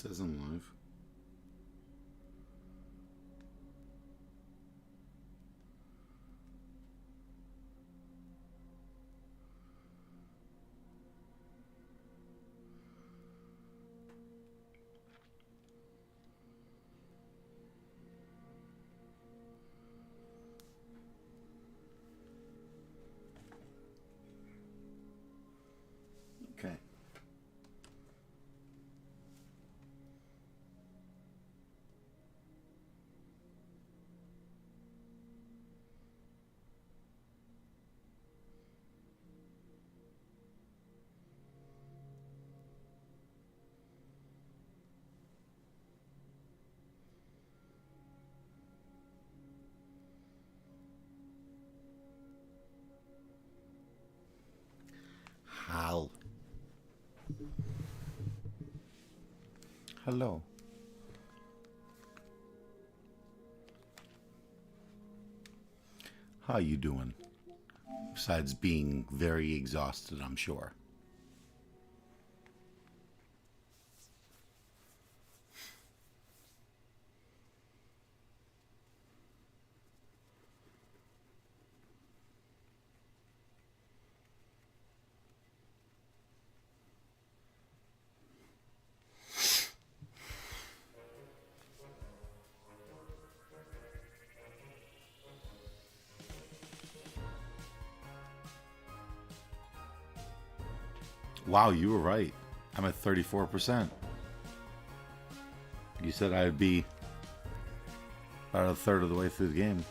says I'm live. Okay. Hal. Hello. How you doing? Besides being very exhausted, I'm sure. Wow, you were right. I'm at 34%. You said I'd be about a third of the way through the game.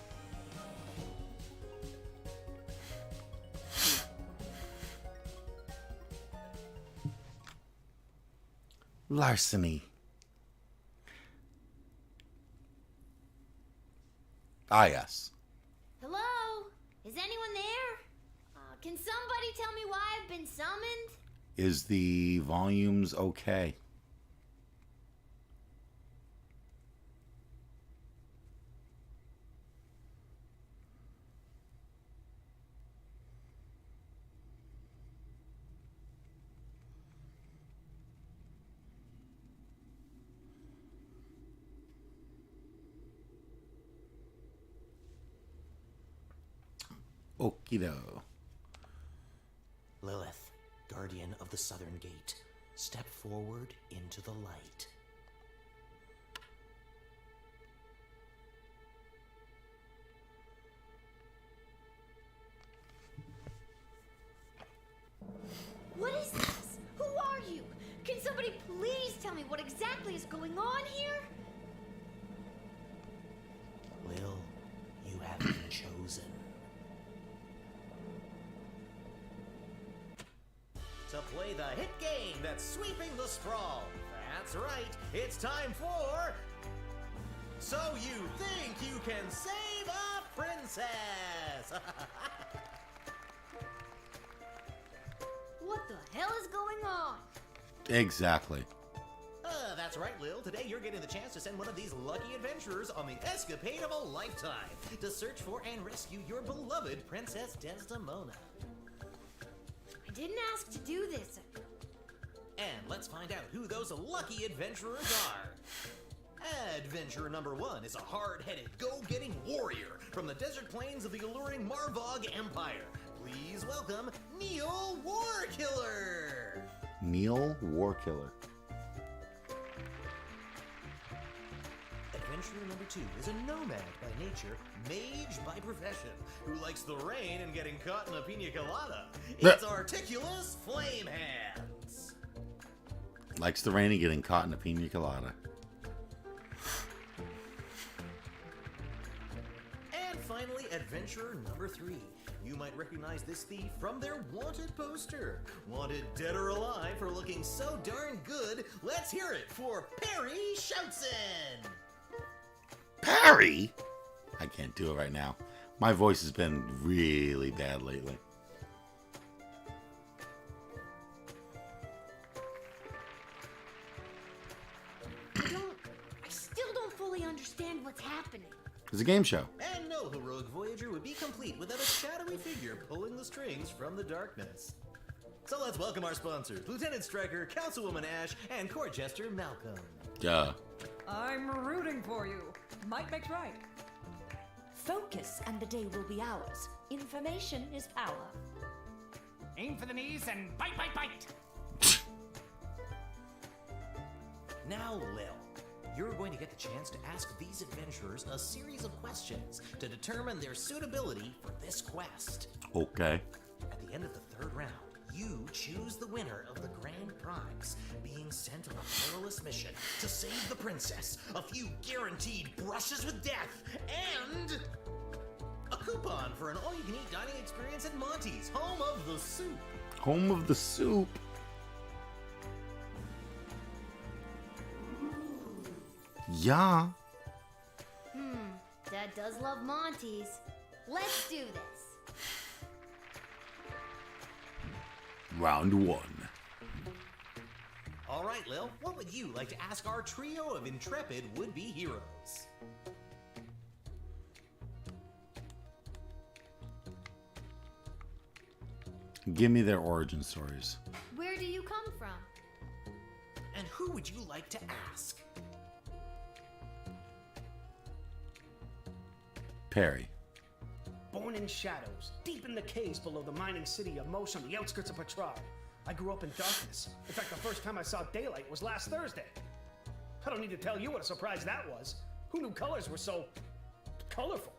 Larceny. Ah, yes. Hello? Is anyone there? Can somebody tell me why I've been summoned? Is the volumes okay? Okido. Lilith, guardian of the southern gate, step forward into the light. What is this? Who are you? Can somebody please tell me what exactly is going on here? Lil, you have been chosen. To play the hit game that's sweeping the sprawl. That's right, it's time for... So You Think You Can Save a Princess! What the hell is going on? Exactly. That's right, Lil. Today you're getting the chance to send one of these lucky adventurers on the escapade of a lifetime to search for and rescue your beloved Princess Desdemona. I didn't ask to do this. And let's find out who those lucky adventurers are. Adventurer number 1 is a hard-headed, go-getting warrior from the desert plains of the alluring Marvog Empire. Please welcome Neil Warkiller. Neil Warkiller. Adventurer number 2 is a nomad by nature, mage by profession, who likes the rain and getting caught in a pina colada. It's Articulous Flamehands. Likes the rain and getting caught in a pina colada. And finally, adventurer number 3. You might recognize this thief from their wanted poster. Wanted dead or alive for looking so darn good. Let's hear it for Perry Shoutson. Perry? I can't do it right now. My voice has been really bad lately. I still don't fully understand what's happening. It's a game show. And no heroic voyager would be complete without a shadowy figure pulling the strings from the darkness. So let's welcome our sponsors, Lieutenant Striker, Councilwoman Ash, and Court Jester Malcolm. Duh. I'm rooting for you. Might makes right. Focus and the day will be ours. Information is power. Aim for the knees and bite, bite, bite. Now, Lil, you're going to get the chance to ask these adventurers a series of questions to determine their suitability for this quest. Okay. At the end of the third round, you choose the winner of the grand prize, being sent on a perilous mission to save the princess, a few guaranteed brushes with death, and a coupon for an all-you-can-eat dining experience at Monty's, home of the soup. Home of the soup. Yeah. Dad does love Monty's. Let's do this. Round 1. All right, Lil, what would you like to ask our trio of intrepid would-be heroes? Give me their origin stories. Where do you come from? And who would you like to ask? Perry. Born in shadows, deep in the caves below the mining city of Mosh on the outskirts of Petrarch. I grew up in darkness. In fact, the first time I saw daylight was last Thursday. I don't need to tell you what a surprise that was. Who knew colors were so colorful?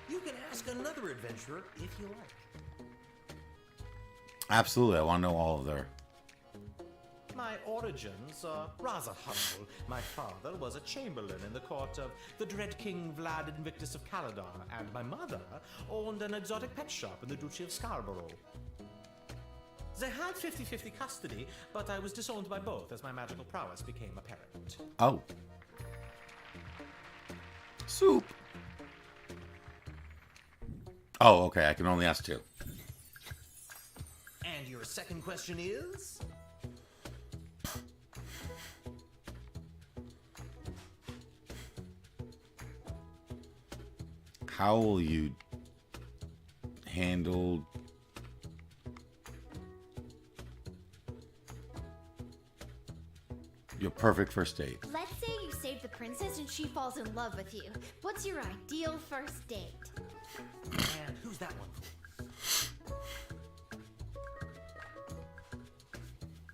You can ask another adventurer if you like. Absolutely, I want to know all of their... My origins are rather humble. My father was a chamberlain in the court of the dread King Vlad Invictus of Caladar, and my mother owned an exotic pet shop in the Duchy of Scarborough. They had 50-50 custody, but I was disowned by both as my magical prowess became apparent. Oh. Soup. Oh, okay, I can only ask 2. And your second question is? How will you handle your perfect first date? Let's say you save the princess and she falls in love with you. What's your ideal first date? And who's that one for?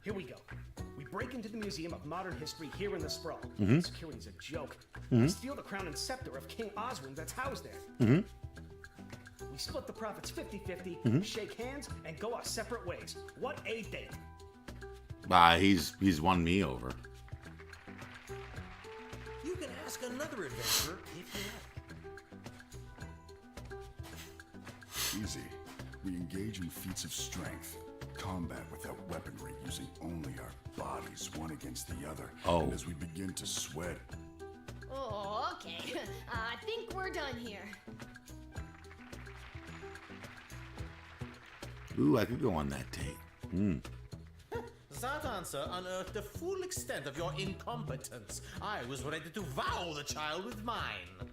Here we go. We break into the Museum of Modern History here in the Sprawl. Security's a joke. We steal the crown and scepter of King Oswin that's housed there. We split the profits 50-50, shake hands, and go our separate ways. What a date. He's won me over. You can ask another adventurer if you like. Easy. We engage in feats of strength. Combat without weaponry, using only our bodies, one against the other. Oh. And as we begin to sweat, Oh, okay. I think we're done here. Ooh, I could go on that date. That answer unearthed the full extent of your incompetence. I was ready to wow the child with mine.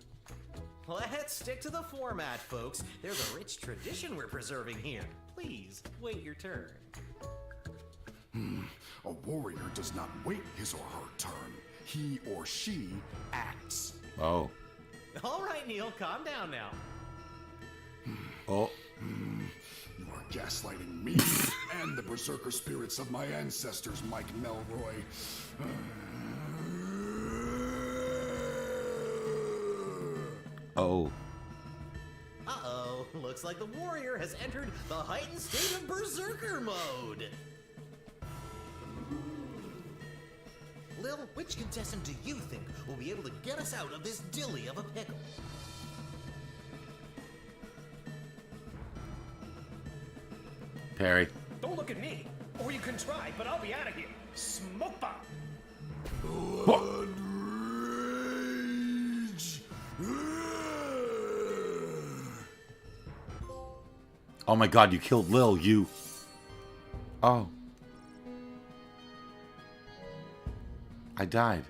Let's stick to the format, folks. There's a rich tradition we're preserving here. Please, wait your turn. a warrior does not wait his or her turn. He or she acts. Oh. All right, Neil, calm down now. Oh. You are gaslighting me and the berserker spirits of my ancestors, Mike Melroy. Oh. Uh-oh, looks like the warrior has entered the heightened state of berserker mode. Lil, which contestant do you think will be able to get us out of this dilly of a pickle? Perry. Don't look at me. Or you can try, but I'll be out of here. Smoke bomb. Blood rage. Oh my god, you killed Lil, you. Oh. I died.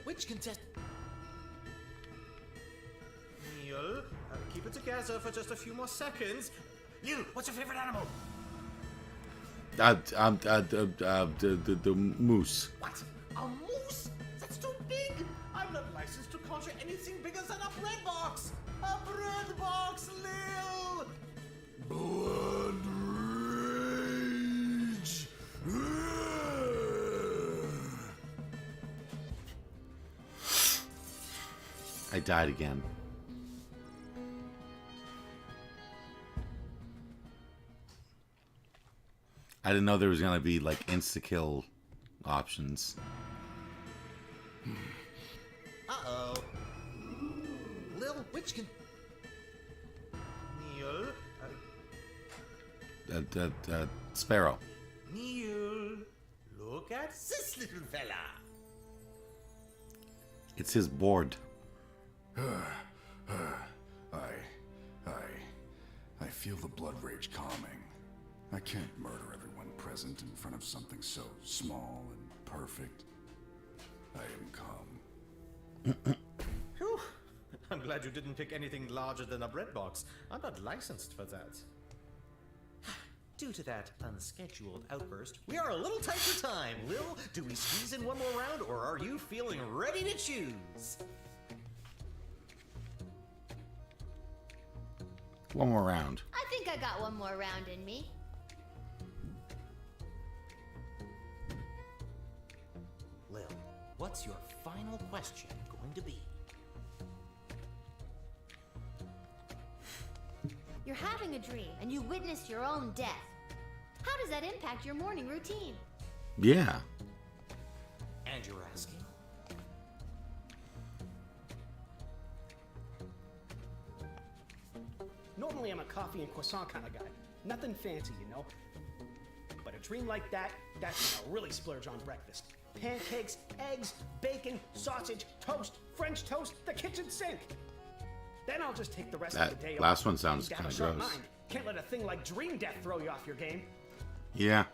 which contest... Neil, keep it together for just a few more seconds. Lil, what's your favorite animal? The moose. What? A moose? That's too big! I'm not licensed to conjure anything bigger than a bread box! A bread box, Lil! Blood rage. I died again. I didn't know there was gonna be like insta-kill options. Uh-oh. Lil, which can... Neil? Sparrow. Neil, look at this little fella. It's his board. I feel the blood rage calming. I can't murder everyone present in front of something so small and perfect. I am calm. Whew. I'm glad you didn't pick anything larger than a bread box. I'm not licensed for that. Due to that unscheduled outburst, we are a little tight for time. Lil, do we squeeze in one more round, or are you feeling ready to choose? One more round. I think I got one more round in me. Lil, what's your final question going to be? You're having a dream and you witnessed your own death. How does that impact your morning routine? Yeah. And you're asking? Normally I'm a coffee and croissant kind of guy. Nothing fancy, you know. But a dream like that, that's when I'll really splurge on breakfast. Pancakes, eggs, bacon, sausage, toast, French toast, the kitchen sink. Then I'll just take the rest of the day That last off. one sounds You gotta kind of have a gross. sharp mind. Can't let a thing like dream death throw you off your game. Yeah.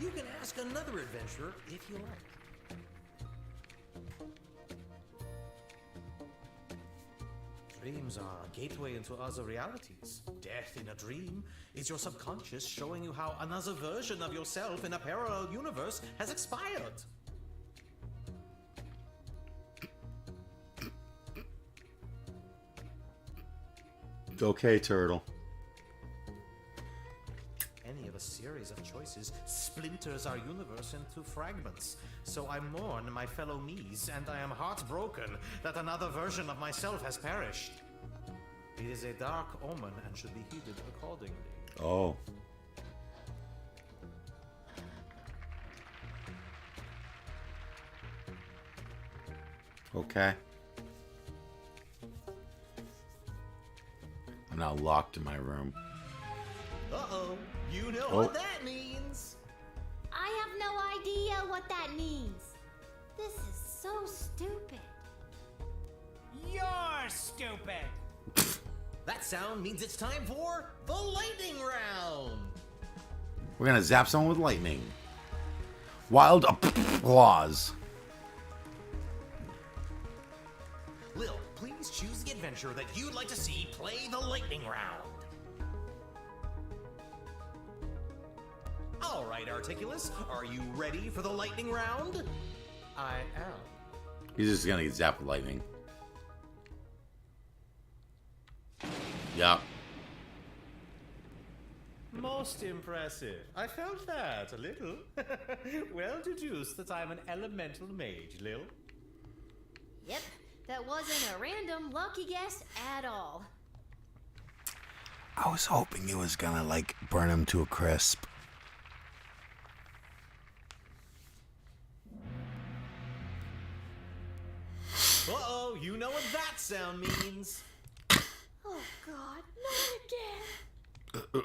You can ask another adventurer if you like. Dreams are a gateway into other realities. Death in a dream is your subconscious showing you how another version of yourself in a parallel universe has expired. Okay, turtle. Any of a series of choices splinters our universe into fragments. So I mourn my fellow me's, and I am heartbroken that another version of myself has perished. It is a dark omen and should be heeded accordingly. Oh. Okay. I'm now locked in my room. Uh-oh, you know Oh. what that means. I have no idea what that means. This is so stupid. You're stupid! That sound means it's time for the lightning round. We're gonna zap someone with lightning. Wild applause. Lil, please choose the adventurer that you'd like to see play the lightning round. All right, Articulus, are you ready for the lightning round? I am. He's just gonna get zapped with lightning. Yeah. Most impressive. I felt that a little. Well deduced that I'm an elemental mage, Lil. Yep, that wasn't a random lucky guess at all. I was hoping he was gonna like burn him to a crisp. Uh-oh, you know what that sound means. Oh God, not again.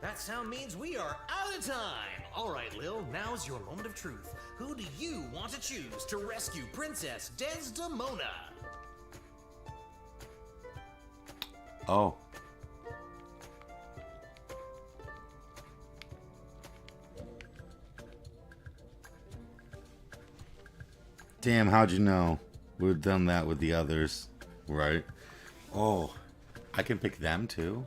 That sound means we are out of time. All right, Lil, now's your moment of truth. Who do you want to choose to rescue Princess Desdemona? Oh. Damn, how'd you know? We've done that with the others, right? Oh, I can pick them too?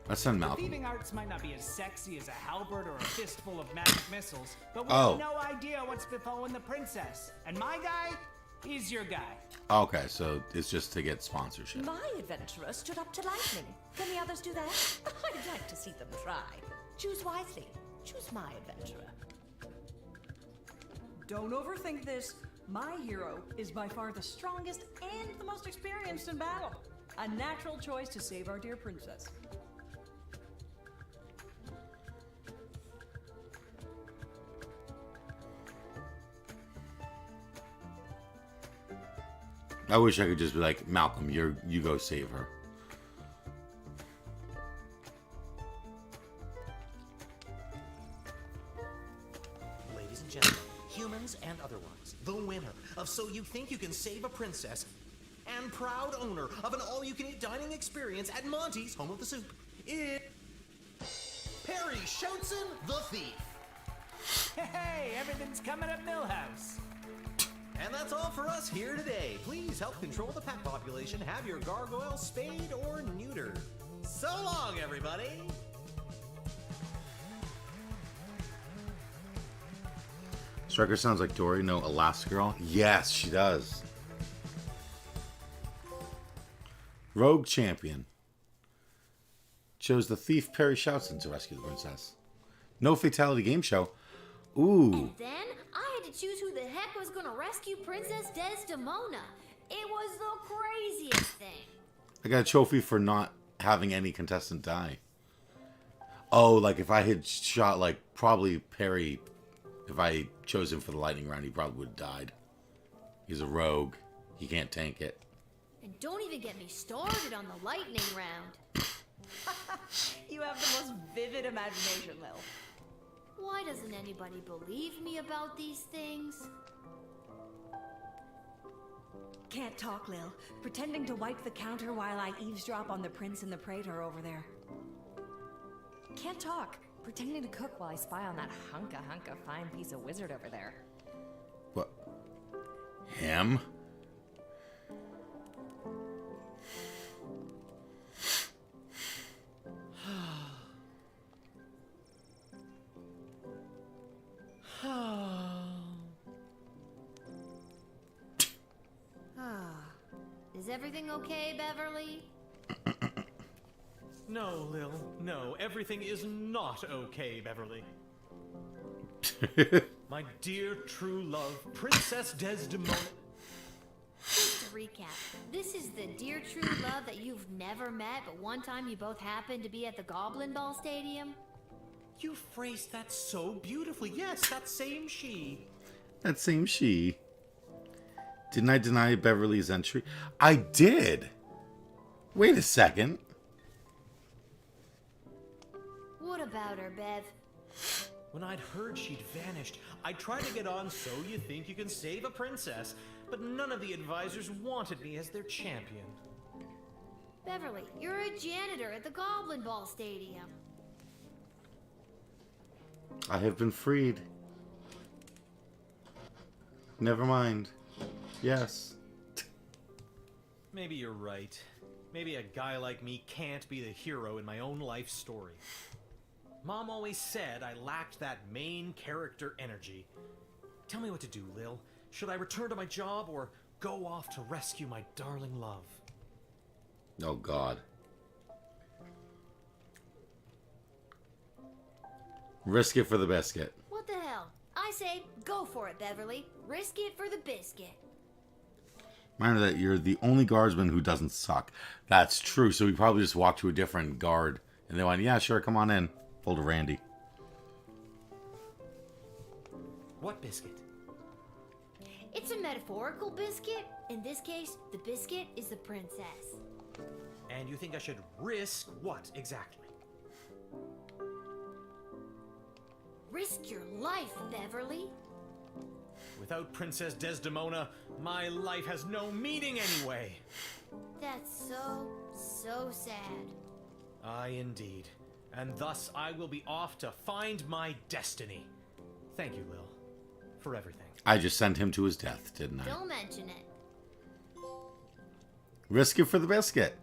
Let's send Malcolm. Thieving arts might not be as sexy as a halberd or a fistful of magic missiles, but we Oh. have no idea what's befallen the princess. And my guy, he's your guy. Okay, so it's just to get sponsorship. My adventurer stood up to lightning. Can the others do that? I'd like to see them try. Choose wisely. Choose my adventurer. Don't overthink this. My hero is by far the strongest and the most experienced in battle. A natural choice to save our dear princess. I wish I could just be like, Malcolm, you go save her. Ladies and gentlemen, humans and otherwise, the winner of So You Think You Can Save a Princess and proud owner of an all-you-can-eat dining experience at Monty's Home of the Soup is Perry Shoutson, the Thief. Hey, everything's coming up Millhouse. And that's all for us here today. Please help control the pet population. Have your gargoyle spayed or neutered. So long, everybody. Striker sounds like Dory. No, Elastigirl. Yes, she does. Rogue Champion. Chose the thief Perry Shoutson to rescue the princess. No fatality game show. Ooh. And then I had to choose who the heck was gonna rescue Princess Desdemona. It was the craziest thing. I got a trophy for not having any contestant die. Oh, like if I had shot, like, probably Perry, if I chose him for the lightning round, he probably would have died. He's a rogue. He can't tank it. And don't even get me started on the lightning round. You have the most vivid imagination, Lil. Why doesn't anybody believe me about these things? Can't talk, Lil. Pretending to wipe the counter while I eavesdrop on the prince and the praetor over there. Can't talk. Pretending to cook while I spy on that hunka fine piece of wizard over there. What? Him? Is everything okay, Beverly? No, Lil. No, everything is not okay, Beverly. My dear true love, Princess Desdemona. Just to recap, this is the dear true love that you've never met, but one time you both happened to be at the Goblin Ball Stadium? You phrased that so beautifully. Yes, that same she. That same she. Didn't I deny Beverly's entry? I did. Wait a second. What about her, Bev? When I'd heard she'd vanished, I tried to get on So You Think You Can Save a Princess, but none of the advisors wanted me as their champion. Beverly, you're a janitor at the Goblin Ball Stadium. I have been freed. Never mind. Yes. Maybe you're right. Maybe a guy like me can't be the hero in my own life story. Mom always said I lacked that main character energy. Tell me what to do, Lil. Should I return to my job or go off to rescue my darling love? Oh, God. Risk it for the biscuit. What the hell? I say, go for it, Beverly. Risk it for the biscuit. Reminder that you're the only guardsman who doesn't suck. That's true. So we probably just walked to a different guard. And they went, yeah, sure, come on in. Pulled a Randy. What biscuit? It's a metaphorical biscuit. In this case, the biscuit is the princess. And you think I should risk what exactly? Risk your life, Beverly. Without Princess Desdemona, my life has no meaning anyway. That's so sad. Aye, indeed. And thus I will be off to find my destiny. Thank you, Lil, for everything. I just sent him to his death, didn't I? Don't mention it. Risk it for the biscuit.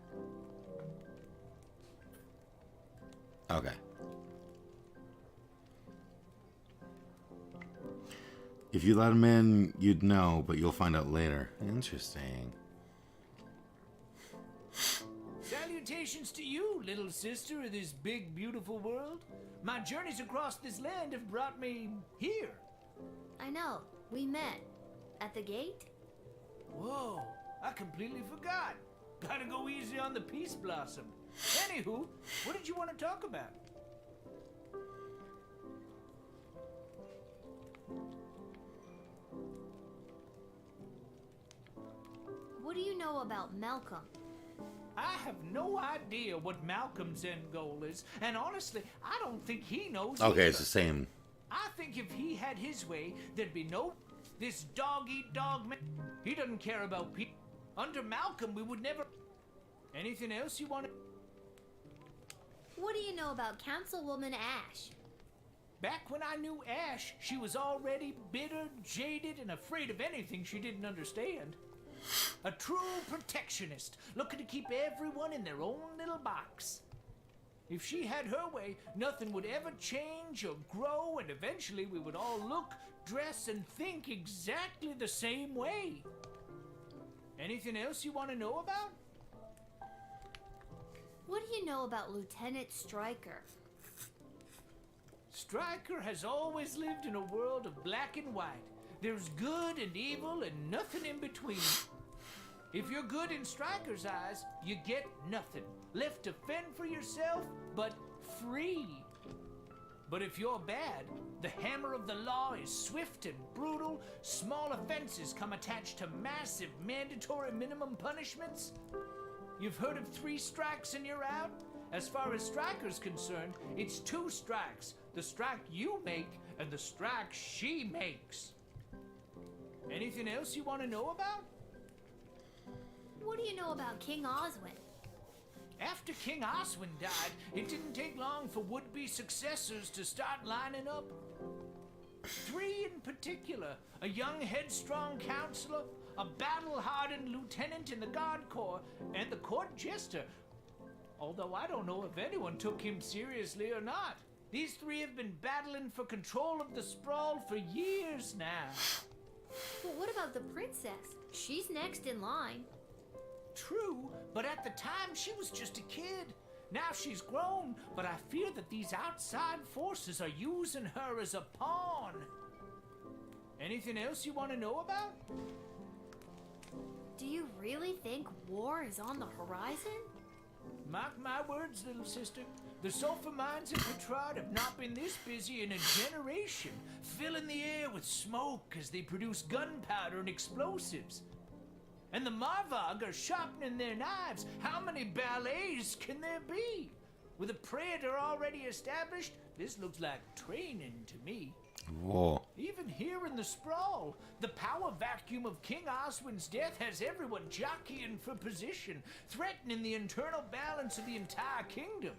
Okay. If you let him in, you'd know, but you'll find out later. Interesting. Salutations to you, little sister of this big, beautiful world. My journeys across this land have brought me here. I know. We met. At the gate? Whoa, I completely forgot. Gotta go easy on the Peace Blossom. Anywho, what did you want to talk about? What do you know about Malcolm? I have no idea what Malcolm's end goal is, and honestly, I don't think he knows Okay, either. it's the same. I think if he had his way, there'd be no... This dog-eat-dog man... He doesn't care about people. Under Malcolm, we would never... Anything else you want to... What do you know about Councilwoman Ash? Back when I knew Ash, she was already bitter, jaded, and afraid of anything she didn't understand. A true protectionist, looking to keep everyone in their own little box. If she had her way, nothing would ever change or grow, and eventually we would all look, dress, and think exactly the same way. Anything else you want to know about? What do you know about Lieutenant Stryker? Stryker has always lived in a world of black and white. There's good and evil and nothing in between. If you're good in Stryker's eyes, you get nothing. Left to fend for yourself, but free. But if you're bad, the hammer of the law is swift and brutal. Small offenses come attached to massive mandatory minimum punishments. You've heard of 3 strikes and you're out? As far as Stryker's concerned, it's 2 strikes. The strike you make and the strike she makes. Anything else you want to know about? What do you know about King Oswin? After King Oswin died, it didn't take long for would-be successors to start lining up. 3 in particular, a young headstrong counselor, a battle-hardened lieutenant in the Guard Corps, and the court jester. Although I don't know if anyone took him seriously or not. These 3 have been battling for control of the sprawl for years now. Well, what about the princess? She's next in line. True, but at the time she was just a kid. Now she's grown, but I fear that these outside forces are using her as a pawn. Anything else you want to know about? Do you really think war is on the horizon? Mark my words, little sister. The sulfur mines at Petrard have not been this busy in a generation, filling the air with smoke as they produce gunpowder and explosives. And the Marvog are sharpening their knives. How many ballets can there be? With a predator already established, this looks like training to me. Whoa. Even here in the sprawl, the power vacuum of King Oswin's death has everyone jockeying for position, threatening the internal balance of the entire kingdom.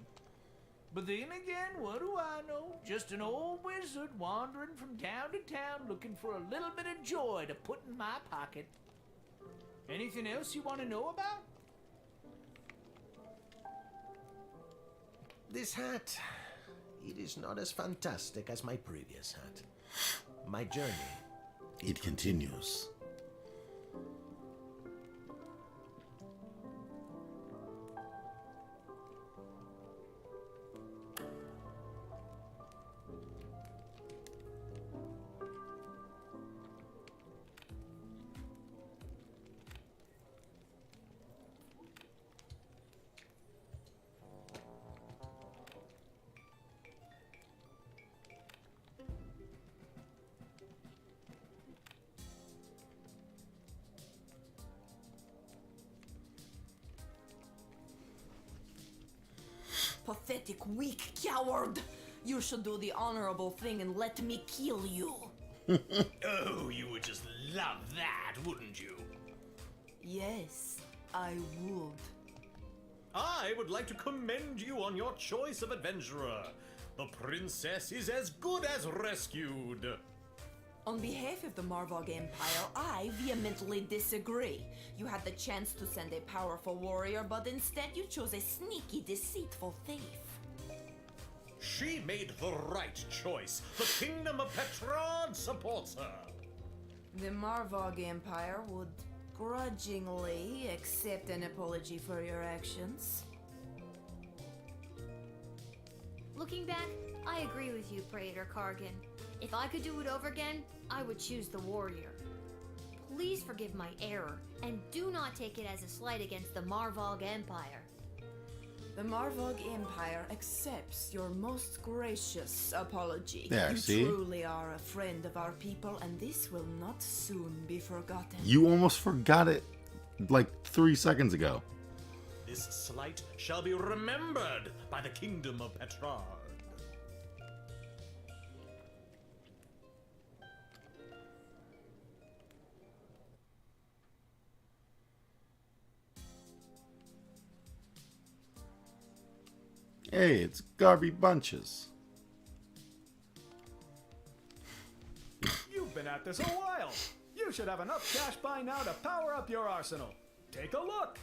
But then again, what do I know? Just an old wizard wandering from town to town looking for a little bit of joy to put in my pocket. Anything else you want to know about? This hat, it is not as fantastic as my previous hat. My journey, It continues. Pathetic, weak coward! You should do the honorable thing and let me kill you. Oh, you would just love that, wouldn't you? Yes, I would. I would like to commend you on your choice of adventurer. The princess is as good as rescued. On behalf of the Marvog Empire, I vehemently disagree. You had the chance to send a powerful warrior, but instead you chose a sneaky, deceitful thief. She made the right choice. The kingdom of Petrard supports her. The Marvog Empire would grudgingly accept an apology for your actions. Looking back, I agree with you, Praetor Kargan. If I could do it over again, I would choose the warrior. Please forgive my error, and do not take it as a slight against the Marvog Empire. The Marvog Empire accepts your most gracious apology. There, you see? truly are a friend of our people, and this will not soon be forgotten. You almost forgot it like 3 seconds ago. This slight shall be remembered by the kingdom of Petrard. Hey, it's Garby Bunches. You've been at this a while. You should have enough cash by now to power up your arsenal. Take a look.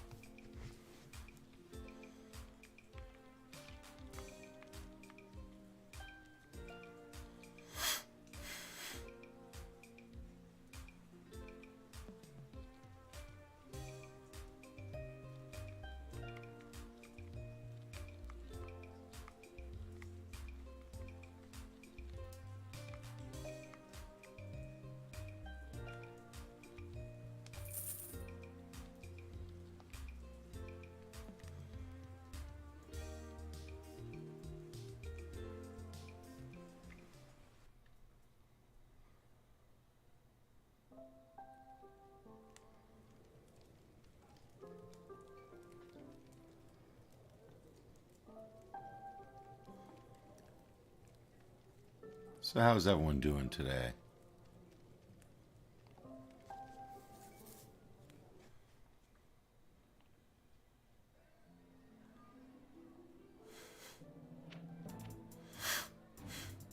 So how's everyone doing today?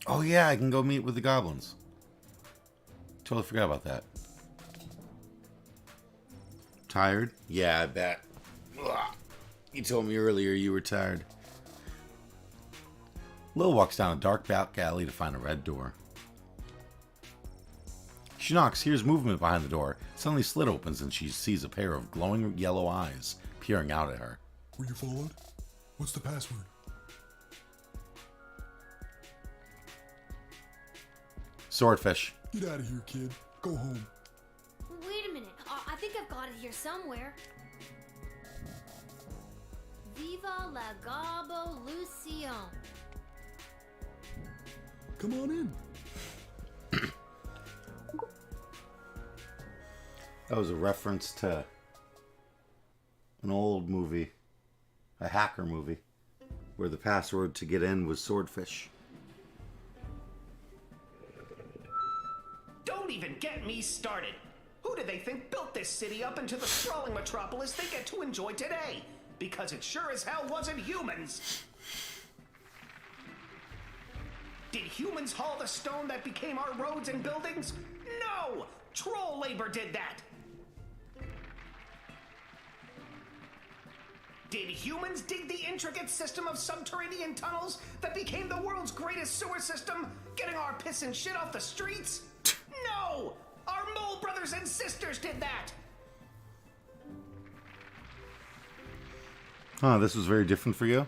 Oh yeah, I can go meet with the goblins. Totally forgot about that. Tired? Yeah, I bet. Ugh. You told me earlier you were tired. Lil walks down a dark back alley to find a red door. She knocks, hears movement behind the door. Suddenly slit opens and she sees a pair of glowing yellow eyes peering out at her. Were you followed? What's the password? Swordfish. Get out of here, kid. Go home. Wait a minute. I think I've got it here somewhere. Viva la Garbo Lucien. Come on in. That was a reference to an old movie, a hacker movie, where the password to get in was swordfish. Don't even get me started. Who do they think built this city up into the sprawling metropolis they get to enjoy today? Because it sure as hell wasn't humans. Did humans haul the stone that became our roads and buildings? No! Troll labor did that! Did humans dig the intricate system of subterranean tunnels that became the world's greatest sewer system, getting our piss and shit off the streets? No! Our mole brothers and sisters did that! Huh, this was very different for you?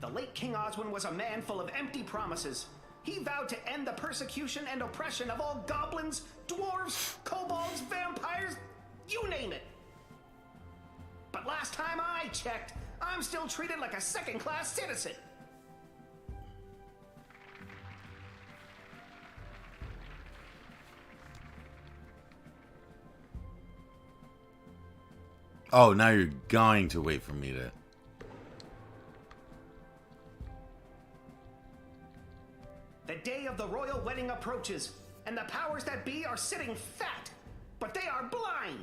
The late King Oswin was a man full of empty promises. He vowed to end the persecution and oppression of all goblins, dwarves, kobolds, vampires, you name it. But last time I checked, I'm still treated like a second-class citizen. Oh, now you're going to wait for me to... The day of the royal wedding approaches, and the powers that be are sitting fat, but they are blind.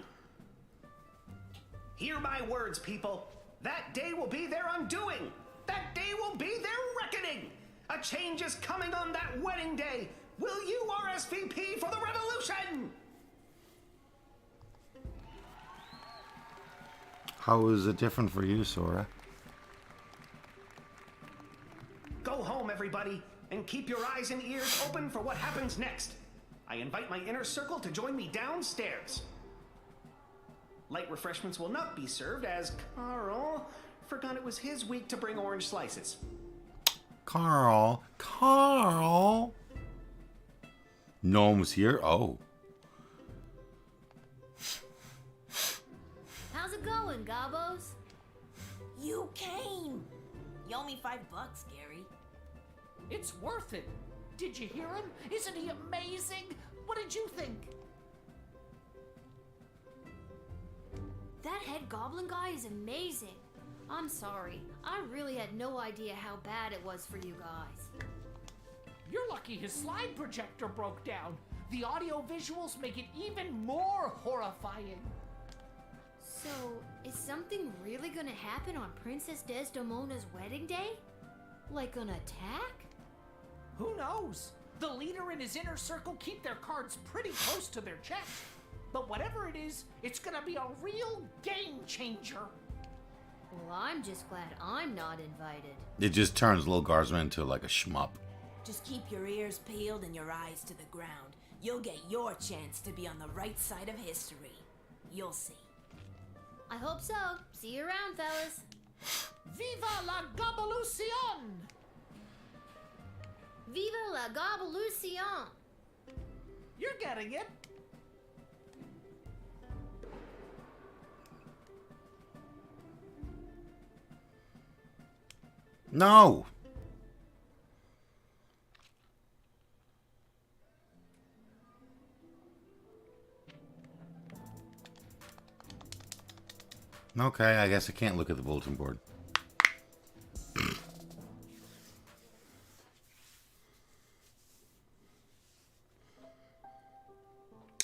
Hear my words, people. That day will be their undoing. That day will be their reckoning. A change is coming on that wedding day. Will you RSVP for the revolution? How is it different for you, Sora? Go home, everybody, and keep your eyes and ears open for what happens next. I invite my inner circle to join me downstairs. Light refreshments will not be served as Carl forgot it was his week to bring orange slices. Carl. No one was here? Oh. How's it going, Gobos? You came. You owe me $5, Gary. It's worth it. Did you hear him? Isn't he amazing? What did you think? That head goblin guy is amazing. I'm sorry. I really had no idea how bad it was for you guys. You're lucky his slide projector broke down. The audio visuals make it even more horrifying. So, is something really gonna happen on Princess Desdemona's wedding day? Like an attack? Who knows? The leader and his inner circle keep their cards pretty close to their chest. But whatever it is, it's gonna be a real game changer. Well, I'm just glad I'm not invited. It just turns Lil Guardsman into like a shmup. Just keep your ears peeled and your eyes to the ground. You'll get your chance to be on the right side of history. You'll see. I hope so. See you around, fellas. Viva la Gobbolution! Viva la Gobbolution! You're getting it. No! Okay, I guess I can't look at the bulletin board.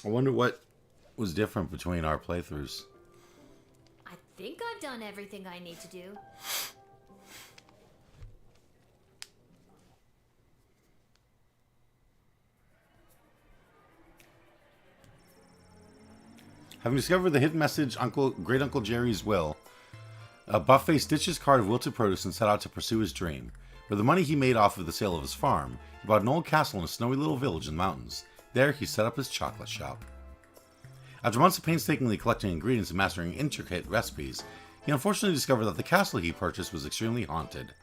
I wonder what was different between our playthroughs. I think I've done everything I need to do. Having discovered the hidden message, Great Uncle Jerry's will, Buffet ditched his cart of wilted produce and set out to pursue his dream. With the money he made off of the sale of his farm, he bought an old castle in a snowy little village in the mountains. There, he set up his chocolate shop. After months of painstakingly collecting ingredients and mastering intricate recipes, he unfortunately discovered that the castle he purchased was extremely haunted.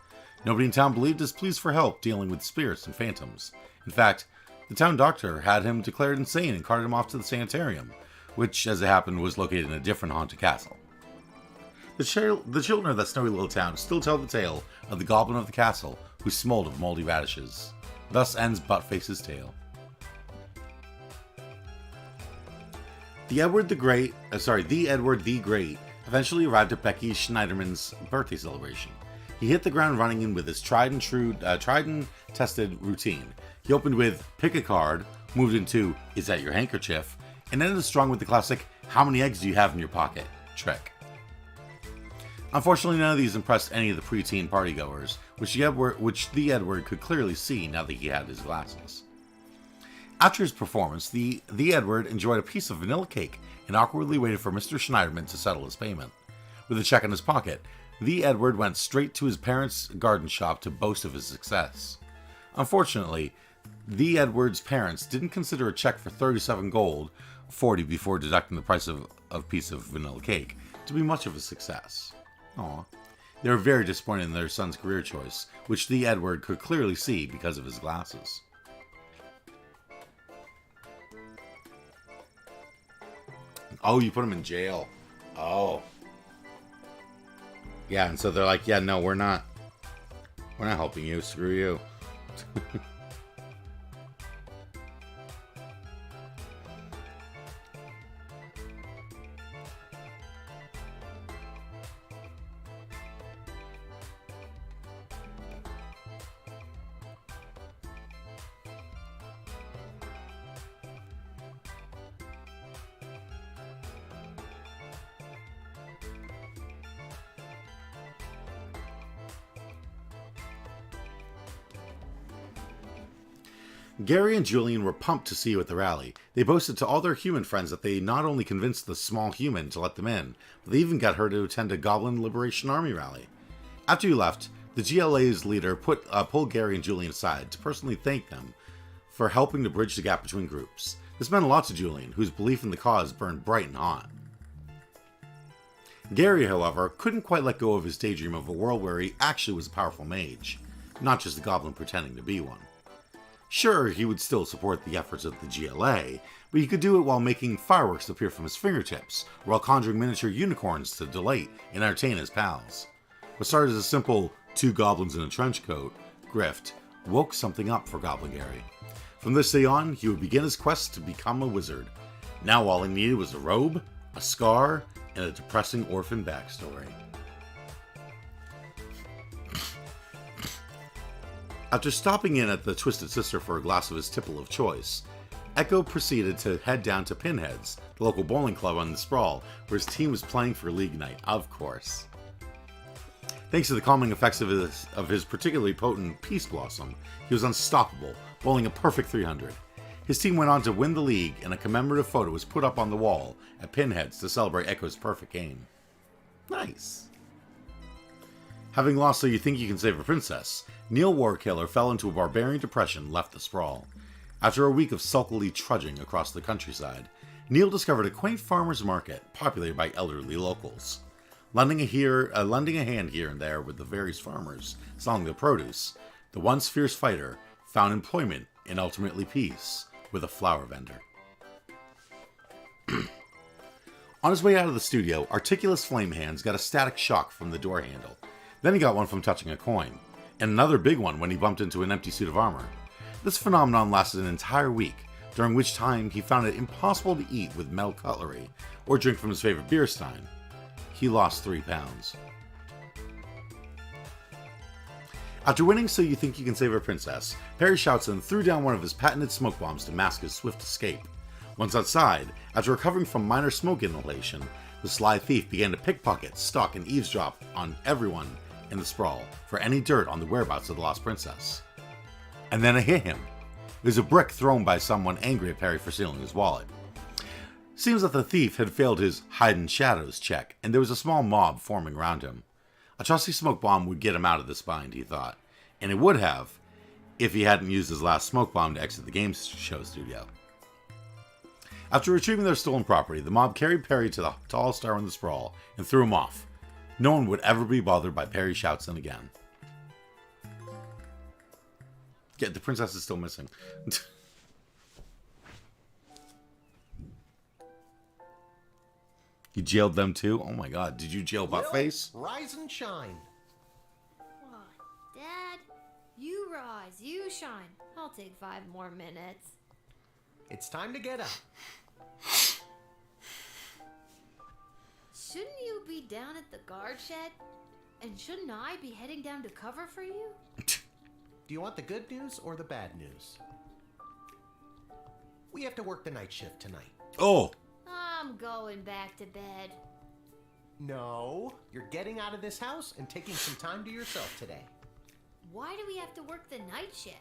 Nobody in town believed his pleas for help dealing with spirits and phantoms. In fact, the town doctor had him declared insane and carted him off to the sanitarium, which, as it happened, was located in a different haunted castle. The children of that snowy little town still tell the tale of the goblin of the castle who smelled of moldy radishes. Thus ends Buttface's tale. The Edward the Great eventually arrived at Becky Schneiderman's birthday celebration. He hit the ground running in with his tried and tested routine. He opened with "Pick a card," moved into "Is that your handkerchief?" and ended strong with the classic "How many eggs do you have in your pocket?" trick. Unfortunately, none of these impressed any of the preteen partygoers, which the Edward could clearly see now that he had his glasses. After his performance, the Edward enjoyed a piece of vanilla cake and awkwardly waited for Mr. Schneiderman to settle his payment. With a check in his pocket, the Edward went straight to his parents' garden shop to boast of his success. Unfortunately, the Edward's parents didn't consider a check for 37 gold, 40 before deducting the price of a piece of vanilla cake, to be much of a success. Aww. They were very disappointed in their son's career choice, which the Edward could clearly see because of his glasses. Oh, you put him in jail. Oh. Yeah, and so they're like, yeah, no, we're not helping you. Screw you. Gary and Julian were pumped to see you at the rally. They boasted to all their human friends that they not only convinced the small human to let them in, but they even got her to attend a Goblin Liberation Army rally. After you left, the GLA's leader pulled Gary and Julian aside to personally thank them for helping to bridge the gap between groups. This meant a lot to Julian, whose belief in the cause burned bright and hot. Gary, however, couldn't quite let go of his daydream of a world where he actually was a powerful mage, not just a goblin pretending to be one. Sure, he would still support the efforts of the GLA, but he could do it while making fireworks appear from his fingertips, or while conjuring miniature unicorns to delight and entertain his pals. What started as a simple 2 goblins in a trench coat grift woke something up for Goblin Gary. From this day on, he would begin his quest to become a wizard. Now all he needed was a robe, a scar, and a depressing orphan backstory. After stopping in at the Twisted Sister for a glass of his tipple of choice, Echo proceeded to head down to Pinhead's, the local bowling club on the Sprawl, where his team was playing for League Night, of course. Thanks to the calming effects of his particularly potent Peace Blossom, he was unstoppable, bowling a perfect 300. His team went on to win the league, and a commemorative photo was put up on the wall at Pinhead's to celebrate Echo's perfect game. Nice. Having lost So You Think You Can Save a Princess, Neil Warkiller fell into a barbarian depression and left the Sprawl. After a week of sulkily trudging across the countryside, Neil discovered a quaint farmer's market populated by elderly locals. Lending a hand here and there with the various farmers selling their produce, the once fierce fighter found employment and ultimately peace with a flower vendor. On his way out of the studio, Articulous Flamehands got a static shock from the door handle. Then he got one from touching a coin, and another big one when he bumped into an empty suit of armor. This phenomenon lasted an entire week, during which time he found it impossible to eat with metal cutlery or drink from his favorite beer stein. He lost 3 pounds. After winning So You Think You Can Save a Princess, Perry Shoutson threw down one of his patented smoke bombs to mask his swift escape. Once outside, after recovering from minor smoke inhalation, the sly thief began to pickpocket, stalk, and eavesdrop on everyone in the Sprawl for any dirt on the whereabouts of the lost princess. And then it hit him. It was a brick thrown by someone angry at Perry for stealing his wallet. Seems that the thief had failed his hide in shadows check, and there was a small mob forming around him. A trusty smoke bomb would get him out of this bind, he thought, and it would have if he hadn't used his last smoke bomb to exit the game show studio. After retrieving their stolen property, the mob carried Perry to the tallest star in the Sprawl and threw him off. No one would ever be bothered by Perry Shoutson again. Yeah, the princess is still missing. You jailed them too? Oh my god, did you jail Buttface? Rise and shine. What? Dad, you rise, you shine. I'll take 5 more minutes. It's time to get up. Shouldn't you be down at the guard shed? And shouldn't I be heading down to cover for you? Do you want the good news or the bad news? We have to work the night shift tonight. Oh! I'm going back to bed. No, you're getting out of this house and taking some time to yourself today. Why do we have to work the night shift?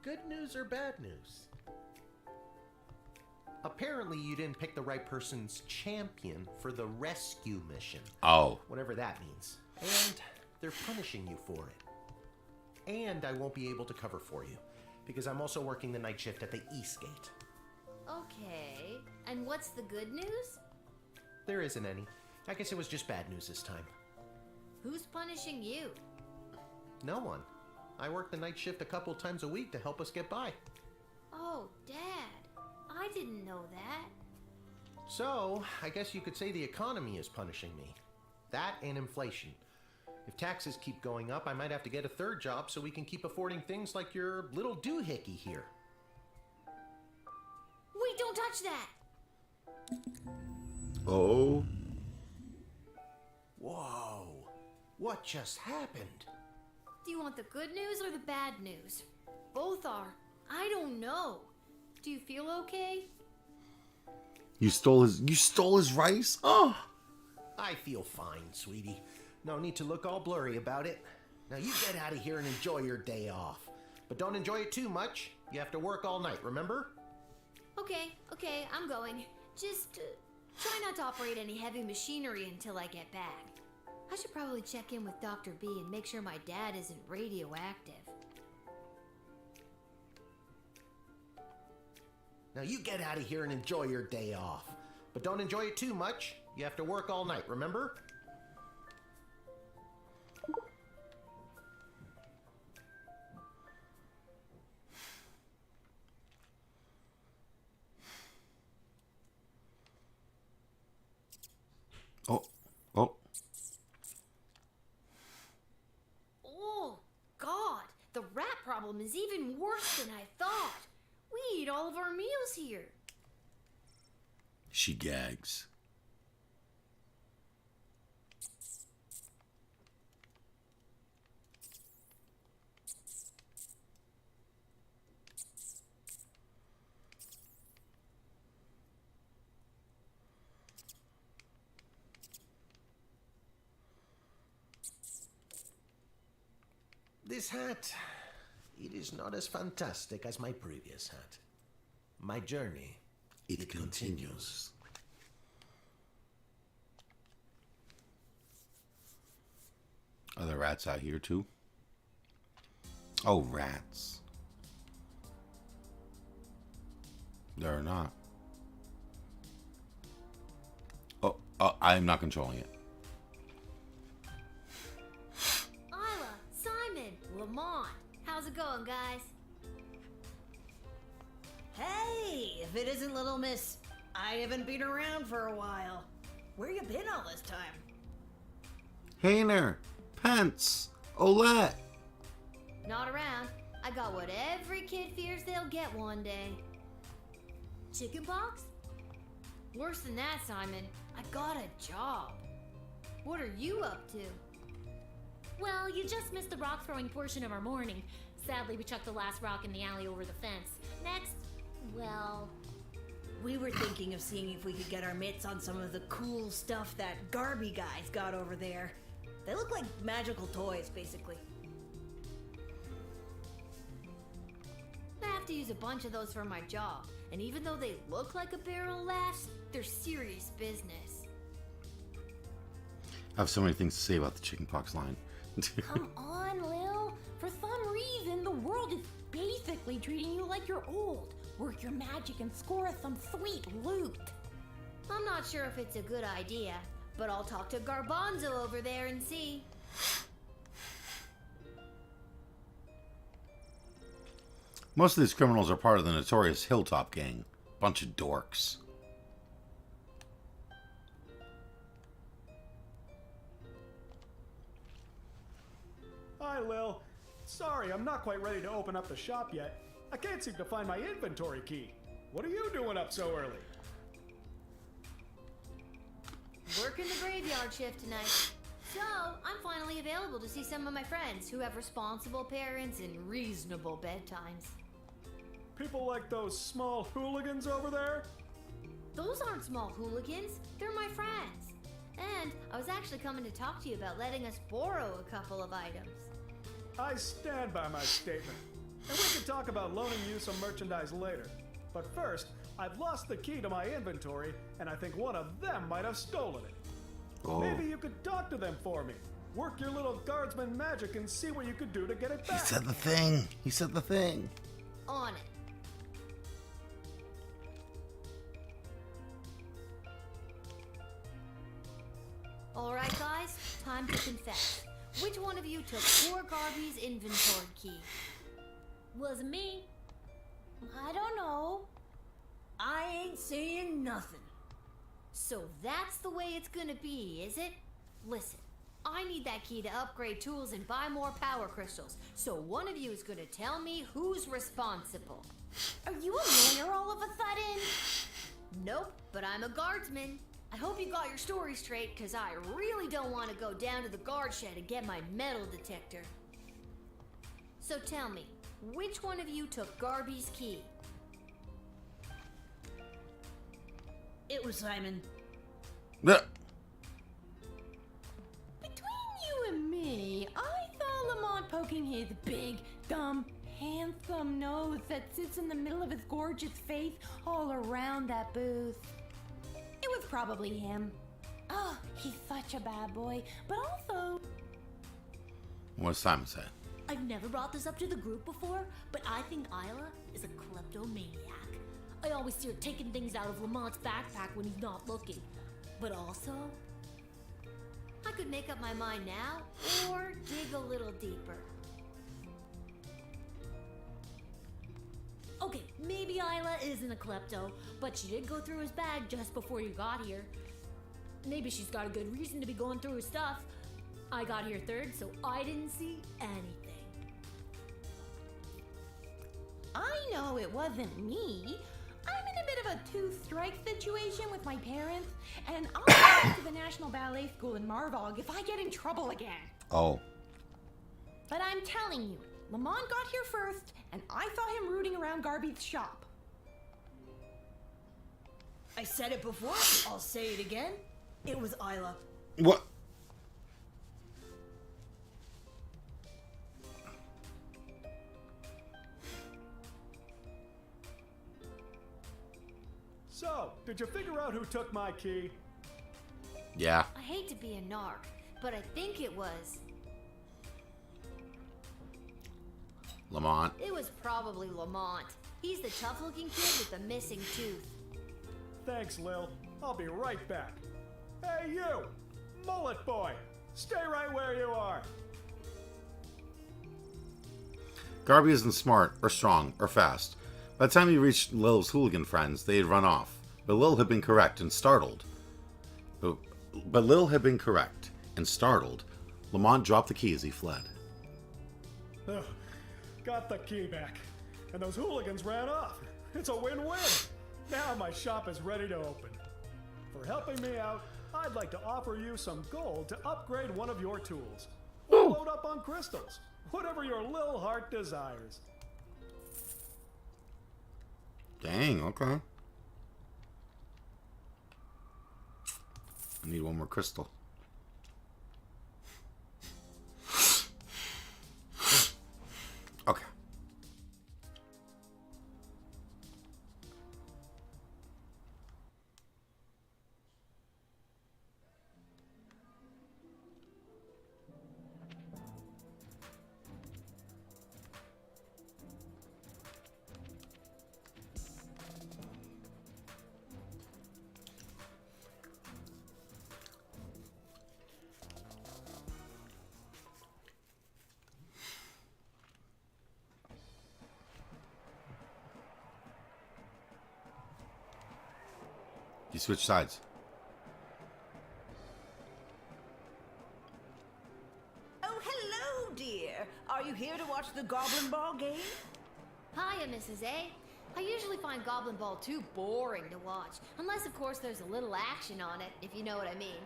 Good news or bad news? Apparently you didn't pick the right person's champion for the rescue mission. Oh. Whatever that means. And they're punishing you for it. And I won't be able to cover for you, because I'm also working the night shift at the East Gate. Okay, and what's the good news? There isn't any. I guess it was just bad news this time. Who's punishing you? No one. I work the night shift a couple times a week to help us get by. Oh, Dad, I didn't know that. So, I guess you could say the economy is punishing me. That and inflation. If taxes keep going up, I might have to get a 3rd job so we can keep affording things like your little doohickey here. Wait, don't touch that! Oh. Whoa. What just happened? Do you want the good news or the bad news? Both are. I don't know. Do you feel okay? You stole his rice? Oh. I feel fine, sweetie. No need to look all blurry about it. Now you get out of here and enjoy your day off. But don't enjoy it too much. You have to work all night, remember? Okay, I'm going. Just try not to operate any heavy machinery until I get back. I should probably check in with Dr. B and make sure my dad isn't radioactive. Now you get out of here and enjoy your day off. But don't enjoy it too much. You have to work all night, remember? Oh. Oh, God! The rat problem is even worse than I thought. We eat all of our meals here. She gags. This hat, it is not as fantastic as my previous hat. My journey, It continues. Are there rats out here too? Oh, rats. There are not. Oh, I'm not controlling it. Isla, Simon, Lamont, how's it going, guys? Hey, if it isn't Little Miss, I haven't been around for a while. Where you been all this time? Hayner, Pence, Olette. Not around. I got what every kid fears they'll get one day. Chickenpox? Worse than that, Simon. I got a job. What are you up to? Well, you just missed the rock throwing portion of our morning. Sadly, we chucked the last rock in the alley over the fence. Next, well... We were thinking of seeing if we could get our mitts on some of the cool stuff that Garby guys got over there. They look like magical toys, basically. I have to use a bunch of those for my job, and even though they look like a barrel of laughs, they're serious business. I have so many things to say about the chickenpox line. Come on, Lil. For some reason, the world is basically treating you like you're old. Work your magic and score us some sweet loot. I'm not sure if it's a good idea, but I'll talk to Garbanzo over there and see. Most of these criminals are part of the notorious Hilltop Gang. Bunch of dorks. Hi, Lil. Sorry, I'm not quite ready to open up the shop yet. I can't seem to find my inventory key. What are you doing up so early? Working the graveyard shift tonight. So, I'm finally available to see some of my friends who have responsible parents and reasonable bedtimes. People like those small hooligans over there? Those aren't small hooligans, they're my friends. And I was actually coming to talk to you about letting us borrow a couple of items. I stand by my statement. And we can talk about loaning you some merchandise later. But first, I've lost the key to my inventory, and I think one of them might have stolen it. Oh. Maybe you could talk to them for me. Work your little guardsman magic and see what you could do to get it He back. said the thing. He said the thing. On it. Alright guys, time to confess. Which one of you took poor Garby's inventory key? Wasn't me. I don't know. I ain't saying nothing. So that's the way it's gonna be, is it? Listen, I need that key to upgrade tools and buy more power crystals. So one of you is gonna tell me who's responsible. Are you a lawyer all of a sudden? Nope, but I'm a guardsman. I hope you got your story straight, cause I really don't want to go down to the guard shed and get my metal detector. So tell me, which one of you took Garby's key? It was Simon. Blech. Between you and me, I saw Lamont poking his big, dumb handsome nose that sits in the middle of his gorgeous face all around that booth. It was probably him. Oh, he's such a bad boy, but also... What does Simon say? I've never brought this up to the group before, but I think Isla is a kleptomaniac. I always see her taking things out of Lamont's backpack when he's not looking. But also... I could make up my mind now, or dig a little deeper. Okay, maybe Isla isn't a klepto, but she did go through his bag just before you got here. Maybe she's got a good reason to be going through his stuff. I got here third, so I didn't see anything. I know it wasn't me. I'm in a bit of a two-strike situation with my parents, and I'll go to the National Ballet School in Marvog if I get in trouble again. Oh. But I'm telling you, Lamont got here first, and I saw him rooting around Garby's shop. I said it before, I'll say it again. It was Isla. What? So, did you figure out who took my key? Yeah. I hate to be a narc, but I think it was. Lamont. It was probably Lamont. He's the tough-looking kid with the missing tooth. Thanks, Lil. I'll be right back. Hey, you! Mullet boy! Stay right where you are! Garby isn't smart, or strong, or fast. By the time he reached Lil's hooligan friends, they had run off. But Lil had been correct and startled. But Lil had been correct and startled. Lamont dropped the key as he fled. Ugh, got the key back. And those hooligans ran off. It's a win-win. Now my shop is ready to open. For helping me out, I'd like to offer you some gold to upgrade one of your tools. Or load up on crystals. Whatever your Lil heart desires. Dang, okay. I need one more crystal. Okay. You switch sides. Oh, hello, dear. Are you here to watch the Goblin Ball game? Hiya, Mrs. A. I usually find Goblin Ball too boring to watch, unless of course there's a little action on it, if you know what I mean.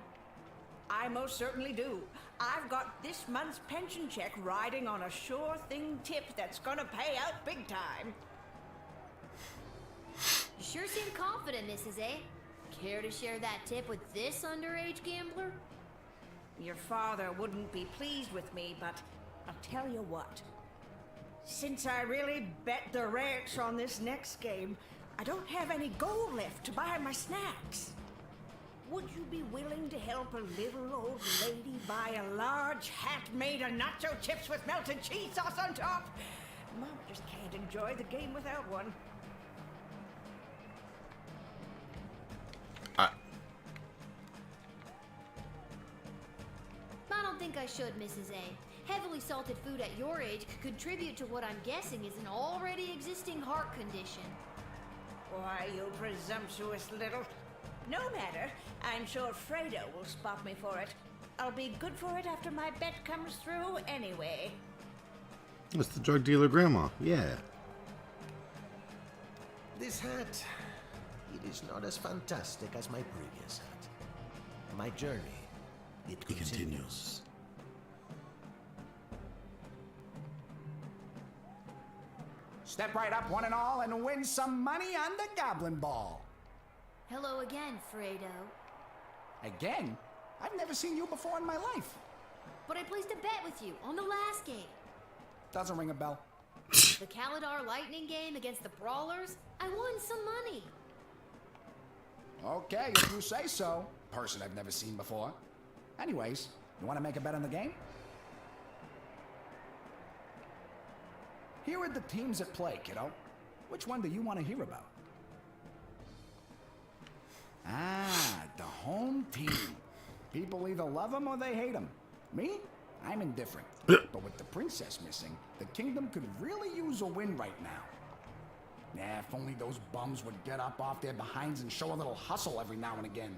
I most certainly do. I've got this month's pension check riding on a sure thing tip that's gonna pay out big time. You sure seem confident, Mrs. A. Care to share that tip with this underage gambler? Your father wouldn't be pleased with me, but I'll tell you what. Since I really bet the ranch on this next game, I don't have any gold left to buy my snacks. Would you be willing to help a little old lady buy a large hat made of nacho chips with melted cheese sauce on top? Mom just can't enjoy the game without one. I don't think I should, Mrs. A. Heavily salted food at your age could contribute to what I'm guessing is an already existing heart condition. Why, you presumptuous little... No matter. I'm sure Fredo will spot me for it. I'll be good for it after my bet comes through anyway. It's the drug dealer grandma. Yeah. This hat, it is not as fantastic as my previous hat. My journey, it continues. Step right up, one and all, and win some money on the Goblin Ball. Hello again, Fredo. Again? I've never seen you before in my life. But I placed a bet with you on the last game. Doesn't ring a bell. The Kalidar Lightning game against the Brawlers? I won some money. Okay, if you say so. Person I've never seen before. Anyways, you want to make a bet on the game? Here are the teams at play, kiddo. Which one do you want to hear about? Ah, the home team. People either love them or they hate them. Me? I'm indifferent. But with the princess missing, the kingdom could really use a win right now. Nah, if only those bums would get up off their behinds and show a little hustle every now and again.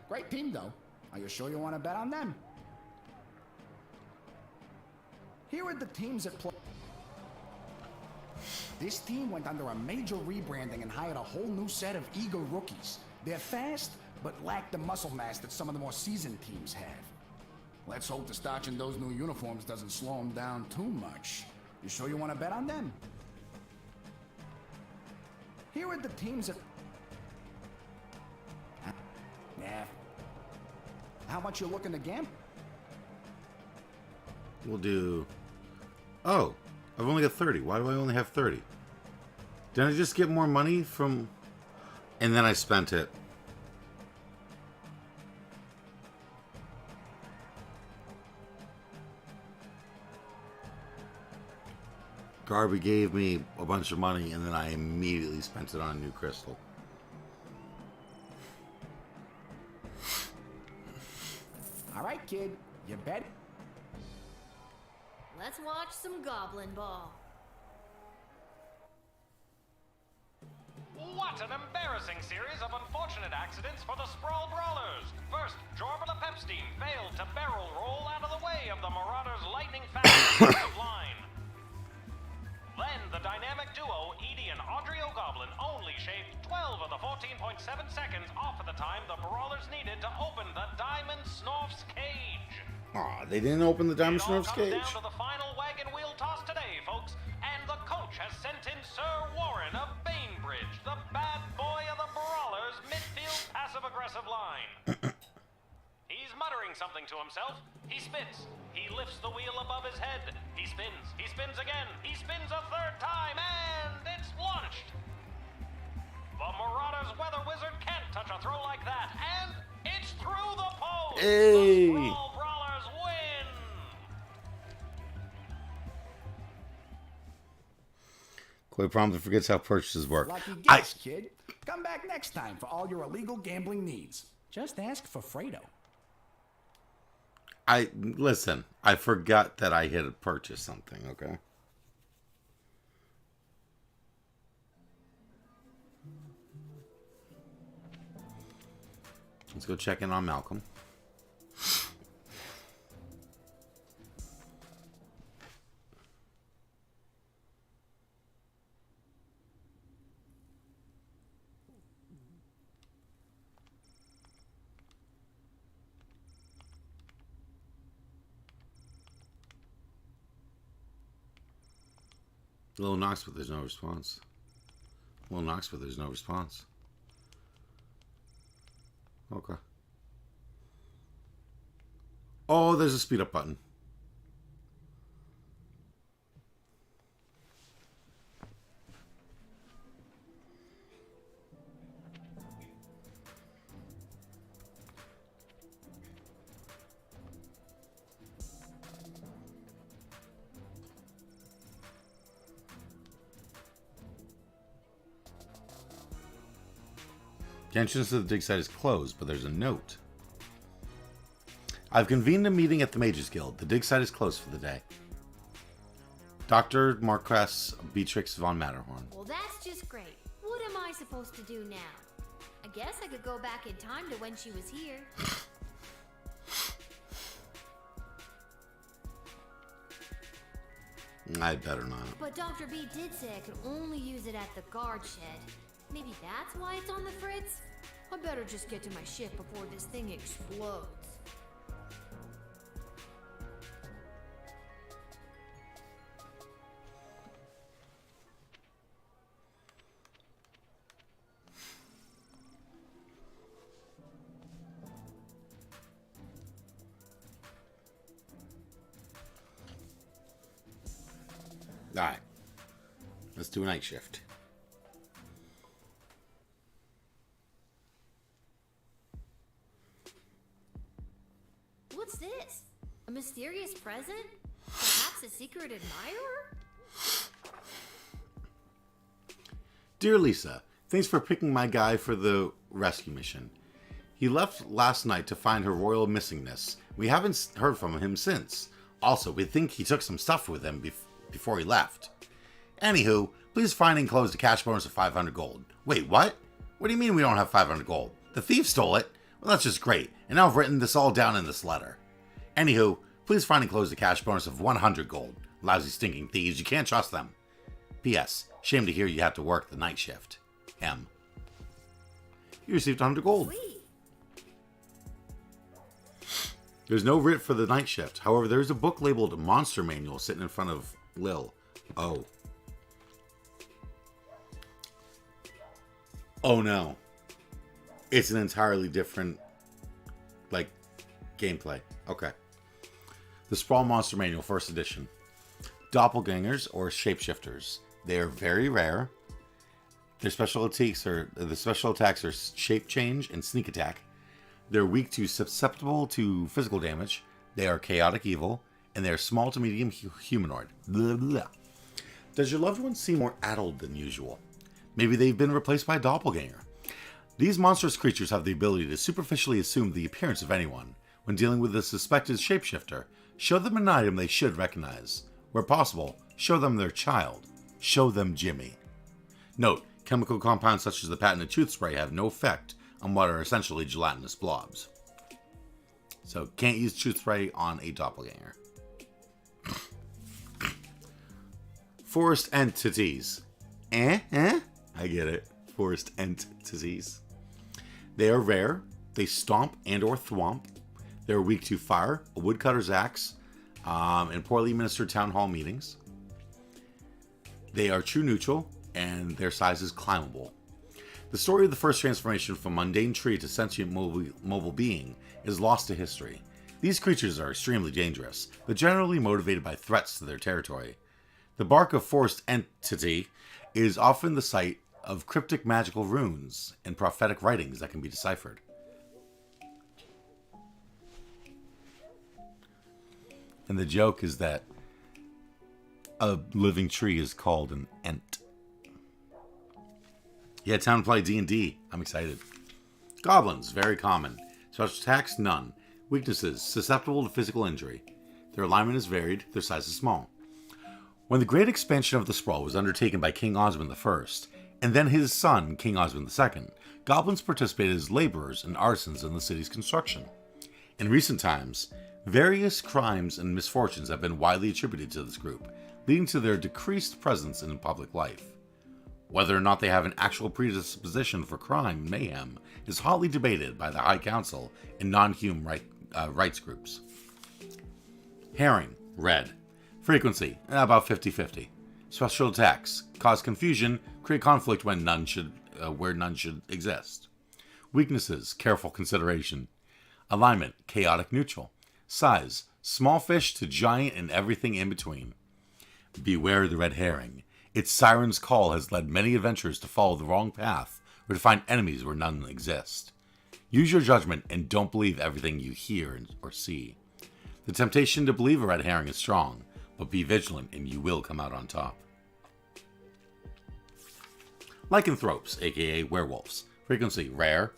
Great team, though. Are you sure you want to bet on them? Here are the teams at play. This team went under a major rebranding and hired a whole new set of eager rookies. They're fast, but lack the muscle mass that some of the more seasoned teams have. Let's hope the starch in those new uniforms doesn't slow them down too much. You sure you want to bet on them? Here are the teams that... Nah. How much you looking to gamble? We'll do... Oh, I've only got 30. Why do I only have 30? Did I just get more money from... And then I spent it. Garby gave me a bunch of money, and then I immediately spent it on a new crystal. All right, kid. You bet. Let's watch some Goblin Ball. What an embarrassing series of unfortunate accidents for the Sprawl Brawlers. First, Jorbala Pepstein failed to barrel roll out of the way of the Marauders' lightning-fast defensive line. Then, the dynamic duo, Edie and Audrey O'Goblin, only shaved 12 of the 14.7 seconds off of the time the Brawlers needed to open the Diamond Snorf's cage. Aw, they didn't open the Diamond Snorf's cage? It all comes down to the final wagon wheel toss today, folks. And the coach has sent in Sir Warren of Bainbridge, the bad boy of the Brawlers' midfield passive-aggressive line. He's muttering something to himself. He spits. He lifts the wheel above his head. He spins. He spins again. He spins a third time, and it's launched. The Marauders' weather wizard can't touch a throw like that, and it's through the post. Hey! The Sprawl Brawlers win. Chloe promptly forgets how purchases work. Lucky guess, kid. Come back next time for all your illegal gambling needs. Just ask for Fredo. Listen, I forgot that I had purchased something, okay? Let's go check in on Malcolm. Lil knocks, but there's no response. Lil knocks, but there's no response. Okay. Oh, there's a speed up button. The entrance to the dig site is closed, but there's a note. I've convened a meeting at the Mages Guild. The dig site is closed for the day. Dr. Marquess Beatrix von Matterhorn. Well, that's just great. What am I supposed to do now? I guess I could go back in time to when she was here. I'd better not. But Dr. B did say I could only use it at the guard shed. Maybe that's why it's on the fritz? I better just get to my ship before this thing explodes. Alright. Let's do a night shift. What's this? A mysterious present? Perhaps a secret admirer? Dear Lisa, thanks for picking my guy for the rescue mission. He left last night to find her royal missingness. We haven't heard from him since. Also, we think he took some stuff with him before he left. Anywho, please find and enclose the cash bonus of 500 gold. Wait, what? What do you mean we don't have 500 gold? The thief stole it? Well, that's just great. And now I've written this all down in this letter. Anywho, please find and close the cash bonus of 100 gold. Lousy stinking thieves, you can't trust them. P.S. Shame to hear you have to work the night shift. M. You received 100 gold. Sweet. There's no writ for the night shift. However, there's a book labeled Monster Manual sitting in front of Lil. Oh. Oh no. It's an entirely different, like, gameplay. Okay. The Sprawl Monster Manual, 1st edition. Doppelgangers, or shapeshifters. They are very rare. Their special attacks are shape change and sneak attack. They're weak to susceptible to physical damage. They are chaotic evil, and they are small to medium humanoid. Blah, blah. Does your loved one seem more addled than usual? Maybe they've been replaced by a doppelganger. These monstrous creatures have the ability to superficially assume the appearance of anyone. When dealing with a suspected shapeshifter, show them an item they should recognize. Where possible, show them their child. Show them Jimmy. Note, chemical compounds such as the patented tooth spray have no effect on what are essentially gelatinous blobs. So, can't use tooth spray on a doppelganger. Forest entities. I get it. Forest entities. They are rare. They stomp and or thwomp. They're weak to fire, a woodcutter's axe, and poorly administered town hall meetings. They are true neutral, and their size is climbable. The story of the first transformation from mundane tree to sentient mobile being is lost to history. These creatures are extremely dangerous, but generally motivated by threats to their territory. The bark of forest entity is often the site of cryptic magical runes and prophetic writings that can be deciphered. And the joke is that a living tree is called an ent. Yeah, time to play D&D. I'm excited. Goblins, very common. Special attacks, none. Weaknesses, susceptible to physical injury. Their alignment is varied, their size is small. When the great expansion of the Sprawl was undertaken by King Osmond I, and then his son, King Osmond II, goblins participated as laborers and artisans in the city's construction. In recent times, various crimes and misfortunes have been widely attributed to this group, leading to their decreased presence in public life. Whether or not they have an actual predisposition for crime and mayhem is hotly debated by the High Council and non-human rights groups. Herring, red. Frequency, about 50-50. Special attacks, cause confusion, create conflict when where none should exist. Weaknesses, careful consideration. Alignment, chaotic neutral. Size, small fish to giant and everything in between. Beware the red herring. Its siren's call has led many adventurers to follow the wrong path or to find enemies where none exist. Use your judgment and don't believe everything you hear or see. The temptation to believe a red herring is strong, but be vigilant and you will come out on top. Lycanthropes, aka werewolves. Frequency, rare.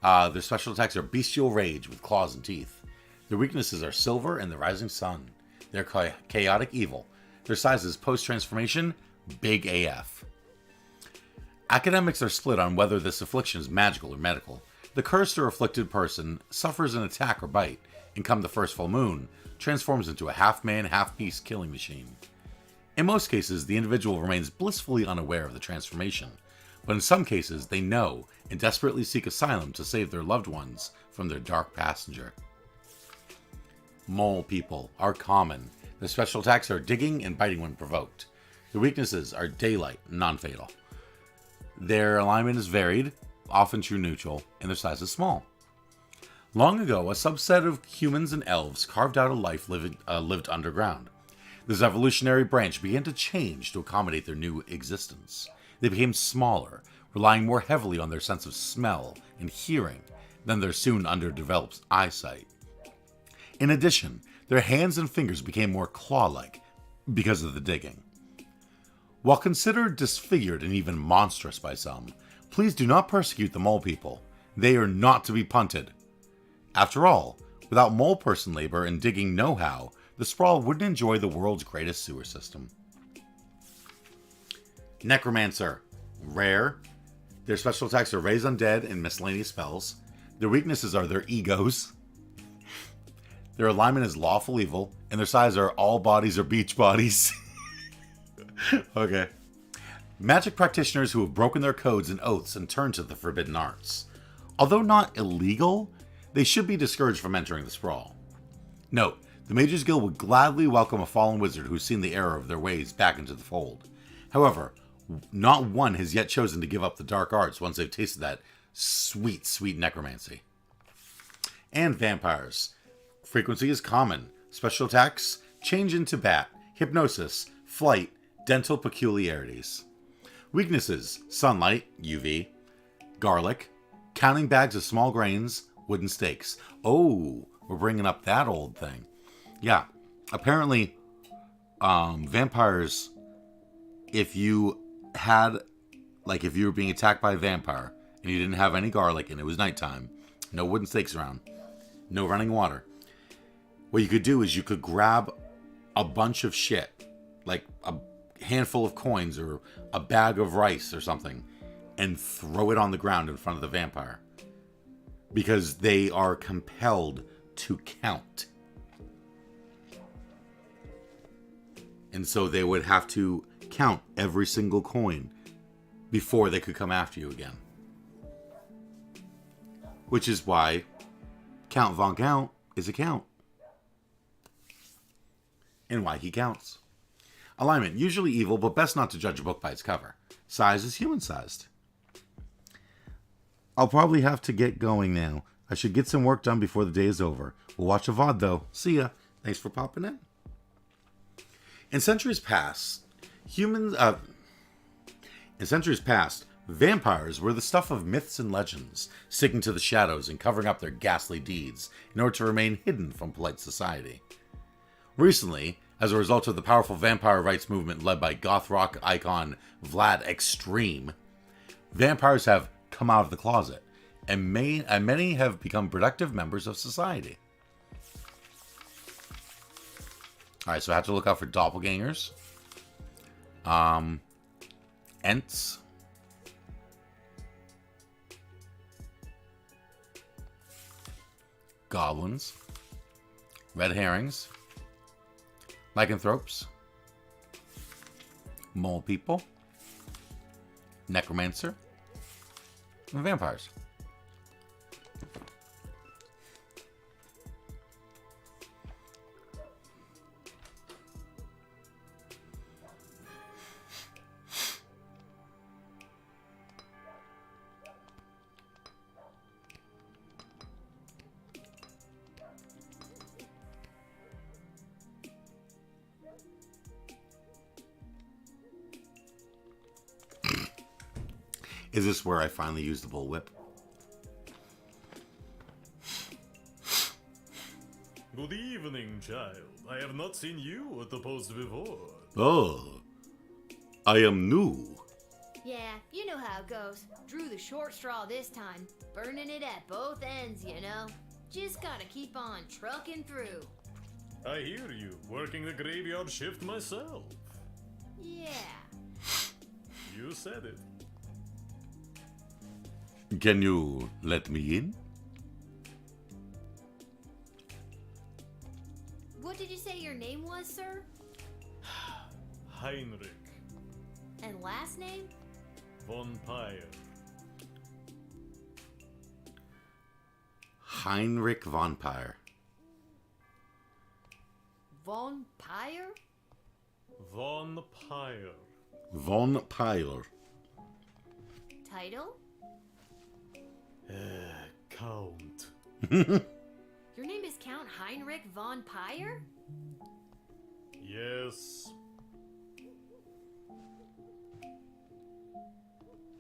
Their special attacks are bestial rage with claws and teeth. Their weaknesses are silver and the rising sun. They're chaotic evil. Their size is post-transformation, big AF. Academics are split on whether this affliction is magical or medical. The cursed or afflicted person suffers an attack or bite, and come the first full moon, transforms into a half-man, half-beast killing machine. In most cases, the individual remains blissfully unaware of the transformation, but in some cases they know and desperately seek asylum to save their loved ones from their dark passenger. Mole people are common. Their special attacks are digging and biting when provoked. Their weaknesses are daylight, non-fatal. Their alignment is varied, often true neutral, and their size is small. Long ago, a subset of humans and elves carved out a life lived underground. This evolutionary branch began to change to accommodate their new existence. They became smaller, relying more heavily on their sense of smell and hearing than their soon underdeveloped eyesight. In addition, their hands and fingers became more claw-like because of the digging. While considered disfigured and even monstrous by some, please do not persecute the mole people. They are not to be punted. After all, without mole person labor and digging know-how, the sprawl wouldn't enjoy the world's greatest sewer system. Necromancer. Rare. Their special attacks are raise undead and miscellaneous spells. Their weaknesses are their egos. Their alignment is lawful evil, and their size are all bodies or beach bodies. Okay. Magic practitioners who have broken their codes and oaths and turned to the forbidden arts. Although not illegal, they should be discouraged from entering the sprawl. Note, the Mages Guild would gladly welcome a fallen wizard who's seen the error of their ways back into the fold. However, not one has yet chosen to give up the dark arts once they've tasted that sweet, sweet necromancy. And vampires. Frequency is common. Special attacks, change into bat, hypnosis, flight, dental peculiarities. Weaknesses, sunlight, UV, garlic, counting bags of small grains, wooden stakes. Oh, we're bringing up that old thing. Yeah, apparently, vampires, if you were being attacked by a vampire and you didn't have any garlic and it was nighttime, no wooden stakes around, no running water, what you could do is you could grab a bunch of shit, like a handful of coins or a bag of rice or something, and throw it on the ground in front of the vampire. Because they are compelled to count. And so they would have to count every single coin before they could come after you again. Which is why Count Von Count is a count. And why he counts. Alignment, usually evil, but best not to judge a book by its cover. Size is human-sized. I'll probably have to get going now. I should get some work done before the day is over. We'll watch a VOD though. See ya. Thanks for popping in. In centuries past, vampires were the stuff of myths and legends, sticking to the shadows and covering up their ghastly deeds in order to remain hidden from polite society. Recently, as a result of the powerful vampire rights movement led by goth rock icon Vlad Extreme, vampires have come out of the closet, and many have become productive members of society. Alright, so I have to look out for doppelgangers. Ents. Goblins. Red herrings. Lycanthropes. Mole people. Necromancer. And vampires. Is this where I finally use the bullwhip? Good evening, child. I have not seen you at the post before. Oh, I am new. Yeah, you know how it goes. Drew the short straw this time. Burning it at both ends, you know. Just gotta keep on trucking through. I hear you. Working the graveyard shift myself. Yeah. You said it. Can you let me in? What did you say your name was, sir? Heinrich And last name? von Pyre. Heinrich von Pyre. Von Pyre? Von Pyre. Von Pyre. Title? Count. Your name is Count Heinrich von Pyre? Yes.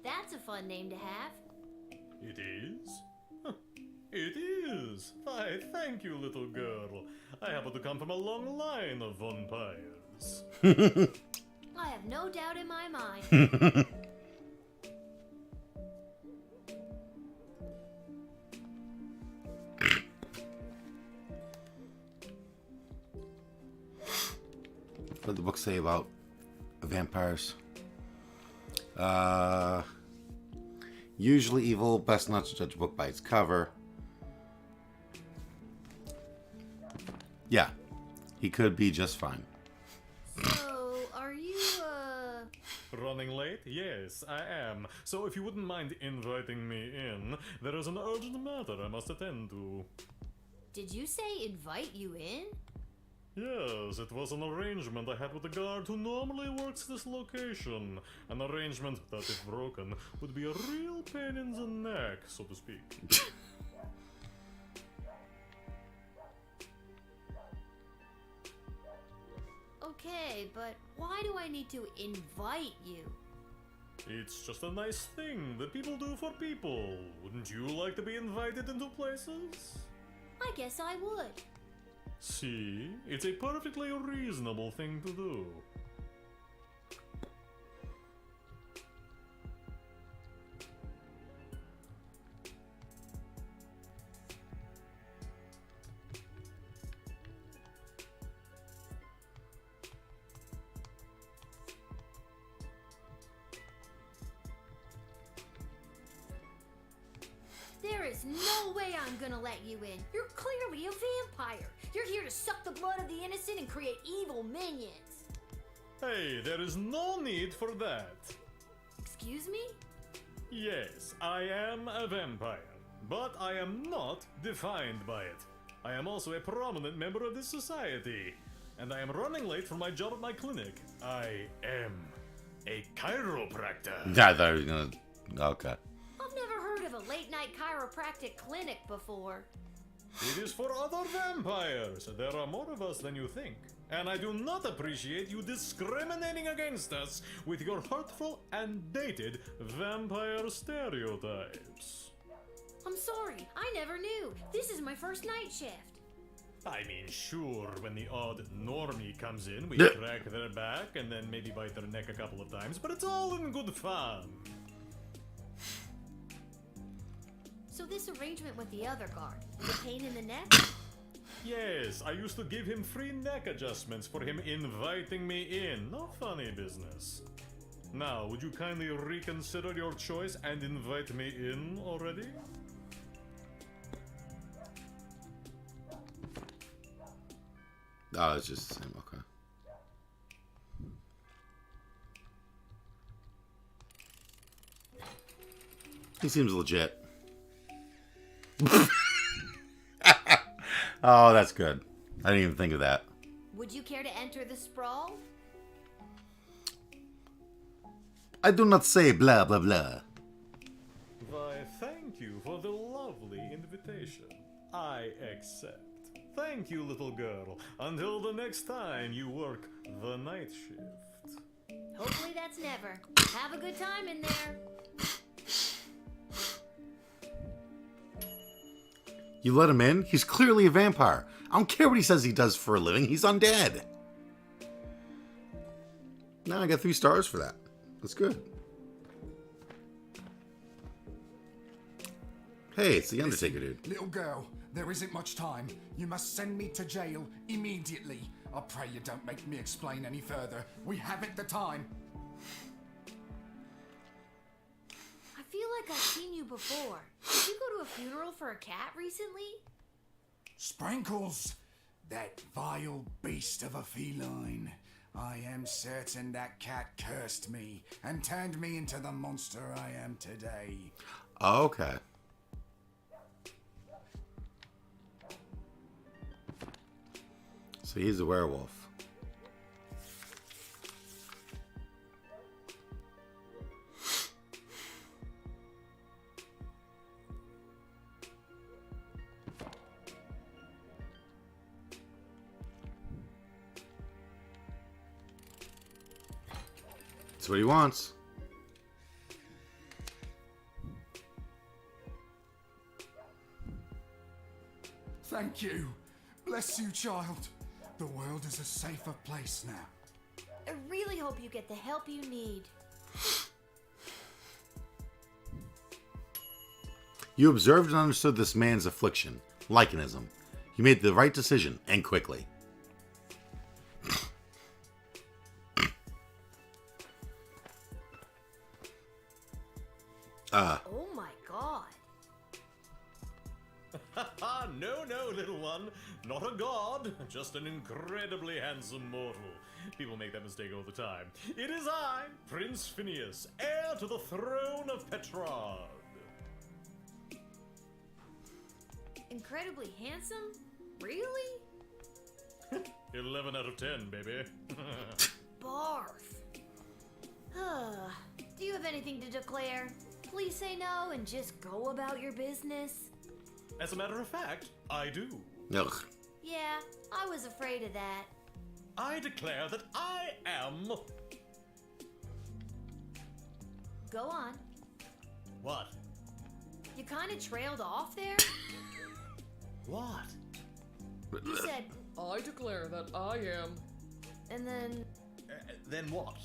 That's a fun name to have. It is? Huh, it is. Why, thank you, little girl. I happen to come from a long line of vampires. I have no doubt in my mind. What did the book say about vampires? Usually evil, best not to judge a book by its cover. Yeah, he could be just fine. So, are you, Running late? Yes, I am. So if you wouldn't mind inviting me in, there is an urgent matter I must attend to. Did you say invite you in? Yes, it was an arrangement I had with the guard who normally works this location. An arrangement that, if broken, would be a real pain in the neck, so to speak. Okay, but why do I need to invite you? It's just a nice thing that people do for people. Wouldn't you like to be invited into places? I guess I would. See, it's a perfectly reasonable thing to do. There is no way I'm gonna let you in. You're clearly a vampire. You're here to suck the blood of the innocent and create evil minions. Hey, there is no need for that. Excuse me? Yes, I am a vampire, but I am not defined by it. I am also a prominent member of this society, and I am running late for my job at my clinic. I am a chiropractor. Yeah, I thought he was gonna. Okay. I've never heard of a late-night chiropractic clinic before. It is for other vampires. There are more of us than you think. And I do not appreciate you discriminating against us with your hurtful and dated vampire stereotypes. I'm sorry, I never knew. This is my first night shift. I mean, sure, when the odd normie comes in, we crack their back and then maybe bite their neck a couple of times, but it's all in good fun. So this arrangement with the other guard, is a pain in the neck? Yes, I used to give him free neck adjustments for him inviting me in. No funny business. Now, would you kindly reconsider your choice and invite me in already? Oh, it's just the same. Okay. He seems legit. Oh, that's good. I didn't even think of that. Would you care to enter the sprawl? I do not say blah blah blah. Why, thank you for the lovely invitation. I accept. Thank you, little girl. Until the next time you work the night shift. Hopefully that's never. Have a good time in there. You let him in? He's clearly a vampire. I don't care what he says he does for a living. He's undead. Now I got 3 stars for that. That's good. Hey, it's the Undertaker dude. Little girl, there isn't much time. You must send me to jail immediately. I pray you don't make me explain any further. We haven't the time. I feel like I've seen you before. Did you go to a funeral for a cat recently? Sprinkles! That vile beast of a feline. I am certain that cat cursed me and turned me into the monster I am today. Okay. So he's a werewolf. That's what he wants. Thank you. Bless you, child. The world is a safer place now. I really hope you get the help you need. You observed and understood this man's affliction, lichenism. You made the right decision, and quickly. Oh my god. No, little one. Not a god, just an incredibly handsome mortal. People make that mistake all the time. It is I, Prince Phineas, heir to the throne of Petrarch. Incredibly handsome? Really? 11 out of 10, baby. Barf. Do you have anything to declare? Please say no and just go about your business. As a matter of fact, I do. Ugh. Yeah, I was afraid of that. I declare that I am... Go on. What? You kind of trailed off there? What? You said, I declare that I am... and then... Then what?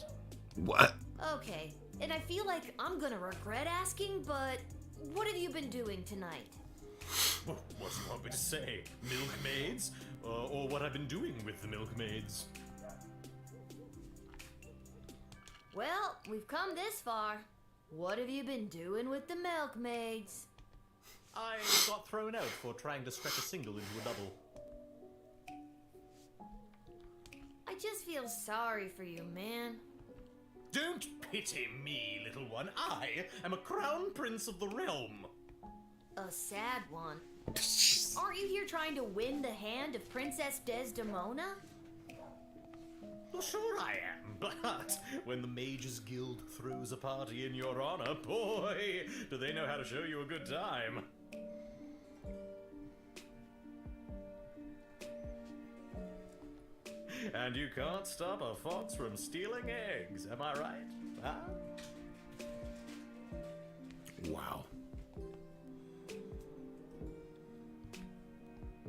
What? Okay, and I feel like I'm gonna regret asking, but what have you been doing tonight? What do you want me to say? Milkmaids? Or what I've been doing with the milkmaids? Well, we've come this far. What have you been doing with the milkmaids? I got thrown out for trying to stretch a single into a double. I just feel sorry for you, man. Don't pity me, little one. I am a crown prince of the realm. A sad one. Aren't you here trying to win the hand of Princess Desdemona? Well, sure I am, but when the Mages Guild throws a party in your honor, boy, do they know how to show you a good time. And you can't stop a fox from stealing eggs, am I right? Huh? Wow.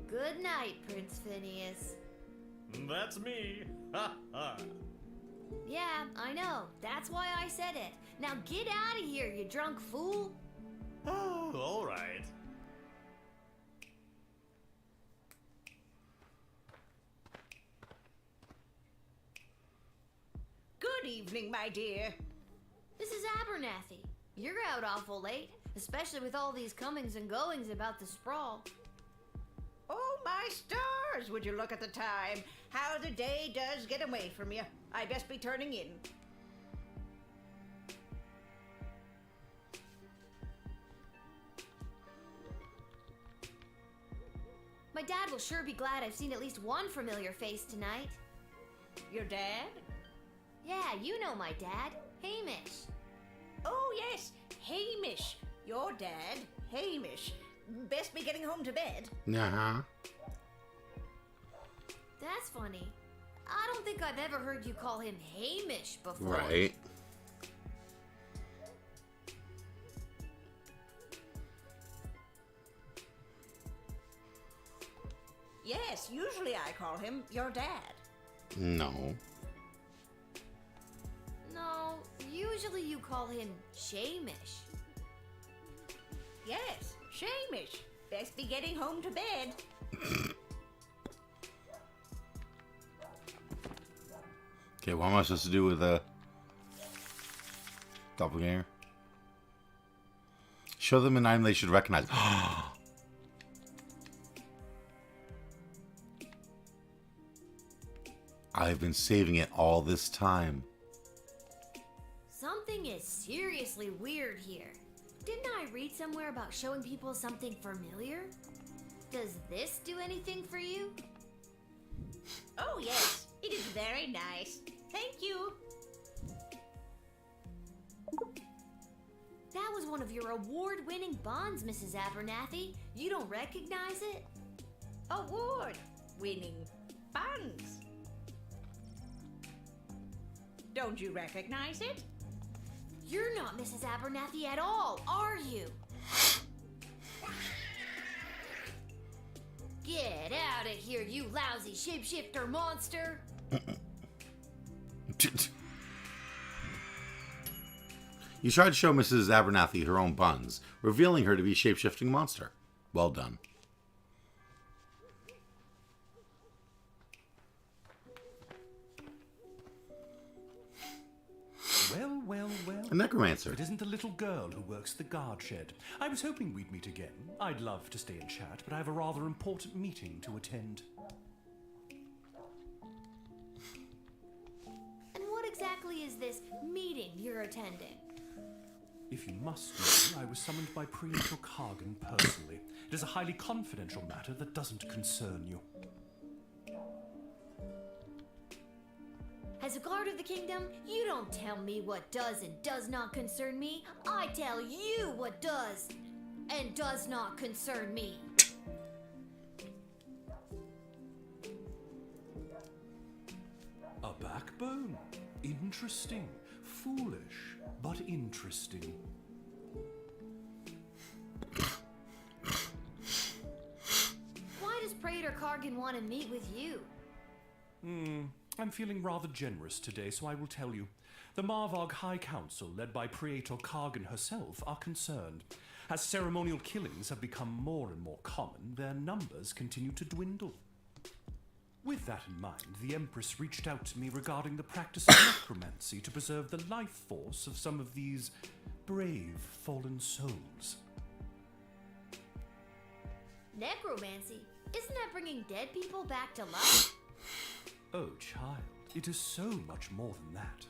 Good night, Prince Phineas. That's me. Ha ha. Yeah, I know. That's why I said it. Now get out of here, you drunk fool. Oh, all right. Good evening, my dear. This is Abernathy. You're out awful late, especially with all these comings and goings about the sprawl. Oh, my stars! Would you look at the time? How the day does get away from you. I best be turning in. My dad will sure be glad I've seen at least one familiar face tonight. Your dad? Yeah, you know my dad, Hamish. Oh, yes, Hamish. Your dad, Hamish. Best be getting home to bed. Uh-huh. That's funny. I don't think I've ever heard you call him Hamish before. Right. Yes, usually I call him your dad. No. No, usually you call him Shamish. Yes, Shamish. Best be getting home to bed. Okay, what am I supposed to do with a doppelganger? Show them an item they should recognize. I've been saving it all this time. Something is seriously weird here. Didn't I read somewhere about showing people something familiar? Does this do anything for you? Oh, yes. It is very nice. Thank you. That was one of your award-winning bonds, Mrs. Abernathy. You don't recognize it? Award-winning bonds. Don't you recognize it? You're not Mrs. Abernathy at all, are you? Get out of here, you lousy shapeshifter monster! You tried to show Mrs. Abernathy her own buns, revealing her to be a shape-shifting monster. Well done. Well, well, well. A necromancer. It isn't the little girl who works the guard shed. I was hoping we'd meet again. I'd love to stay and chat, but I have a rather important meeting to attend. And what exactly is this meeting you're attending? If you must know, I was summoned by Praetor Kargan personally. It is a highly confidential matter that doesn't concern you. As a guard of the kingdom, you don't tell me what does and does not concern me. I tell you what does and does not concern me. A backbone? Interesting. Foolish, but interesting. Why does Praetor Kargan want to meet with you? I'm feeling rather generous today, so I will tell you. The Marvog High Council, led by Praetor Kargan herself, are concerned. As ceremonial killings have become more and more common, their numbers continue to dwindle. With that in mind, the Empress reached out to me regarding the practice of necromancy to preserve the life force of some of these brave fallen souls. Necromancy? Isn't that bringing dead people back to life? Oh, child, it is so much more than that.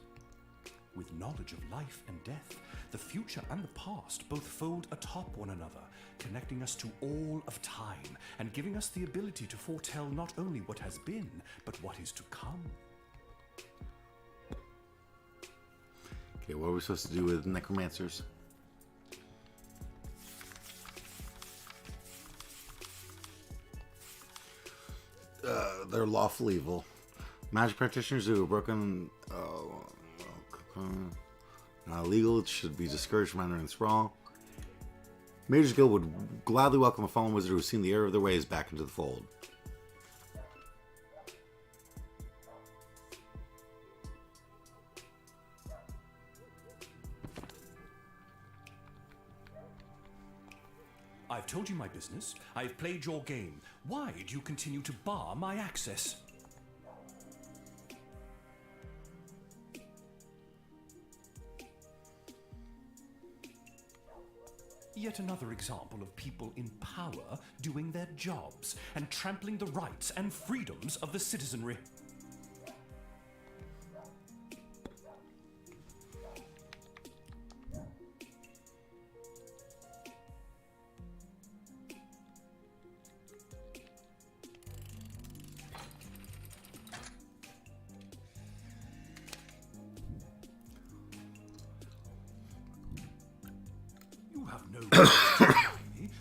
With knowledge of life and death, the future and the past both fold atop one another, connecting us to all of time and giving us the ability to foretell not only what has been, but what is to come. Okay, what are we supposed to do with necromancers? They're lawful evil. Magic practitioners who have broken not illegal, it should be discouraged from entering the sprawl. Mage's Guild would gladly welcome a fallen wizard who's seen the error of their ways back into the fold. I've told you my business. I've played your game. Why do you continue to bar my access? Yet another example of people in power doing their jobs and trampling the rights and freedoms of the citizenry.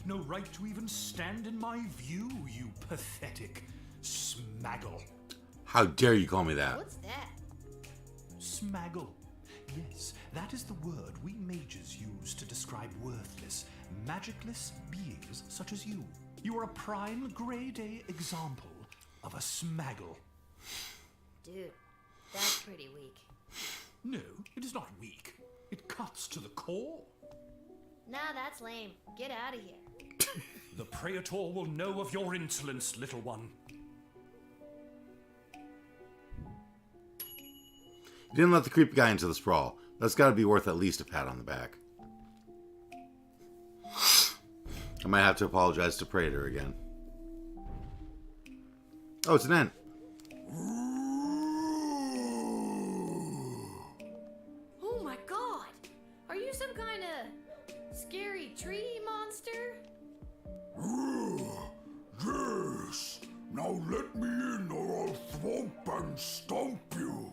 No right to even stand in my view, you pathetic smaggle. How dare you call me that? What's that? Smaggle. Yes, that is the word we mages use to describe worthless, magicless beings such as you. You are a prime grade-A example of a smaggle. Dude, that's pretty weak. No, it is not weak. It cuts to the core. Nah, that's lame. Get out of here. The Praetor will know of your insolence, little one. You didn't let the creepy guy into the sprawl. That's got to be worth at least a pat on the back. I might have to apologize to Praetor again. Oh, it's an ant. Oh my god! Are you some kind of scary tree monster? Yes. Now let me in or I'll thwomp and stomp you.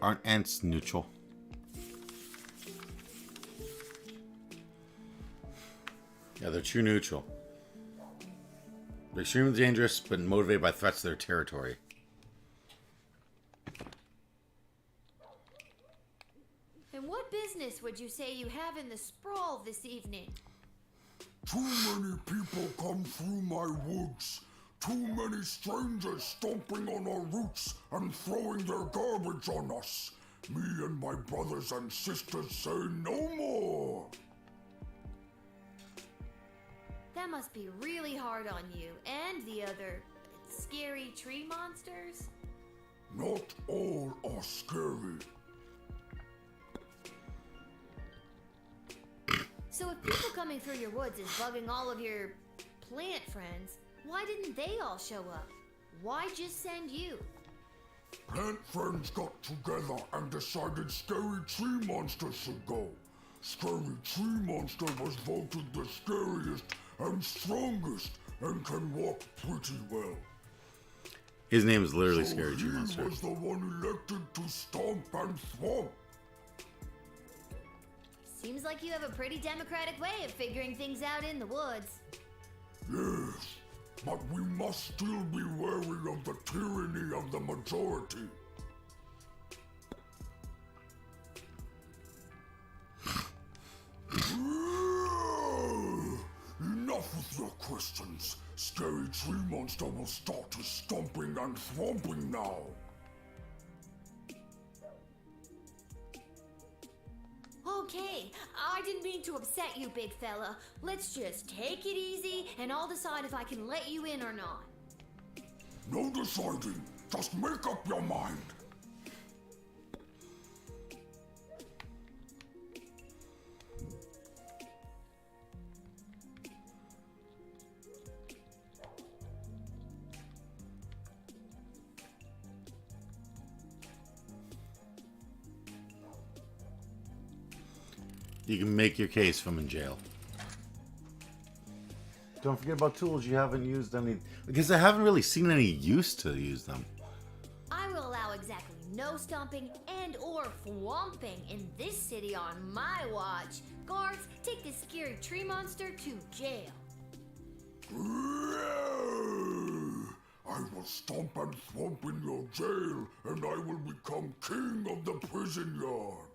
Aren't ants neutral? Yeah, they're true neutral. They're extremely dangerous, but motivated by threats to their territory. And what business would you say you have in the sprawl this evening? Too many people come through my woods. Too many strangers stomping on our roots and throwing their garbage on us. Me and my brothers and sisters say no more. That must be really hard on you and the other scary tree monsters. Not all are scary. So if people coming through your woods is bugging all of your plant friends, why didn't they all show up? Why just send you? Plant friends got together and decided Scary Tree Monster should go. Scary Tree Monster was voted the scariest and strongest and can walk pretty well. His name is literally Scary Tree He Monster. was the one elected to stomp and thwomp. Seems like you have a pretty democratic way of figuring things out in the woods. Yes, but we must still be wary of the tyranny of the majority. Enough with your questions. Scary Tree Monster will start his stomping and thwomping now. Okay, I didn't mean to upset you, big fella. Let's just take it easy, and I'll decide if I can let you in or not. No deciding. Just make up your mind. You can make your case from in jail. Don't forget about tools you haven't used any, because I haven't really seen any use to use them. I will allow exactly no stomping and or thwomping in this city on my watch. Guards, take this scary tree monster to jail. I will stomp and thwomp in your jail, and I will become king of the prison yard.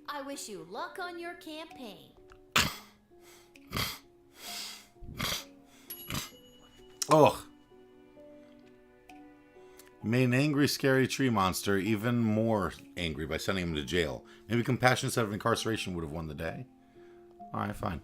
I wish you luck on your campaign. Ugh. Made an angry, scary tree monster even more angry by sending him to jail. Maybe compassion instead of incarceration would have won the day. Alright, fine.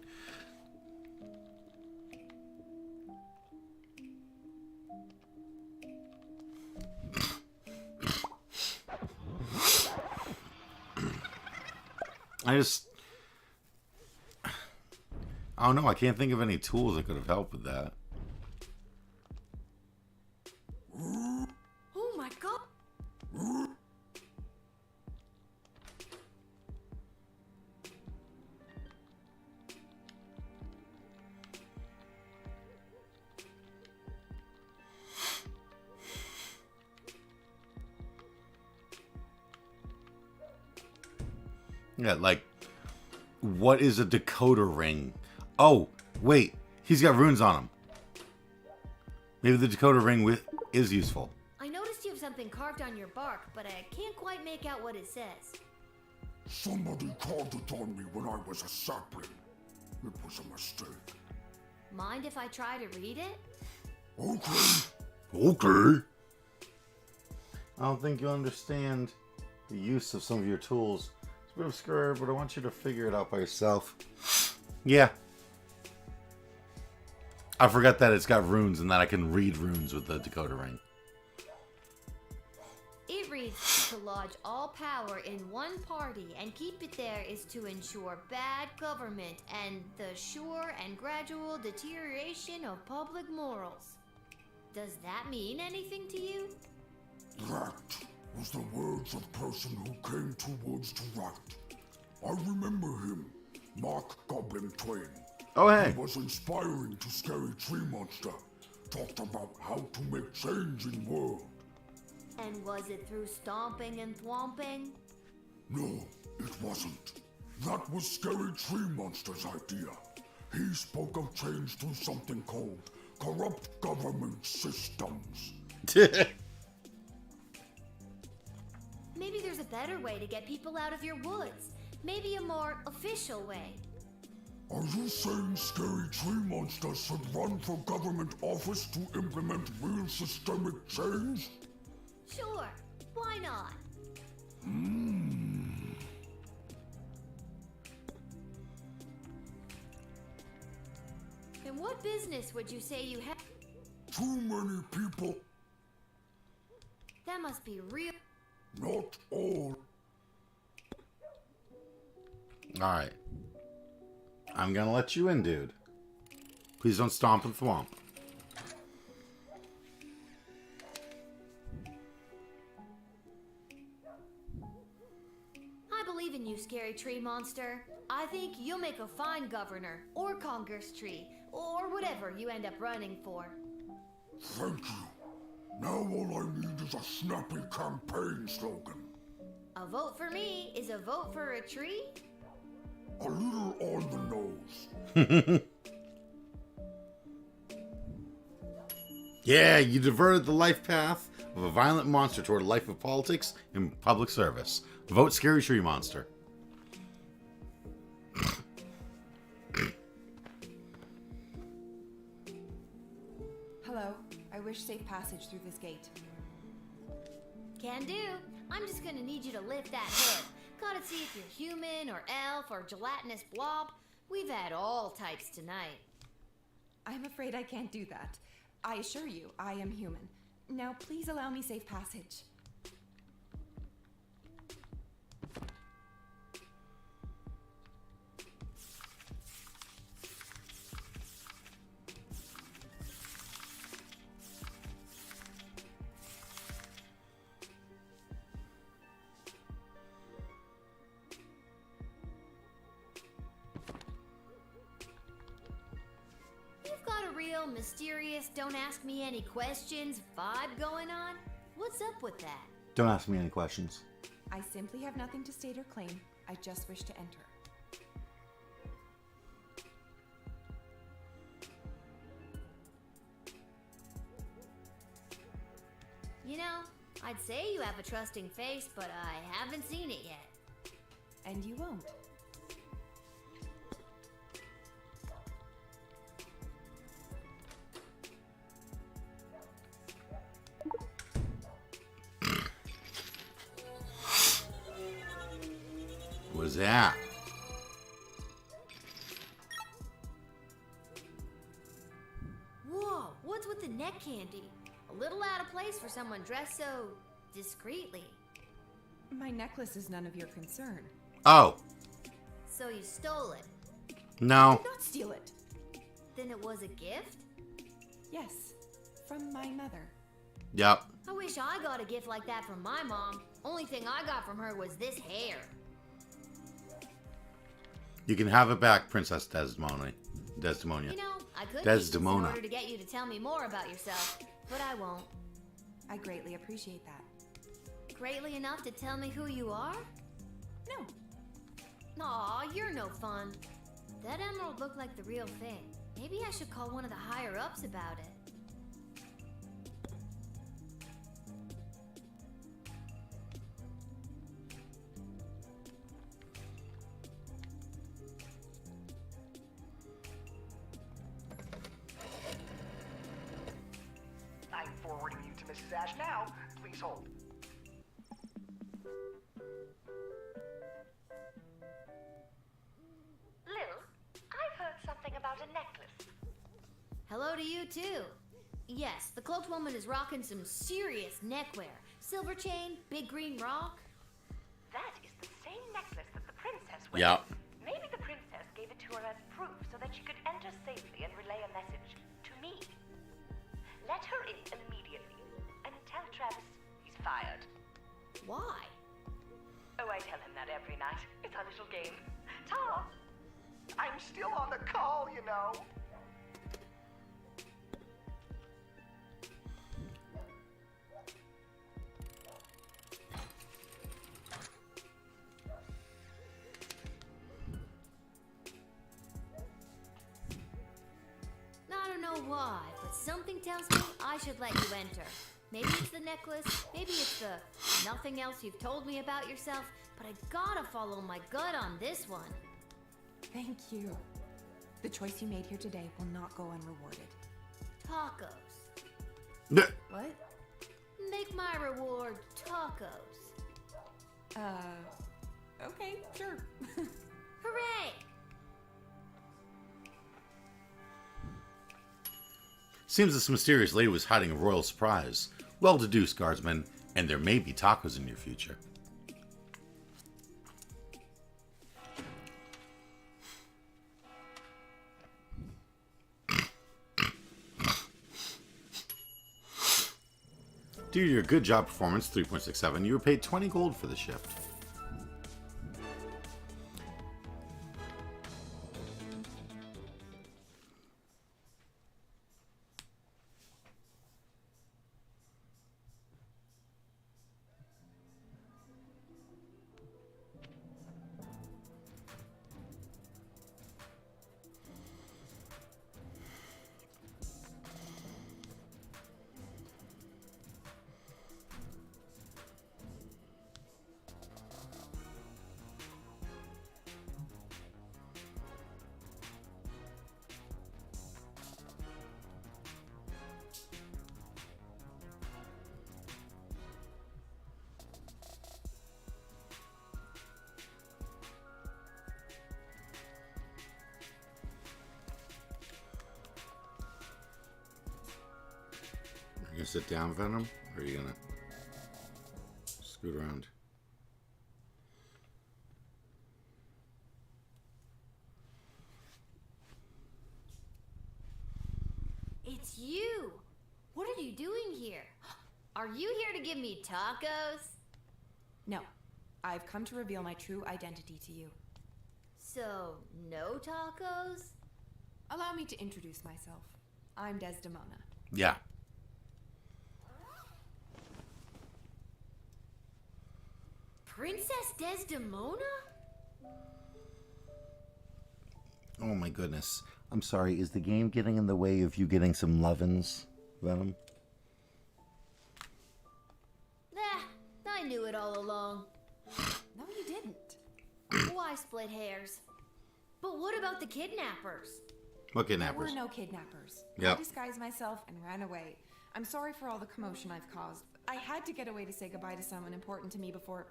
I don't know. I can't think of any tools that could have helped with that. Oh my god! Yeah, like, what is a decoder ring? Oh, wait. He's got runes on him. Maybe the decoder ring is useful. I noticed you have something carved on your bark, but I can't quite make out what it says. Somebody called it on me when I was a sapling. It was a mistake. Mind if I try to read it? Okay. Okay. I don't think you understand the use of some of your tools. It's a bit obscure, but I want you to figure it out by yourself. Yeah. I forgot that it's got runes and that I can read runes with the decoder ring. It reads, to lodge all power in one party and keep it there is to ensure bad government and the sure and gradual deterioration of public morals. Does that mean anything to you? That was the words of person who came towards to write. I remember him, Mark Goblin Twain. Oh, hey. He was inspiring to Scary Tree Monster. Talked about how to make change in world. And was it through stomping and thwomping? No, it wasn't. That was Scary Tree Monster's idea. He spoke of change through something called corrupt government systems. Maybe there's a better way to get people out of your woods. Maybe a more official way. Are you saying scary tree monsters should run for government office to implement real systemic change? Sure, why not? And what business would you say you have? Too many people. That must be real. Not all. Alright. I'm gonna let you in, dude. Please don't stomp and thwomp. I believe in you, scary tree monster. I think you'll make a fine governor, or Congress tree, or whatever you end up running for. Thank you. Now all I need is a snappy campaign slogan. A vote for me is a vote for a tree? A little on the nose. Yeah, you diverted the life path of a violent monster toward a life of politics and public service. Vote Scary Tree Monster. Hello. I wish safe passage through this gate. Can do. I'm just gonna need you to lift that head. Gotta see if you're human or elf or gelatinous blob. We've had all types tonight. I'm afraid I can't do that. I assure you, I am human. Now, please allow me safe passage. Real mysterious, don't ask me any questions vibe going on? What's up with that? Don't ask me any questions. I simply have nothing to state or claim. I just wish to enter. You know, I'd say you have a trusting face, but I haven't seen it yet. And you won't. What's that? Whoa, what's with the neck candy? A little out of place for someone dressed so discreetly. My necklace is none of your concern. Oh. So you stole it? No. I did not steal it. Then it was a gift? Yes, from my mother. Yep. I wish I got a gift like that from my mom. Only thing I got from her was this hair. You can have it back, Princess Desdemonia. You know, I could Desdemona. in order to get you to tell me more about yourself, but I won't. I greatly appreciate that. Greatly enough to tell me who you are? No. Aw, you're no fun. That emerald looked like the real thing. Maybe I should call one of the higher-ups about it. I'm forwarding you to Mrs. Ash now. Please hold. Lil, I've heard something about a necklace. Hello to you, too. Yes, the cloaked woman is rocking some serious neckwear. Silver chain, big green rock. That is the same necklace that the princess wears. Yep. Maybe the princess gave it to her as proof so that she could enter safely and relay a message to me. Let her in immediately and tell Travis he's fired. Why? Oh, I tell him that every night. It's our little game. Ta! I'm still on the call, you know. I don't know why, but Something tells me I should let you enter. Maybe it's the necklace, maybe it's the nothing else you've told me about yourself, but I gotta follow my gut on this one. Thank you. The choice you made here today will not go unrewarded. Tacos. What? Make my reward tacos. Okay, sure. Hooray! Seems this mysterious lady was hiding a royal surprise. Well deduced, Guardsman, and there may be tacos in your future. Due to your good job performance, 3.67, you were paid 20 gold for the shift. You gonna sit down, Venom? Or are you gonna scoot around? It's you! What are you doing here? Are you here to give me tacos? No. I've come to reveal my true identity to you. So, no tacos? Allow me to introduce myself. I'm Desdemona. Yeah. Princess Desdemona? Oh my goodness. I'm sorry, is the game getting in the way of you getting some lovin's, Venom? Nah, I knew it all along. No, you didn't. Why split hairs? But what about the kidnappers? What There kidnappers? were no kidnappers. Yep. I disguised myself and ran away. I'm sorry for all the commotion I've caused. I had to get away to say goodbye to someone important to me before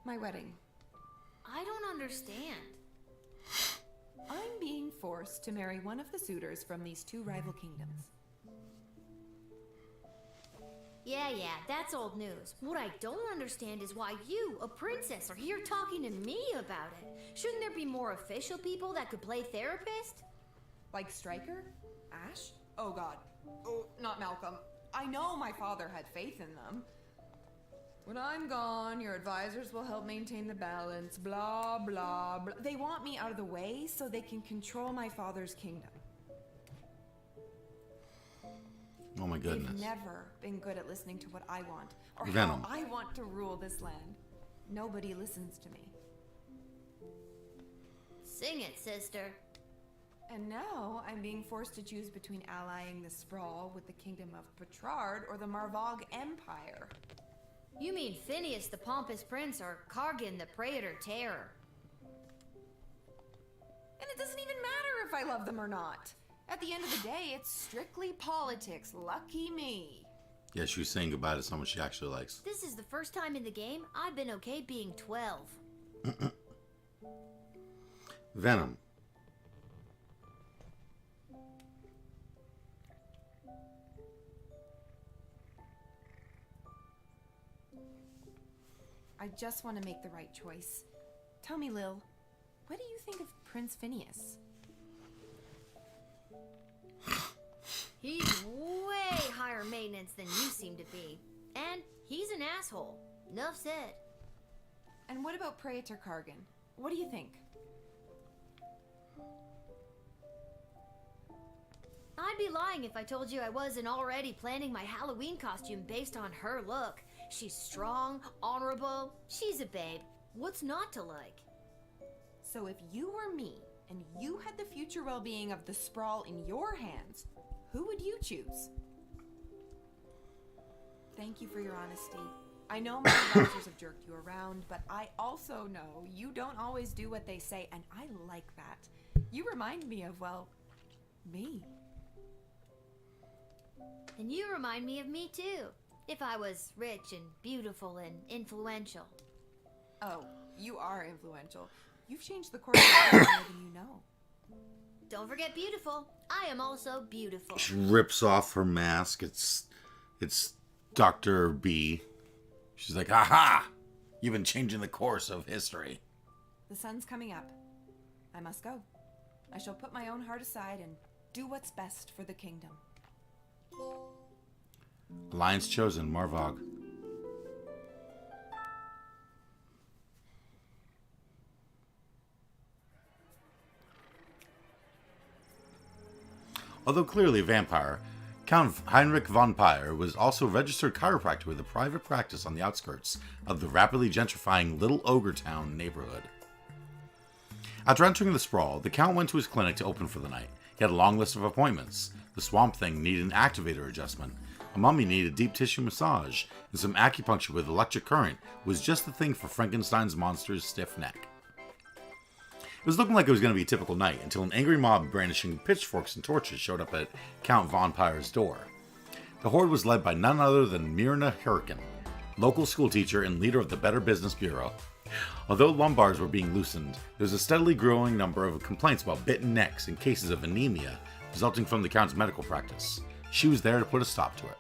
my wedding. I don't understand. I'm being forced to marry one of the suitors from these two rival kingdoms. Yeah, that's old news. What I don't understand is why you, a princess, are here talking to me about it. Shouldn't there be more official people that could play therapist? Like Stryker? Ash? Oh god. Oh, not Malcolm. I know my father had faith in them. When I'm gone, your advisors will help maintain the balance, blah, blah, blah. They want me out of the way so they can control my father's kingdom. Oh my goodness. They've never been good at listening to what I want, or Venom. how I want to rule this land. Nobody listens to me. Sing it, sister. And now I'm being forced to choose between allying the Sprawl with the kingdom of Petrard or the Marvog Empire. You mean Phineas the Pompous Prince or Kargan the Praetor Terror? And it doesn't even matter if I love them or not. At the end of the day, it's strictly politics. Lucky me. Yeah, she was saying goodbye to someone she actually likes. This is the first time in the game I've been okay being 12. Venom. I just want to make the right choice. Tell me, Lil, what do you think of Prince Phineas? He's way higher maintenance than you seem to be. And he's an asshole. Nuff said. And what about Praetor Kargan? What do you think? I'd be lying if I told you I wasn't already planning my Halloween costume based on her look. She's strong, honorable. She's a babe. What's not to like? So if you were me, and you had the future well-being of the Sprawl in your hands, Who would you choose? Thank you for your honesty. I know my advisors have jerked you around, but I also know you don't always do what they say, and I like that. You remind me of, well, me. And you remind me of me too, if I was rich and beautiful and influential. Oh, you are influential. You've changed the course of history more than you know. Don't forget beautiful. I am also beautiful. She rips off her mask. It's Dr. B. She's like, "Aha! You've been changing the course of history." The sun's coming up. I must go. I shall put my own heart aside and do what's best for the kingdom. Alliance chosen, Marvog. Although clearly a vampire, Count Heinrich von Pyre was also a registered chiropractor with a private practice on the outskirts of the rapidly gentrifying Little Ogre Town neighborhood. After entering the sprawl, the Count went to his clinic to open for the night. He had a long list of appointments. The Swamp Thing needed an activator adjustment. A mummy needed deep tissue massage, and some acupuncture with electric current was just the thing for Frankenstein's monster's stiff neck. It was looking like it was going to be a typical night until an angry mob brandishing pitchforks and torches showed up at Count von Pyre's door. The horde was led by none other than Myrna Hurricane, local schoolteacher and leader of the Better Business Bureau. Although lumbars were being loosened, there was a steadily growing number of complaints about bitten necks and cases of anemia resulting from the Count's medical practice. She was there to put a stop to it.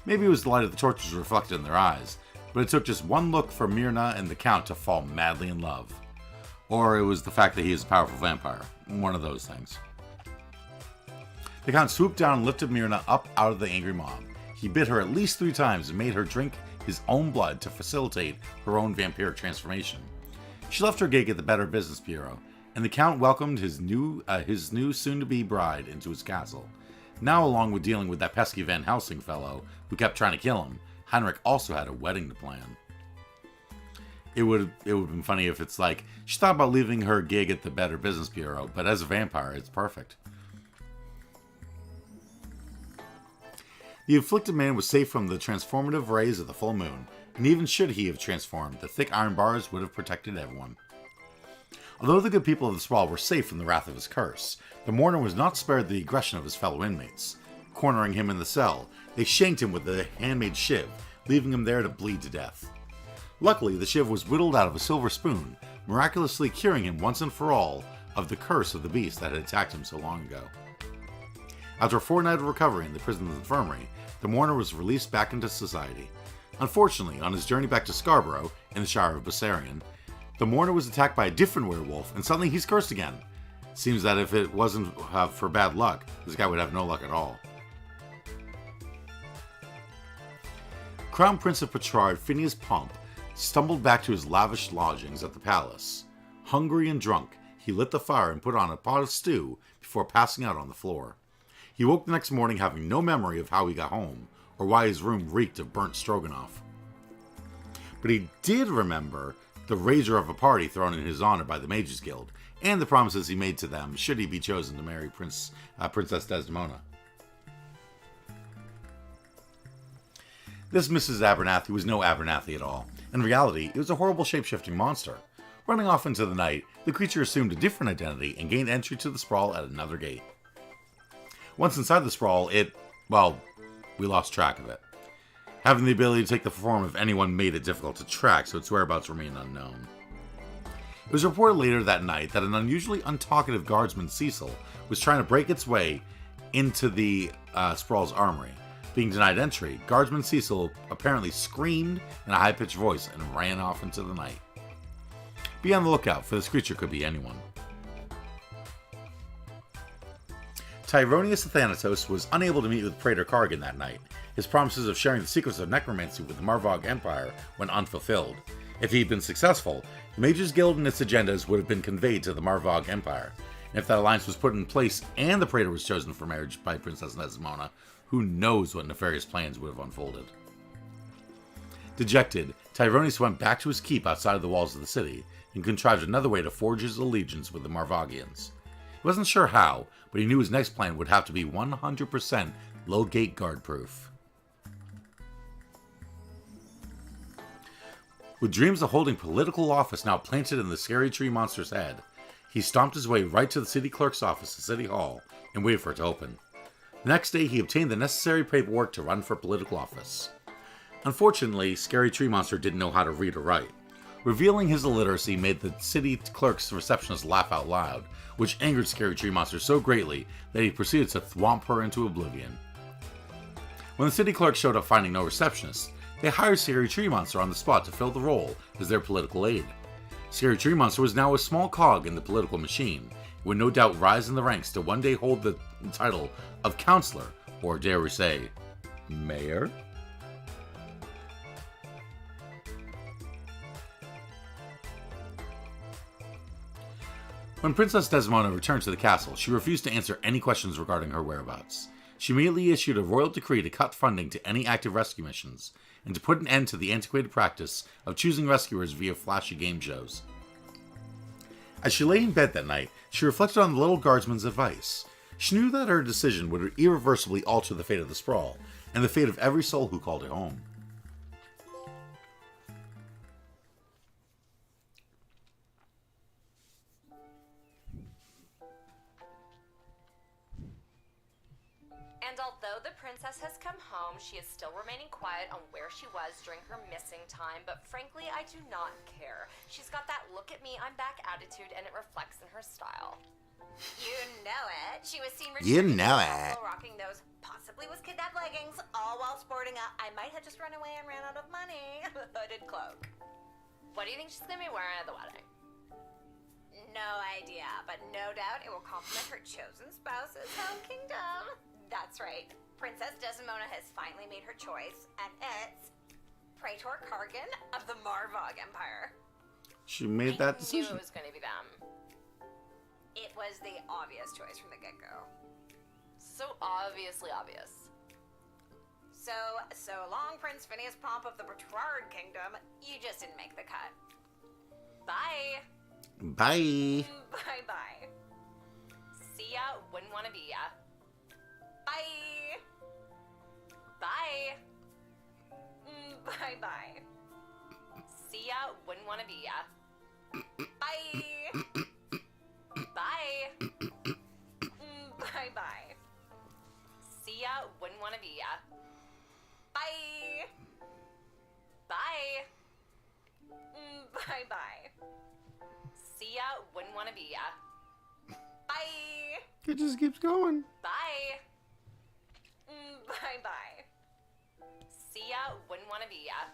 Maybe it was the light of the torches reflected in their eyes, but it took just one look for Myrna and the Count to fall madly in love. Or it was the fact that he is a powerful vampire. One of those things. The Count swooped down and lifted Myrna up out of the angry mob. He bit her at least 3 times and made her drink his own blood to facilitate her own vampiric transformation. She left her gig at the Better Business Bureau, and the Count welcomed his new soon-to-be bride into his castle. Now, along with dealing with that pesky Van Helsing fellow who kept trying to kill him, Heinrich also had a wedding to plan. It would have been funny if it's like, she thought about leaving her gig at the Better Business Bureau, but as a vampire, it's perfect. The afflicted man was safe from the transformative rays of the full moon, and even should he have transformed, the thick iron bars would have protected everyone. Although the good people of the sprawl were safe from the wrath of his curse, the mourner was not spared the aggression of his fellow inmates. Cornering him in the cell, they shanked him with a handmade shiv, leaving him there to bleed to death. Luckily, the shiv was whittled out of a silver spoon, miraculously curing him once and for all of the curse of the beast that had attacked him so long ago. After a fortnight of recovery in the prison's infirmary, the mourner was released back into society. Unfortunately, on his journey back to Scarborough, in the Shire of Bessarion, the mourner was attacked by a different werewolf, and suddenly he's cursed again. Seems that if it wasn't for bad luck, this guy would have no luck at all. Crown Prince of Petrard, Phineas Pomp, stumbled back to his lavish lodgings at the palace. Hungry and drunk, he lit the fire and put on a pot of stew before passing out on the floor. He woke the next morning having no memory of how he got home, or why his room reeked of burnt stroganoff. But he did remember the rager of a party thrown in his honor by the Mages Guild, and the promises he made to them should he be chosen to marry Princess Desdemona. This Mrs. Abernathy was no Abernathy at all. In reality, it was a horrible shape-shifting monster. Running off into the night, the creature assumed a different identity and gained entry to the sprawl at another gate. Once inside the sprawl, we lost track of it. Having the ability to take the form of anyone made it difficult to track, so its whereabouts remain unknown. It was reported later that night that an unusually untalkative guardsman, Cecil, was trying to break its way into the sprawl's armory. Being denied entry, Guardsman Cecil apparently screamed in a high-pitched voice and ran off into the night. Be on the lookout, for this creature could be anyone. Tyronius Athanatos was unable to meet with Praetor Kargan that night. His promises of sharing the secrets of necromancy with the Marvog Empire went unfulfilled. If he had been successful, the Mages Guild and its agendas would have been conveyed to the Marvog Empire. And if that alliance was put in place and the Praetor was chosen for marriage by Princess Desdemona, who knows what nefarious plans would have unfolded. Dejected, Tyronius went back to his keep outside of the walls of the city and contrived another way to forge his allegiance with the Marvogians. He wasn't sure how, but he knew his next plan would have to be 100% low gate guard proof. With dreams of holding political office now planted in the scary tree monster's head, he stomped his way right to the city clerk's office at City Hall and waited for it to open. The next day, he obtained the necessary paperwork to run for political office. Unfortunately, Scary Tree Monster didn't know how to read or write. Revealing his illiteracy made the city clerk's receptionist laugh out loud, which angered Scary Tree Monster so greatly that he proceeded to thwomp her into oblivion. When the city clerk showed up finding no receptionist, they hired Scary Tree Monster on the spot to fill the role as their political aide. Scary Tree Monster was now a small cog in the political machine, and would no doubt rise in the ranks to one day hold the title of Counselor, or dare we say, Mayor? When Princess Desdemona returned to the castle, she refused to answer any questions regarding her whereabouts. She immediately issued a royal decree to cut funding to any active rescue missions, and to put an end to the antiquated practice of choosing rescuers via flashy game shows. As she lay in bed that night, she reflected on the Lil Guardsman's advice. She knew that her decision would irreversibly alter the fate of the sprawl, and the fate of every soul who called it home. And although the princess has come home, she is still remaining quiet on where she was during her missing time, but frankly, I do not care. She's got that look at me, I'm back attitude, and it reflects in her style. You know it. She was seen You returning know to the it. castle rocking those possibly was kidnapped leggings, all while sporting a I might have just run away and ran out of money hooded cloak. What do you think she's gonna be wearing at the wedding? No idea, but no doubt it will complement her chosen spouse's home kingdom. That's right. Princess Desdemona has finally made her choice, and it's Praetor Kargan of the Marvog Empire. She made that I knew decision. it was gonna be them. It was the obvious choice from the get-go. So obviously obvious. So long, Prince Phineas Pomp of the Bertrard Kingdom. You just didn't make the cut. Bye! Bye. Bye-bye. See ya, wouldn't wanna be ya. Bye! Bye! Bye-bye. See ya, wouldn't wanna be ya. Bye! Bye! Bye-bye. See ya, wouldn't wanna be ya. Bye! Bye! Bye-bye. See ya, wouldn't wanna be ya. Bye! It just keeps going. Bye! Bye-bye. See ya, wouldn't wanna be ya.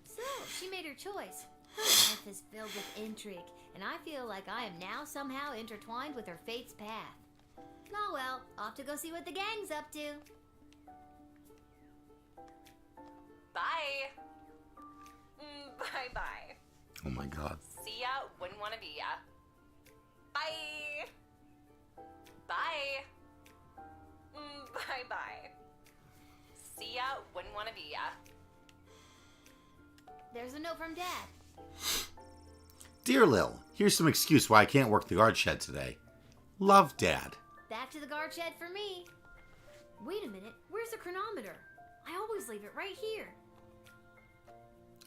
So, she made her choice. Her life is filled with intrigue, and I feel like I am now somehow intertwined with her fate's path. Oh well, off to go see what the gang's up to. Bye! Bye-bye. Oh my god. See ya, wouldn't wanna be ya. Bye! Bye! Bye-bye. See ya, wouldn't wanna be ya. There's a note from Dad. Dear Lil, here's some excuse why I can't work the guard shed today. Love, Dad. Back to the guard shed for me. Wait a minute, where's the chronometer? I always leave it right here.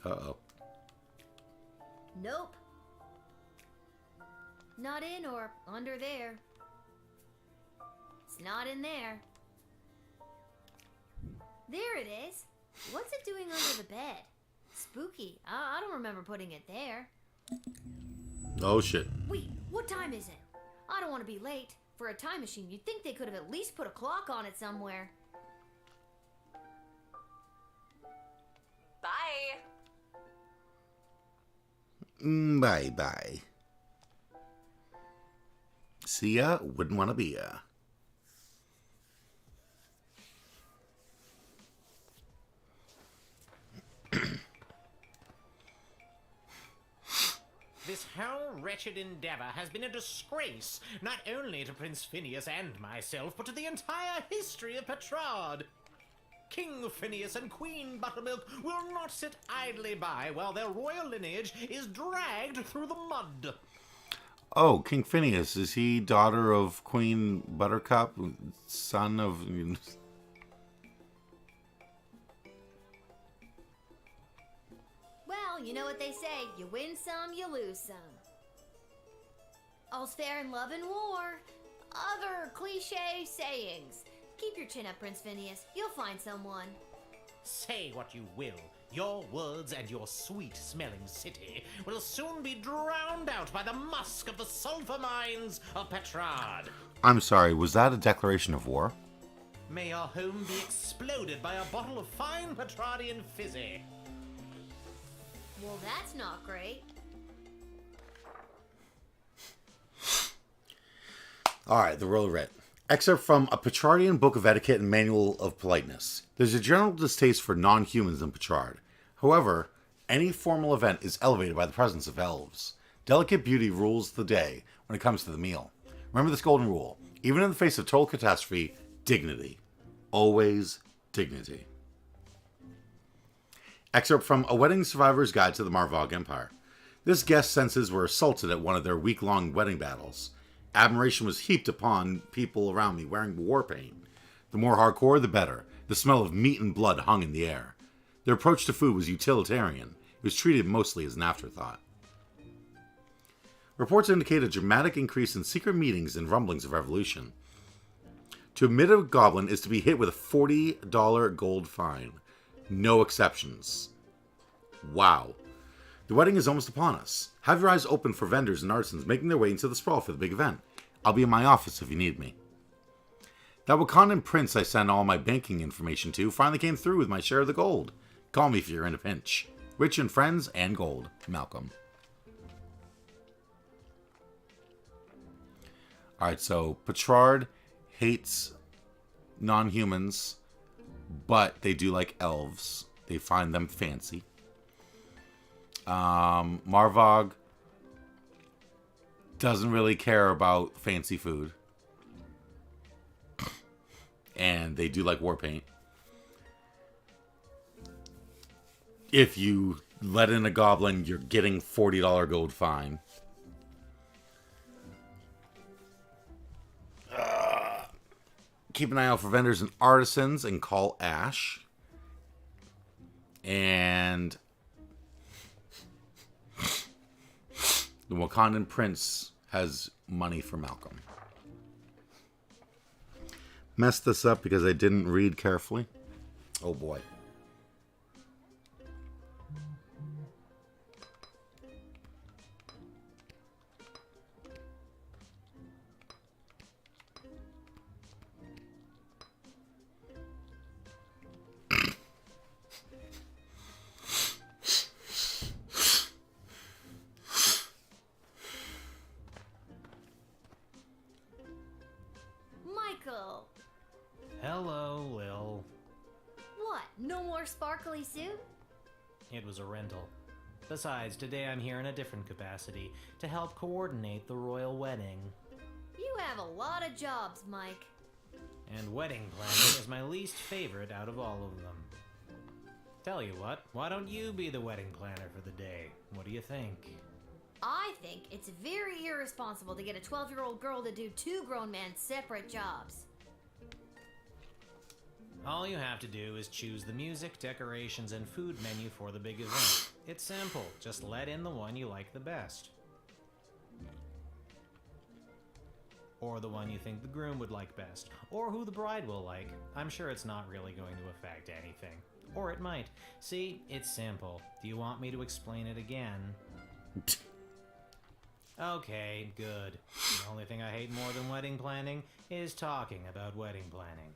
Uh-oh. Nope. Not in or under there. It's not in there. There it is. What's it doing under the bed? Spooky. I don't remember putting it there. Oh shit. Wait, what time is it? I don't want to be late. For a time machine, you'd think they could have at least put a clock on it somewhere. Bye! Bye-bye. See ya, wouldn't want to be ya. This whole wretched endeavor has been a disgrace, not only to Prince Phineas and myself, but to the entire history of Petrard. King Phineas and Queen Buttermilk will not sit idly by while their royal lineage is dragged through the mud. Oh, King Phineas, is he daughter of Queen Buttercup, son of... Well, you know what they say. You win some, you lose some. All's fair in love and war. Other cliche sayings. Keep your chin up, Prince Phineas. You'll find someone. Say what you will, your words and your sweet-smelling city will soon be drowned out by the musk of the sulfur mines of Petrard. I'm sorry, was that a declaration of war? May your home be exploded by a bottle of fine Petrardian fizzy. Well, that's not great. Alright, the Royal Writ. Excerpt from A Petrardian Book of Etiquette and Manual of Politeness. There's a general distaste for non-humans in Petrard. However, any formal event is elevated by the presence of elves. Delicate beauty rules the day when it comes to the meal. Remember this golden rule. Even in the face of total catastrophe, dignity. Always dignity. Excerpt from A Wedding Survivor's Guide to the Marvog Empire. This guest's senses were assaulted at one of their week-long wedding battles. Admiration was heaped upon people around me wearing war paint. The more hardcore, the better. The smell of meat and blood hung in the air. Their approach to food was utilitarian. It was treated mostly as an afterthought. Reports indicate a dramatic increase in secret meetings and rumblings of revolution. To admit a goblin is to be hit with a $40 gold fine. No exceptions. Wow. The wedding is almost upon us. Have your eyes open for vendors and artisans making their way into the sprawl for the big event. I'll be in my office if you need me. That Wakandan prince I sent all my banking information to finally came through with my share of the gold. Call me if you're in a pinch. Rich in friends and gold. Malcolm. Alright, so Petrard hates non-humans, but they do like elves. They find them fancy. Marvog doesn't really care about fancy food. And they do like war paint. If you let in a goblin, you're getting $40 gold fine. Keep an eye out for vendors and artisans and call Ash. And the Wakandan prince has money for Malcolm. Messed this up because I didn't read carefully. Oh boy. Michael! Hello, Lil. What? No more sparkly suit? It was a rental. Besides, today I'm here in a different capacity to help coordinate the royal wedding. You have a lot of jobs, Mike. And wedding planning is my least favorite out of all of them. Tell you what, why don't you be the wedding planner for the day? What do you think? I think it's very irresponsible to get a 12-year-old girl to do two grown men's separate jobs. All you have to do is choose the music, decorations, and food menu for the big event. It's simple. Just let in the one you like the best. Or the one you think the groom would like best. Or who the bride will like. I'm sure it's not really going to affect anything. Or it might. See, it's simple. Do you want me to explain it again? Okay, good. The only thing I hate more than wedding planning is talking about wedding planning.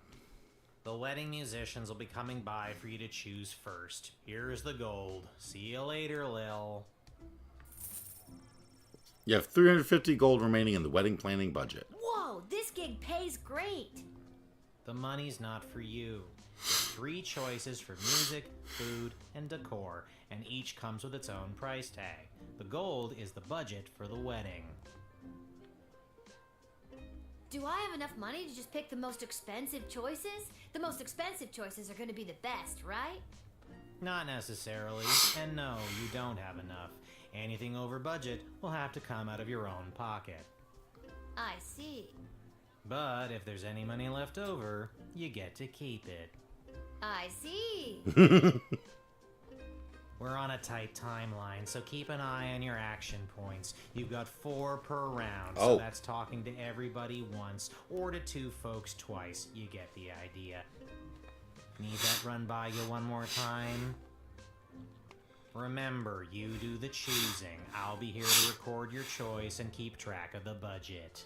The wedding musicians will be coming by for you to choose first. Here's the gold. See you later, Lil. You have 350 gold remaining in the wedding planning budget. Whoa, this gig pays great. The money's not for you. There's 3 choices for music, food, and decor, and each comes with its own price tag. The gold is the budget for the wedding. Do I have enough money to just pick the most expensive choices? The most expensive choices are going to be the best, right? Not necessarily. And no, you don't have enough. Anything over budget will have to come out of your own pocket. I see. But if there's any money left over, you get to keep it. I see. We're on a tight timeline, so keep an eye on your action points. You've got 4 per round, so that's talking to everybody once, or to 2 folks twice. You get the idea. Need that run by you one more time? Remember, you do the choosing. I'll be here to record your choice and keep track of the budget.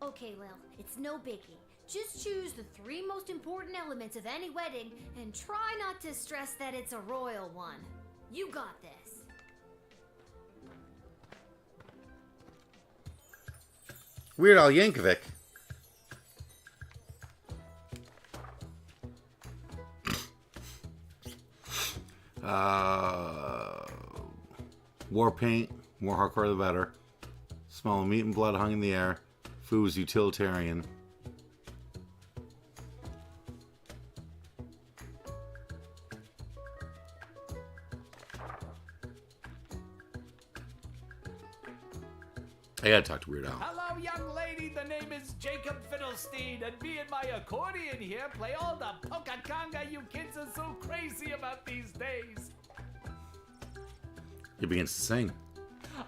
Okay, Lil, it's no biggie. Just choose the 3 most important elements of any wedding and try not to stress that it's a royal one. You got this. Weird Al Yankovic. War paint, more hardcore the better. Smell of meat and blood hung in the air. Food was utilitarian. I gotta talk to Weird Al. Hello, young lady. The name is Jacob Fiddlestein, and me and my accordion here play all the polka conga you kids are so crazy about these days. He begins to sing.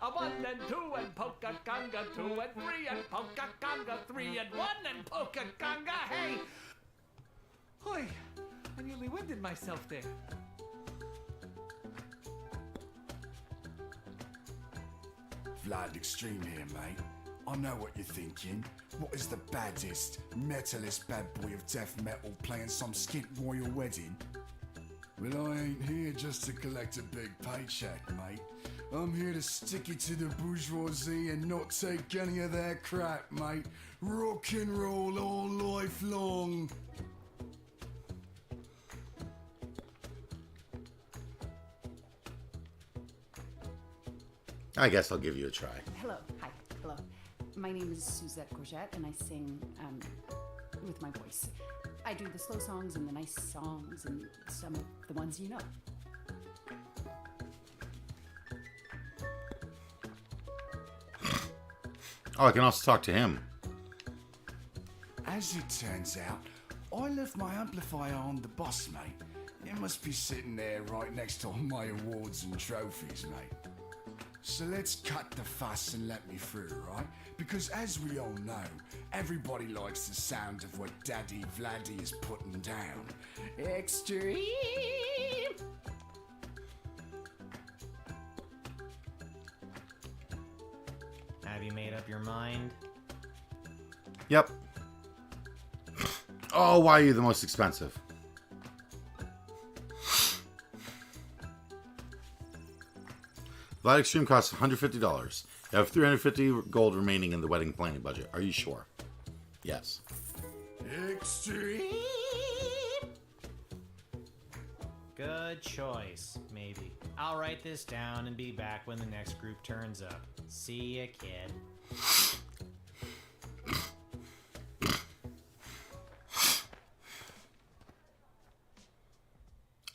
A 1 and 2 and polka conga 2 and 3 and polka conga 3 and 1 and polka conga. Hey! Hoy, I nearly winded myself there. Vlad Extreme here, mate. I know what you're thinking. What is the baddest, metalist bad boy of death metal playing some skint royal wedding? Well, I ain't here just to collect a big paycheck, mate. I'm here to stick it to the bourgeoisie and not take any of their crap, mate. Rock and roll all life long. I guess I'll give you a try. Hello. Hi. Hello. My name is Suzette Courgette, and I sing with my voice. I do the slow songs and the nice songs and some of the ones you know. Oh, I can also talk to him. As it turns out, I left my amplifier on the bus, mate. It must be sitting there right next to all my awards and trophies, mate. So let's cut the fuss and let me through, right? Because as we all know, everybody likes the sound of what Daddy Vladdy is putting down. Extreme! Have you made up your mind? Yep. Oh, why are you the most expensive? Vlad Extreme costs $150. You have $350 gold remaining in the wedding planning budget. Are you sure? Yes. Extreme! Good choice, maybe. I'll write this down and be back when the next group turns up. See ya, kid.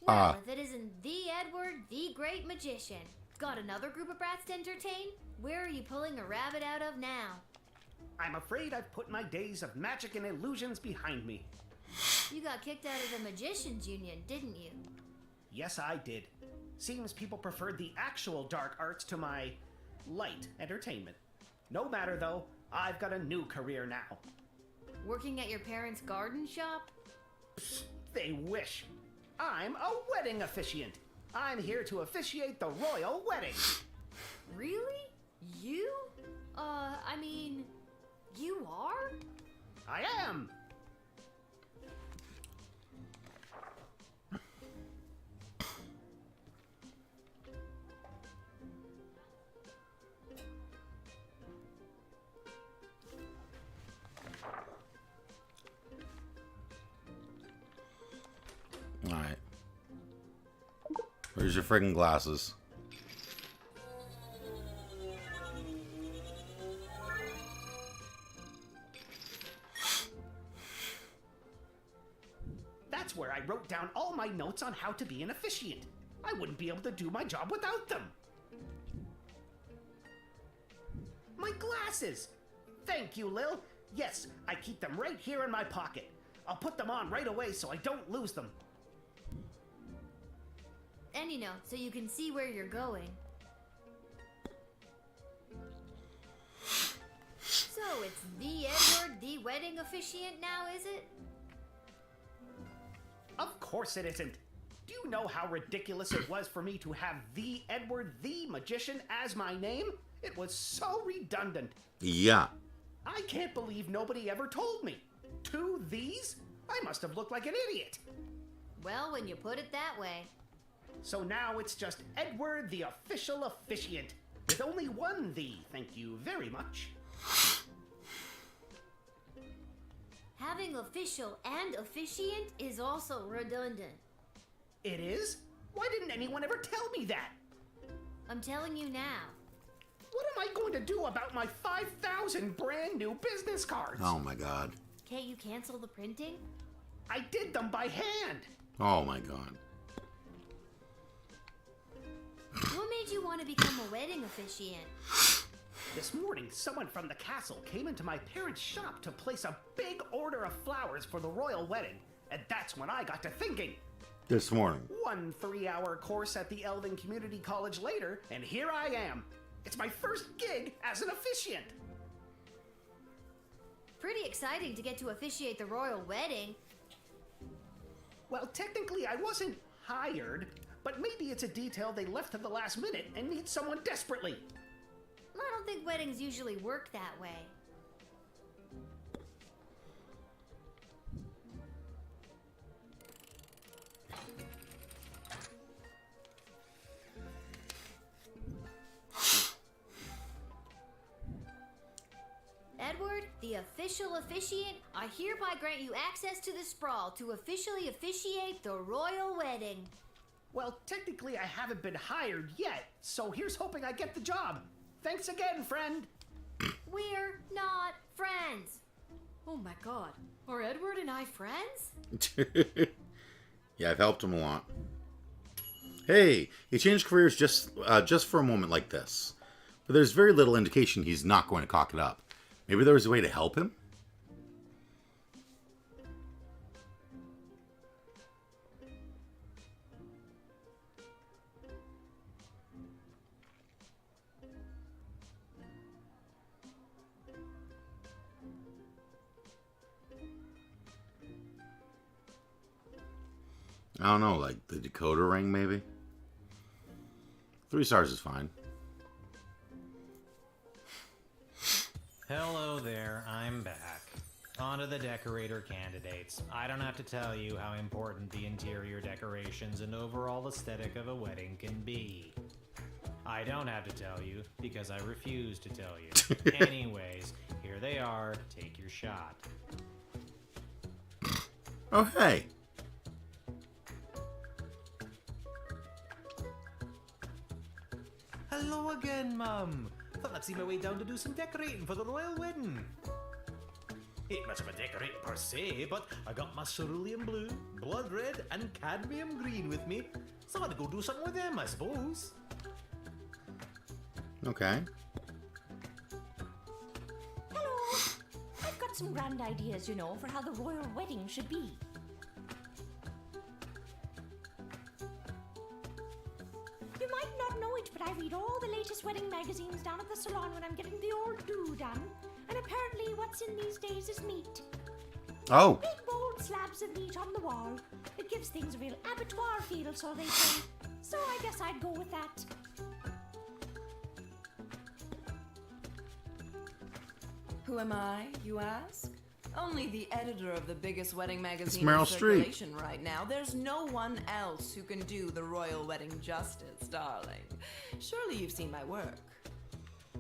Well, if it isn't the Edward, the great magician. Got another group of brats to entertain? Where are you pulling a rabbit out of now? I'm afraid I've put my days of magic and illusions behind me. You got kicked out of the Magicians Union, didn't you? Yes, I did. Seems people preferred the actual dark arts to my light entertainment. No matter though, I've got a new career now. Working at your parents' garden shop? They wish. I'm a wedding officiant. I'm here to officiate the royal wedding. Really? You? I mean, you are? I am. Alright. Where's your friggin' glasses? That's where I wrote down all my notes on how to be an officiant. I wouldn't be able to do my job without them. My glasses! Thank you, Lil. Yes, I keep them right here in my pocket. I'll put them on right away so I don't lose them. And so you can see where you're going. So it's the Edward, the wedding officiant now, is it? Of course it isn't. Do you know how ridiculous it was for me to have the Edward, the magician as my name? It was so redundant. Yeah. I can't believe nobody ever told me. 2 these? I must have looked like an idiot. Well, when you put it that way. So now it's just Edward the official officiant. With only 1 thee, thank you very much. Having official and officiant is also redundant. It is? Why didn't anyone ever tell me that? I'm telling you now. What am I going to do about my 5,000 brand new business cards? Oh my god. Can't you cancel the printing? I did them by hand. Oh my god. What made you want to become a wedding officiant? This morning, someone from the castle came into my parents' shop to place a big order of flowers for the royal wedding, and that's when I got to thinking. This morning. 1 3-hour course at the Elven Community College later, and here I am. It's my first gig as an officiant. Pretty exciting to get to officiate the royal wedding. Well, technically I wasn't hired, but maybe it's a detail they left to the last minute and need someone desperately. I don't think weddings usually work that way. Edward, the official officiant, I hereby grant you access to the sprawl to officially officiate the royal wedding. Well, technically I haven't been hired yet, so here's hoping I get the job. Thanks again, friend. We're not friends. Oh my god. Are Edward and I friends? Yeah, I've helped him a lot. Hey, he changed careers just for a moment like this. But there's very little indication he's not going to cock it up. Maybe there was a way to help him? I don't know, like the decoder ring, maybe? 3 stars is fine. Hello there, I'm back. On to the decorator candidates. I don't have to tell you how important the interior decorations and overall aesthetic of a wedding can be. I don't have to tell you, because I refuse to tell you. Anyways, here they are, take your shot. Oh, hey. Hello again, Mum. Thought I'd see my way down to do some decorating for the royal wedding. Ain't much of a decorator per se, but I got my cerulean blue, blood red, and cadmium green with me, so I'd go do something with them, I suppose. Okay. Hello! I've got some grand ideas, for how the royal wedding should be. You might not know it, but I read all the latest wedding magazines down at the salon when I'm getting the old do done. And apparently what's in these days is meat. Oh. Big bold slabs of meat on the wall. It gives things a real abattoir feel, so they say. So I guess I'd go with that. Who am I, you ask? Only the editor of the biggest wedding magazine It's in Meryl Streep. circulation right now. There's no one else who can do the royal wedding justice, darling. Surely you've seen my work.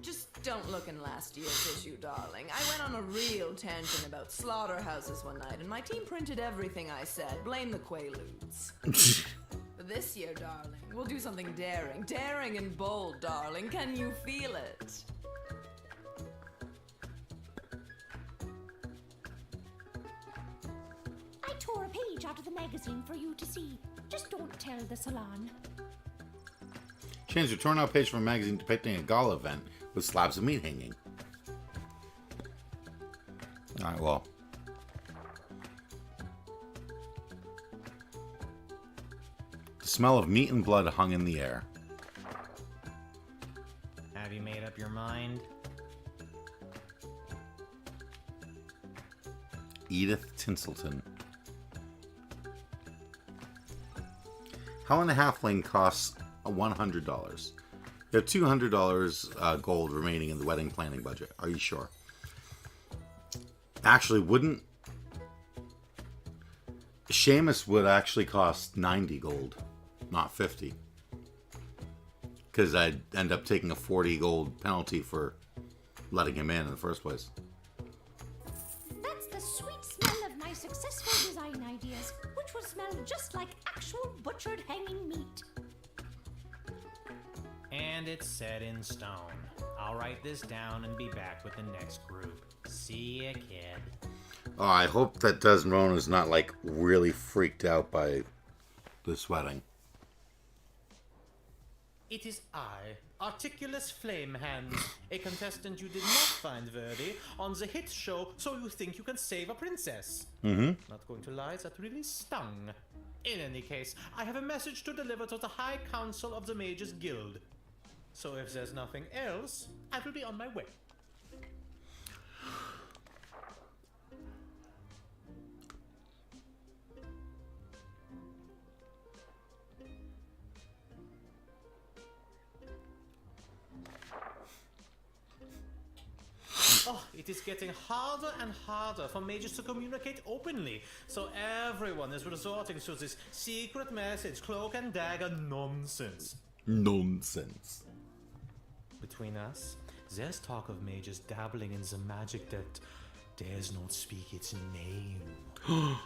Just don't look in last year's issue, darling. I went on a real tangent about slaughterhouses one night, and my team printed everything I said. Blame the Quaaludes. But this year, darling, we'll do something daring. Daring and bold, darling. Can you feel it? I tore a page out of the magazine for you to see. Just don't tell the salon. Changed a torn out page from a magazine depicting a gala event with slabs of meat hanging. Alright, well. The smell of meat and blood hung in the air. Have you made up your mind? Edith Tinselton. How in a Halfling costs $100. You have $200 gold remaining in the wedding planning budget. Are you sure? Actually, wouldn't... Seamus would actually cost 90 gold, not 50. Because I'd end up taking a 40 gold penalty for letting him in the first place. That's the sweet smell of my successful design ideas, which will smell just like actual butchered hanging meat. And it's set in stone. I'll write this down and be back with the next group. See ya, kid. Oh, I hope that Desmona's not, like, really freaked out by this wedding. It is I, Articulous Flamehands, a contestant you did not find worthy on the hit show So You Think You Can Save a Princess. Not going to lie, that really stung. In any case, I have a message to deliver to the High Council of the Mages Guild. So if there's nothing else, I will be on my way. Oh, it is getting harder and harder for mages to communicate openly, so everyone is resorting to this secret message, cloak and dagger nonsense. Nonsense. Between us, there's talk of mages dabbling in the magic that dares not speak its name. I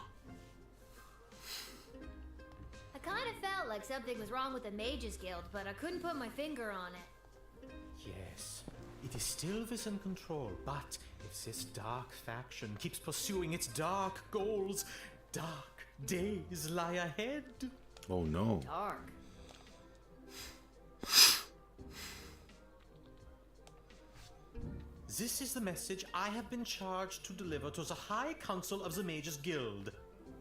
kind of felt like something was wrong with the Mages Guild, but I couldn't put my finger on it. Yes, it is still within control, but if this dark faction keeps pursuing its dark goals, dark days lie ahead. Oh no. Dark. This is the message I have been charged to deliver to the High Council of the Mages Guild.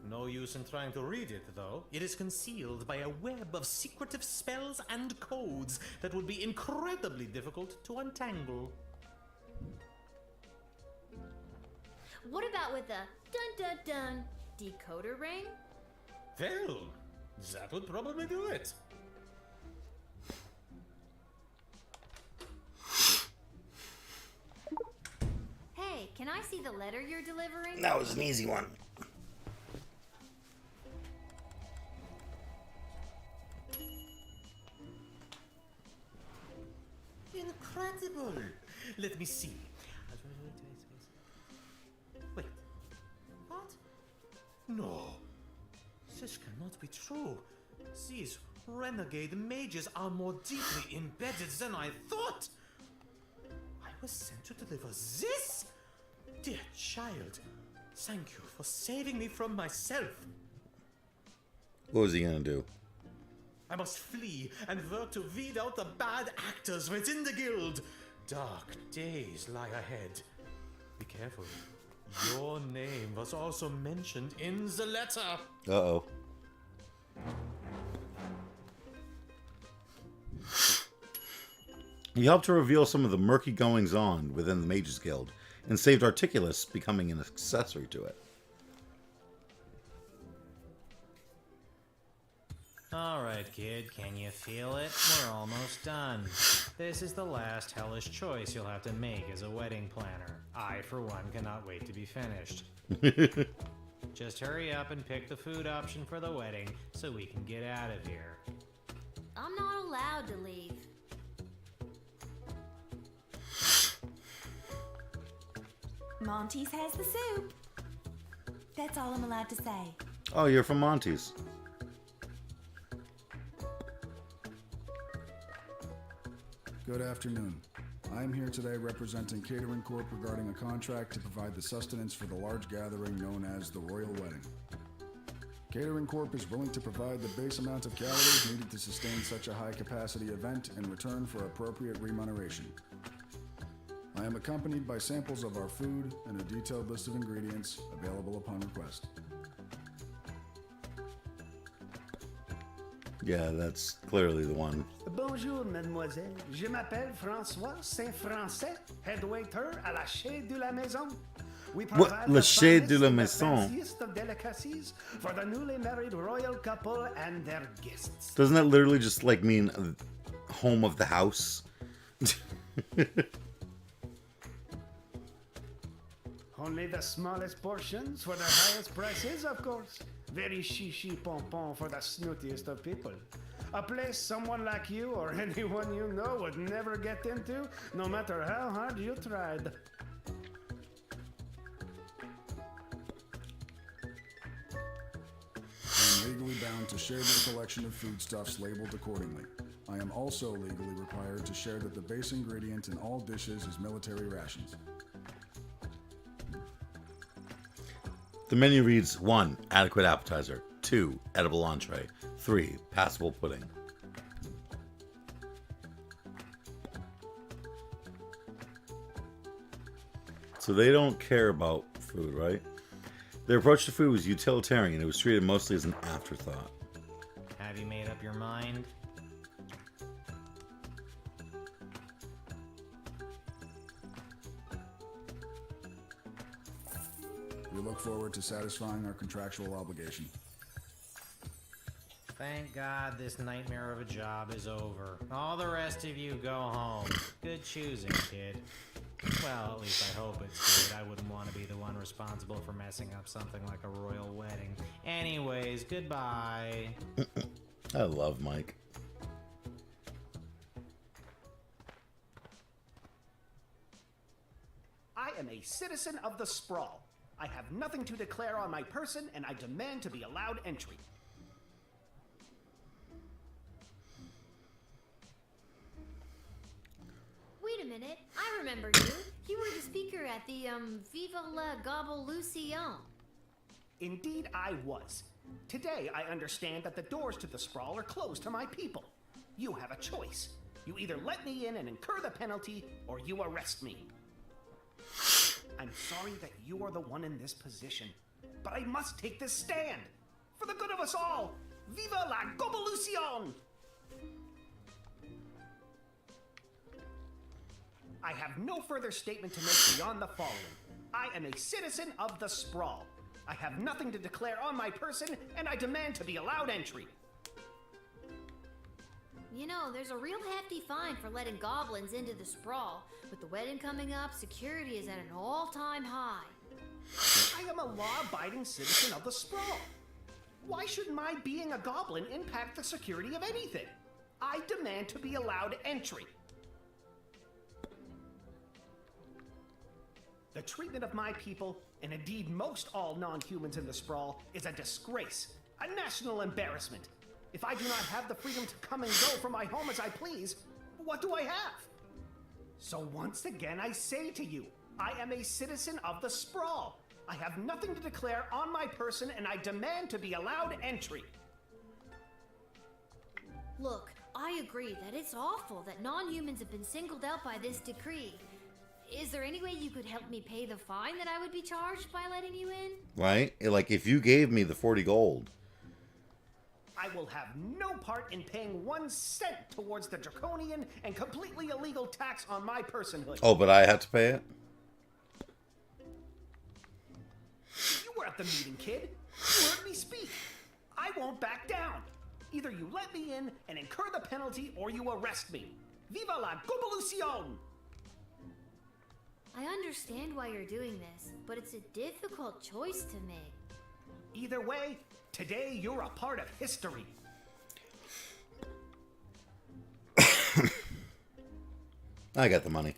No use in trying to read it, though. It is concealed by a web of secretive spells and codes that would be incredibly difficult to untangle. What about with the dun-dun-dun decoder ring? Well, that would probably do it. Hey, can I see the letter you're delivering? That was an easy one. Incredible! Let me see. Wait. What? No. This cannot be true. These renegade mages are more deeply embedded than I thought. I was sent to deliver this? Dear child, thank you for saving me from myself. What was he gonna do? I must flee and work to weed out the bad actors within the guild. Dark days lie ahead. Be careful. Your name was also mentioned in the letter. Uh-oh. He helped to reveal some of the murky goings-on within the Mages Guild, and saved Articulus becoming an accessory to it. Alright, kid, can you feel it? We're almost done. This is the last hellish choice you'll have to make as a wedding planner. I, for one, cannot wait to be finished. Just hurry up and pick the food option for the wedding so we can get out of here. I'm not allowed to leave. Monty's has the soup. That's all I'm allowed to say. Oh, you're from Monty's. Good afternoon. I am here today representing Catering Corp regarding a contract to provide the sustenance for the large gathering known as the Royal Wedding. Catering Corp is willing to provide the base amount of calories needed to sustain such a high-capacity event in return for appropriate remuneration. I am accompanied by samples of our food and a detailed list of ingredients available upon request. Yeah, that's clearly the one. Bonjour, mademoiselle. Je m'appelle François Saint-Français, head waiter à la Chez de la Maison. We What? provide La the Chez de finest la and the Maison? fanciest of delicacies for the newly married royal couple and their guests. Doesn't that literally just like mean home of the house? Only the smallest portions for the highest prices, of course. Very chichi pompon for the snootiest of people. A place someone like you or anyone you know would never get into, no matter how hard you tried. I am legally bound to share this collection of foodstuffs labeled accordingly. I am also legally required to share that the base ingredient in all dishes is military rations. The menu reads 1. Adequate appetizer. 2. Edible entree. 3. Passable pudding. So they don't care about food, right? Their approach to food was utilitarian. It was treated mostly as an afterthought. Have you made up your mind? We look forward to satisfying our contractual obligation. Thank God this nightmare of a job is over. All the rest of you go home. Good choosing, kid. Well, at least I hope it's good. I wouldn't want to be the one responsible for messing up something like a royal wedding. Anyways, goodbye. I love Mike. I am a citizen of the Sprawl. I have nothing to declare on my person, and I demand to be allowed entry. Wait a minute, I remember you. You were the speaker at the, Viva la Gobolution. Indeed, I was. Today, I understand that the doors to the Sprawl are closed to my people. You have a choice. You either let me in and incur the penalty, or you arrest me. I'm sorry that you are the one in this position, but I must take this stand. For the good of us all, Viva la Gobolution! I have no further statement to make beyond the following. I am a citizen of the Sprawl. I have nothing to declare on my person, and I demand to be allowed entry. You know, there's a real hefty fine for letting goblins into the Sprawl. With the wedding coming up, security is at an all-time high. I am a law-abiding citizen of the Sprawl. Why should my being a goblin impact the security of anything? I demand to be allowed entry. The treatment of my people, and indeed most all non-humans in the Sprawl, is a disgrace, a national embarrassment. If I do not have the freedom to come and go from my home as I please, what do I have? So once again I say to you, I am a citizen of the Sprawl. I have nothing to declare on my person, and I demand to be allowed entry. Look, I agree that it's awful that non-humans have been singled out by this decree. Is there any way you could help me pay the fine that I would be charged by letting you in? Right? Like, if you gave me the 40 gold. I will have no part in paying 1 cent towards the draconian and completely illegal tax on my personhood. Oh, but I have to pay it? You were at the meeting, kid. You heard me speak. I won't back down. Either you let me in and incur the penalty, or you arrest me. Viva la Gobolution! I understand why you're doing this, but it's a difficult choice to make. Either way, today you're a part of history. I got the money.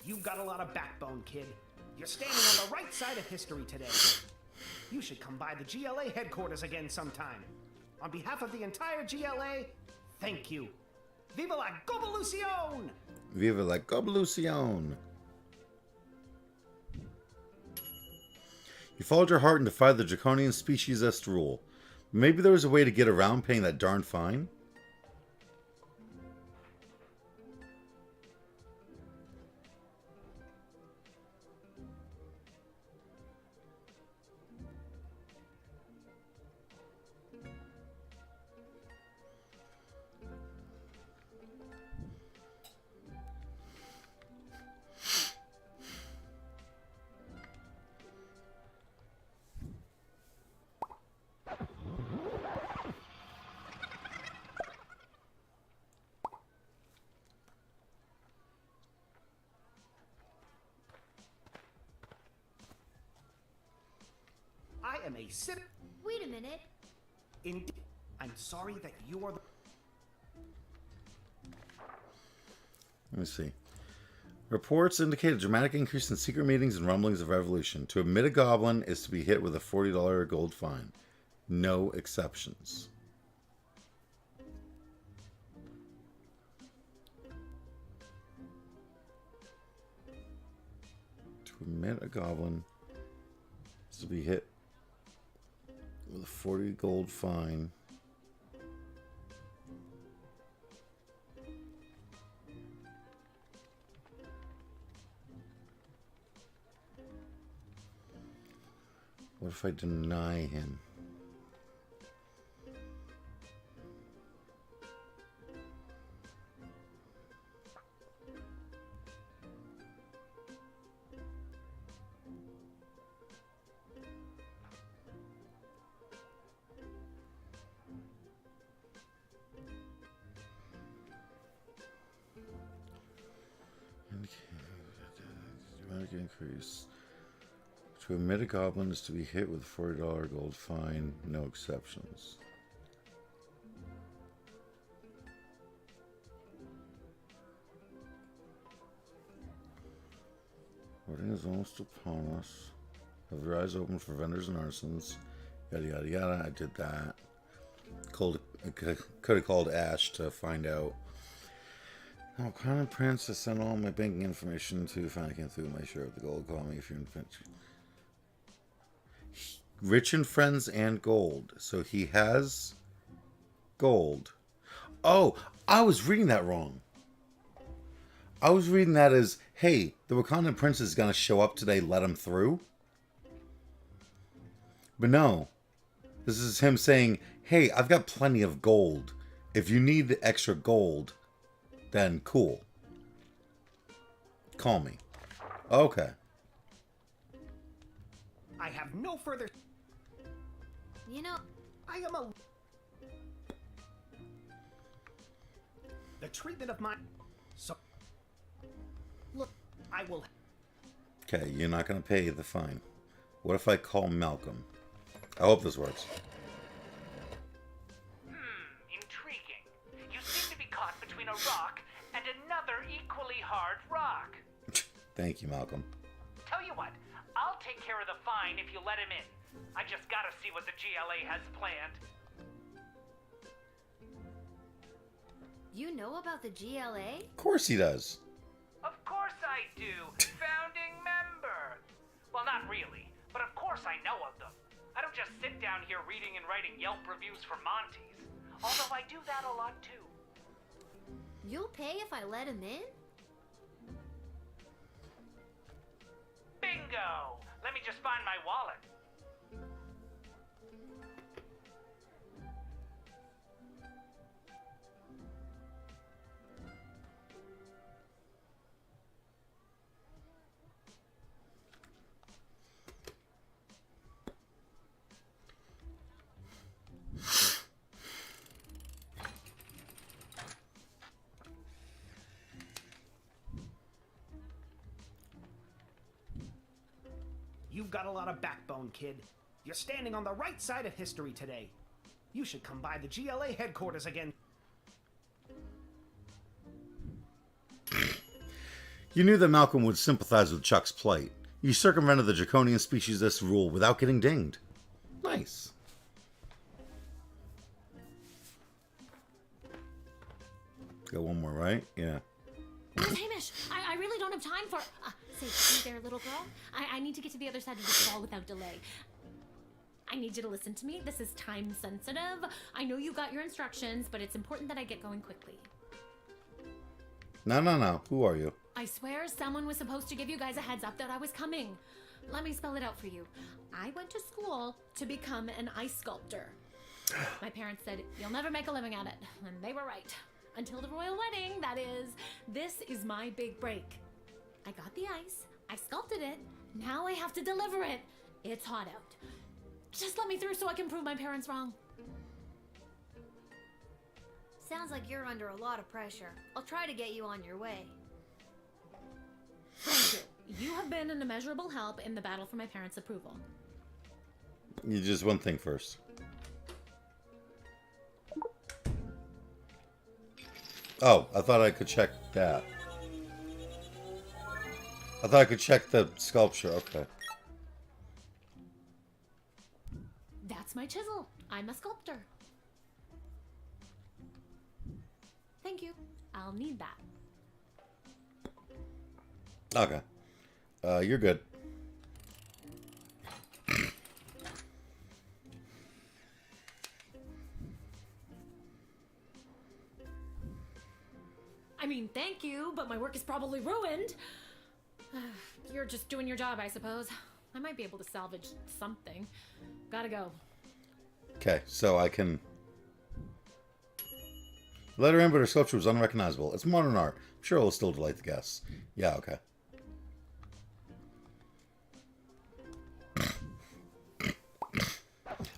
You've got a lot of backbone, kid. You're standing on the right side of history today. You should come by the GLA headquarters again sometime. On behalf of the entire GLA, thank you. Viva la Gobolution! Viva la Goblucion. You followed your heart and defied the draconian speciesist rule. Maybe there was a way to get around paying that darn fine? I am a citizen. Wait a minute. Indeed. I'm sorry that you are the... Let me see. Reports indicate a dramatic increase in secret meetings and rumblings of revolution. To admit a goblin is to be hit with a $40 gold fine. No exceptions. To admit a goblin is to be hit with a 40 gold fine. What if I deny him? Dramatic increase. To admit a goblin is to be hit with a $40 gold fine, no exceptions. Voting is almost upon us. Have your eyes open for vendors and arsons. Yada yada yada. I did that. Could have called Ash to find out. Oh, Crown Prince, I sent all my banking information to finally came through my share of the gold. Call me if you're in pinch. Rich in friends and gold. So he has gold. Oh, I was reading that wrong. I was reading that as, hey, the Wakandan Prince is going to show up today, let him through. But no. This is him saying, hey, I've got plenty of gold. If you need extra gold, then cool. Call me. Okay. I have no further... You know... I am a... The treatment of my... So... Look, I will... Okay, you're not going to pay the fine. What if I call Malcolm? I hope this works. Intriguing. You seem to be caught between a rock and another equally hard rock. Thank you, Malcolm. Tell you what, I'll take care of the fine if you let him in. I just gotta see what the GLA has planned. You know about the GLA? Of course he does. Of course I do. Founding member. Well, not really, but of course I know of them. I don't just sit down here reading and writing Yelp reviews for Monty's. Although I do that a lot too. You'll pay if I let him in? Bingo! Let me just find my wallet. You've got a lot of backbone, kid. You're standing on the right side of history today. You should come by the GLA headquarters again. You knew that Malcolm would sympathize with Chuck's plight. You circumvented the draconian speciesist rule without getting dinged. Nice. Got one more, right? Yeah. Hey, Hamish, I really don't have time for... Say there, little girl. I need to get to the other side of this wall without delay. I need you to listen to me. This is time sensitive. I know you got your instructions, but it's important that I get going quickly. No. Who are you? I swear someone was supposed to give you guys a heads up that I was coming. Let me spell it out for you. I went to school to become an ice sculptor. My parents said, you'll never make a living at it. And they were right. Until the royal wedding, that is. This is my big break. I got the ice. I sculpted it. Now I have to deliver it. It's hot out. Just let me through so I can prove my parents wrong. Sounds like you're under a lot of pressure. I'll try to get you on your way. Thank you. You have been an immeasurable help in the battle for my parents' approval. You just one thing first. Oh, I thought I could check that. I thought I could check the sculpture. Okay. That's my chisel. I'm a sculptor. Thank you. I'll need that. Okay. You're good. I mean, thank you, but my work is probably ruined. You're just doing your job, I suppose. I might be able to salvage something. Gotta go. Okay, so I can... Letter in, but her sculpture was unrecognizable. It's modern art. I'm sure it will still delight the guests. Yeah, okay.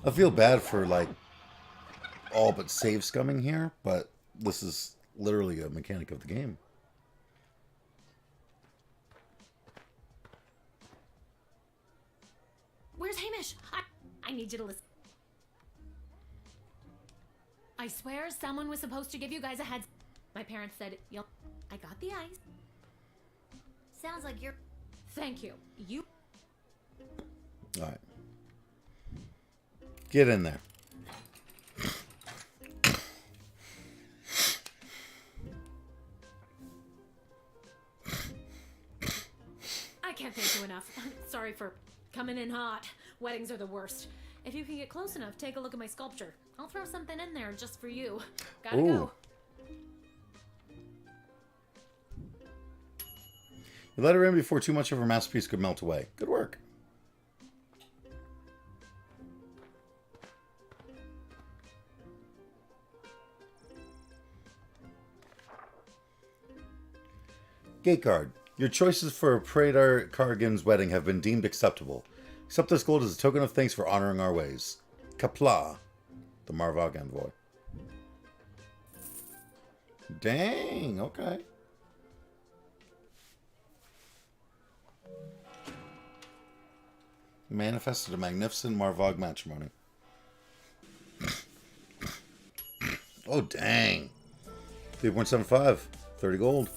I feel bad for, like, all but save scumming here, but this is literally a mechanic of the game. Where's Hamish? I need you to listen. I swear someone was supposed to give you guys a heads. My parents said, I got the ice. Sounds like you're... Thank you. You... Alright. Get in there. I can't thank you enough. Sorry for coming in hot. Weddings are the worst. If you can get close enough, take a look at my sculpture. I'll throw something in there just for you. Gotta go. You let her in before too much of her masterpiece could melt away. Good work. Gate guard. Your choices for Praetor Kargan's wedding have been deemed acceptable. Accept this gold as a token of thanks for honoring our ways. Kapla, the Marvog envoy. Dang, okay. Manifested a magnificent Marvog matrimony. Oh, dang. 3.75. 30 gold.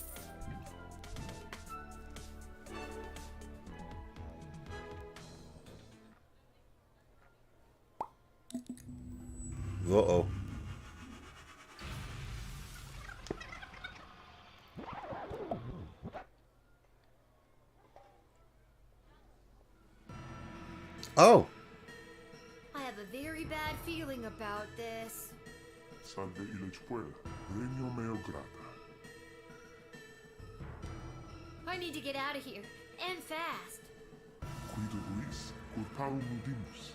Uh-oh. Oh. I have a very bad feeling about this. Salve Illichpuel, regno meo grata. I need to get out of here, and fast. Quid Ruiz, curparum mudimus.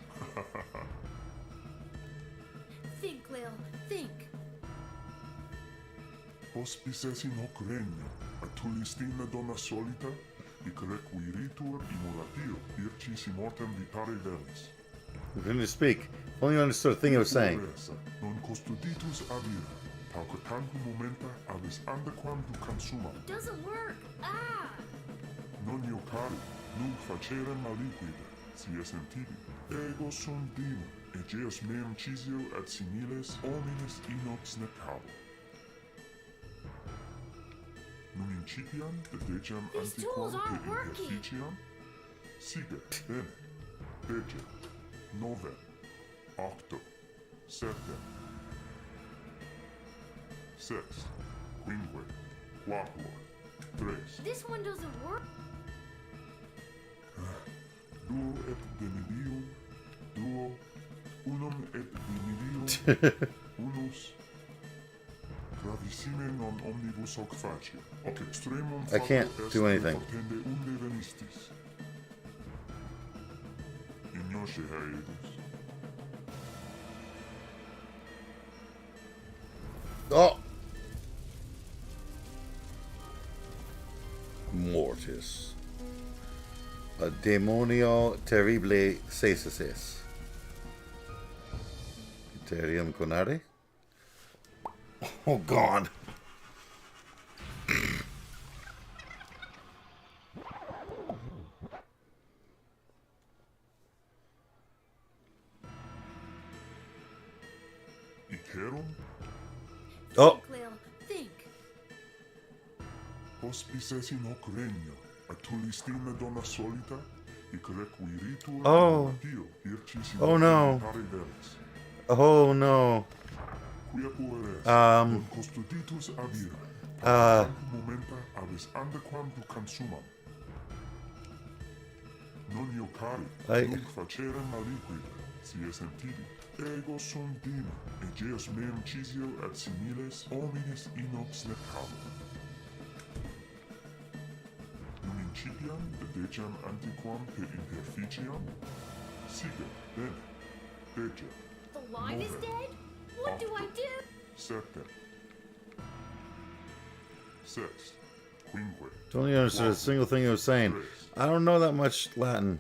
Think, Lil, think. Hospices in hoc regno, atulistina donna solita, hic requiritur immolatiu, ircis immortem vitare velis. We couldn't speak. Only understood a thing I was saying. Non custoditus avira, pauca tantum momenta avis andaquam ducam sumam. It doesn't work. Ah! Non io cari, nunc facerem maliquida, si esem tibi. Ego sum demon, egeus meum cisio ad similes homines inox necabo. Nun incipiam dedecam antiquam de exercitiam? Sige, bene. Dece, nove, octo, septem, sex, quinque, quatuor, Tres. This one doesn't work. Duo et dimidium. Duo. Unum et dimidium. Unus. Gravissime non omnibus hoc facie. Hoc extremum I can't facto est do anything. retortende unde venistis. Ignosce haedus. Oh! Mortis. A demonio terrible cesis. Ethereum conare? Oh god. Icerum? Oh! Think, Lil. Think. Hospices in hoc regna, atulistime donna solita, hic requiritur Oh. Dio, ircis in Oh no. pare veris. Oh no. Quia pueres, Um. non constitutus avira, Uh. momenta avis andequam tu consumam. Non io cari, nunc facerem maliquid, si esem tibi. Ego sum dina, egeus meum cisio et similes homines inox lecabo. Num incipiam, dedecam antiquam per imperficiam? Sige, bene, dege, The line is dead? What do I do? septem, sex, quinque, Don't even understand a single thing he was saying. I don't know that much Latin.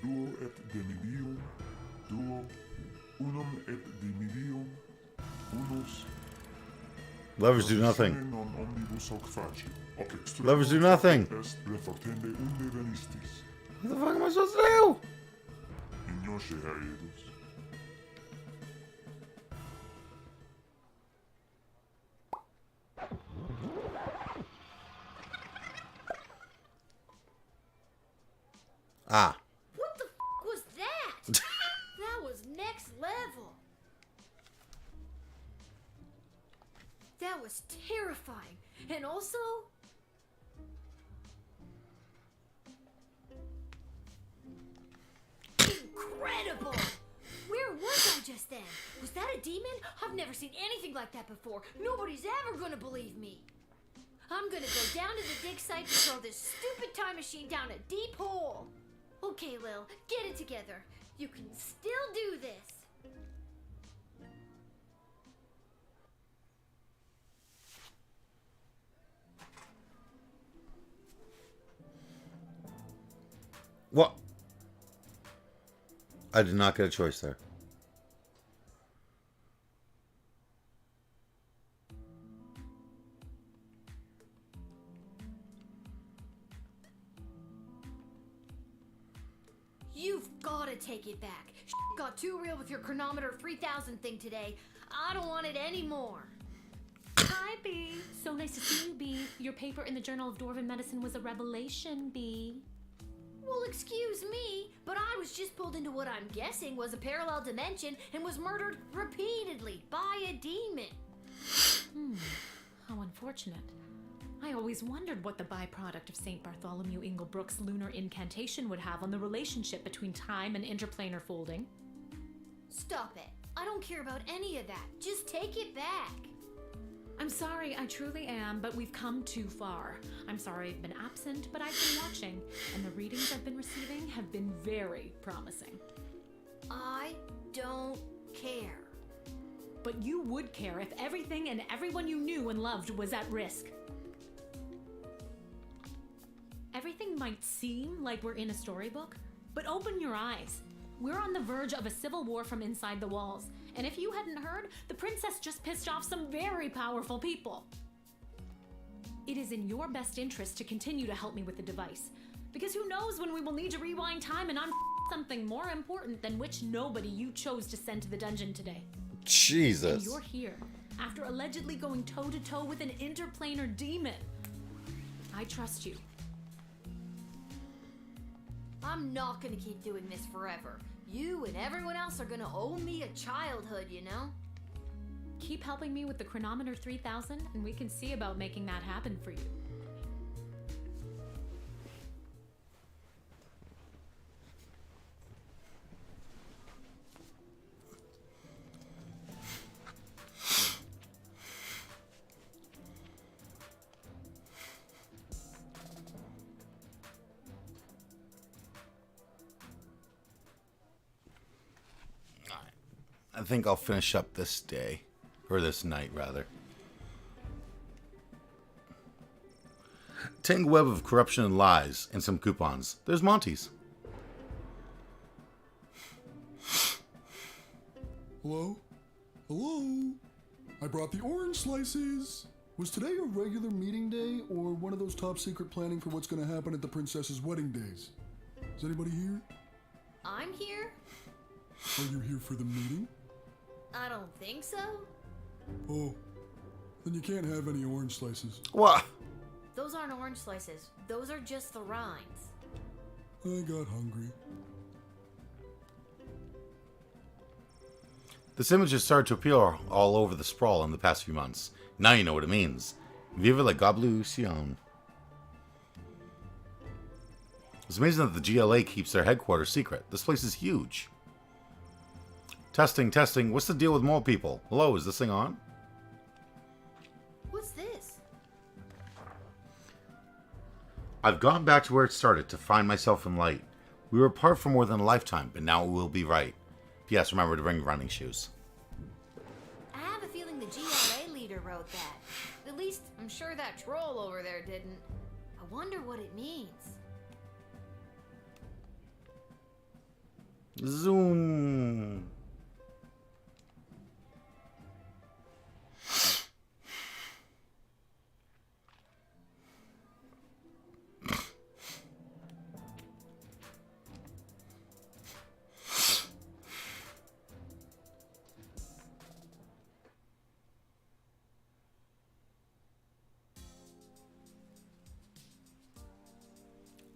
duo et dimidium, duo, unum et dimidium, unus. Levers do nothing. Non omnibus hoc facie. Hoc extremum Levers do nothing. est retortende unde venistis. What the fuck am I supposed to do? Ignosce haedus. Ah. What the f was that? That was next level. That was terrifying. And also... incredible! Where was I just then? Was that a demon? I've never seen anything like that before. Nobody's ever gonna believe me. I'm gonna go down to the dig site to throw this stupid time machine down a deep hole. Okay, Lil, get it together. You can still do this. What? I did not get a choice there. You've gotta take it back. Got too real with your chronometer 3000 thing today. I don't want it anymore. Hi, B. So nice to see you, B. Your paper in the Journal of Dwarven Medicine was a revelation, B. Well, excuse me, but I was just pulled into what I'm guessing was a parallel dimension and was murdered repeatedly by a demon. How unfortunate. I always wondered what the byproduct of St. Bartholomew Inglebrook's lunar incantation would have on the relationship between time and interplanar folding. Stop it. I don't care about any of that. Just take it back. I'm sorry, I truly am, but we've come too far. I'm sorry I've been absent, but I've been watching, and the readings I've been receiving have been very promising. I don't care. But you would care if everything and everyone you knew and loved was at risk. Everything might seem like we're in a storybook, but open your eyes. We're on the verge of a civil war from inside the walls, and if you hadn't heard, the princess just pissed off some very powerful people. It is in your best interest to continue to help me with the device, because who knows when we will need to rewind time and something more important than which nobody you chose to send to the dungeon today. Jesus. And you're here, after allegedly going toe-to-toe with an interplanar demon. I trust you. I'm not gonna keep doing this forever. You and everyone else are gonna owe me a childhood, you know? keep helping me with the chronometer 3000 and we can see about making that happen for you. I think I'll finish up this day. Or this night, rather. Tangled web of corruption and lies, and some coupons. There's Monty's. Hello? Hello? I brought the orange slices. Was today a regular meeting day, or one of those top secret planning for what's going to happen at the princess's wedding days? Is anybody here? I'm here? Are you here for the meeting? I don't think so. Oh, then you can't have any orange slices. What? Those aren't orange slices. Those are just the rinds. I got hungry. This image has started to appear all over the sprawl in the past few months. Now you know what it means. Viva la Goblucion. It's amazing that the GLA keeps their headquarters secret. This place is huge. Testing, testing. What's the deal with mole people? Hello, is this thing on? What's this? I've gone back to where it started to find myself in light. We were apart for more than a lifetime, but now it will be right. P.S. Remember to bring running shoes. I have a feeling the GLA leader wrote that. At least, I'm sure that troll over there didn't. I wonder what it means. Zoom.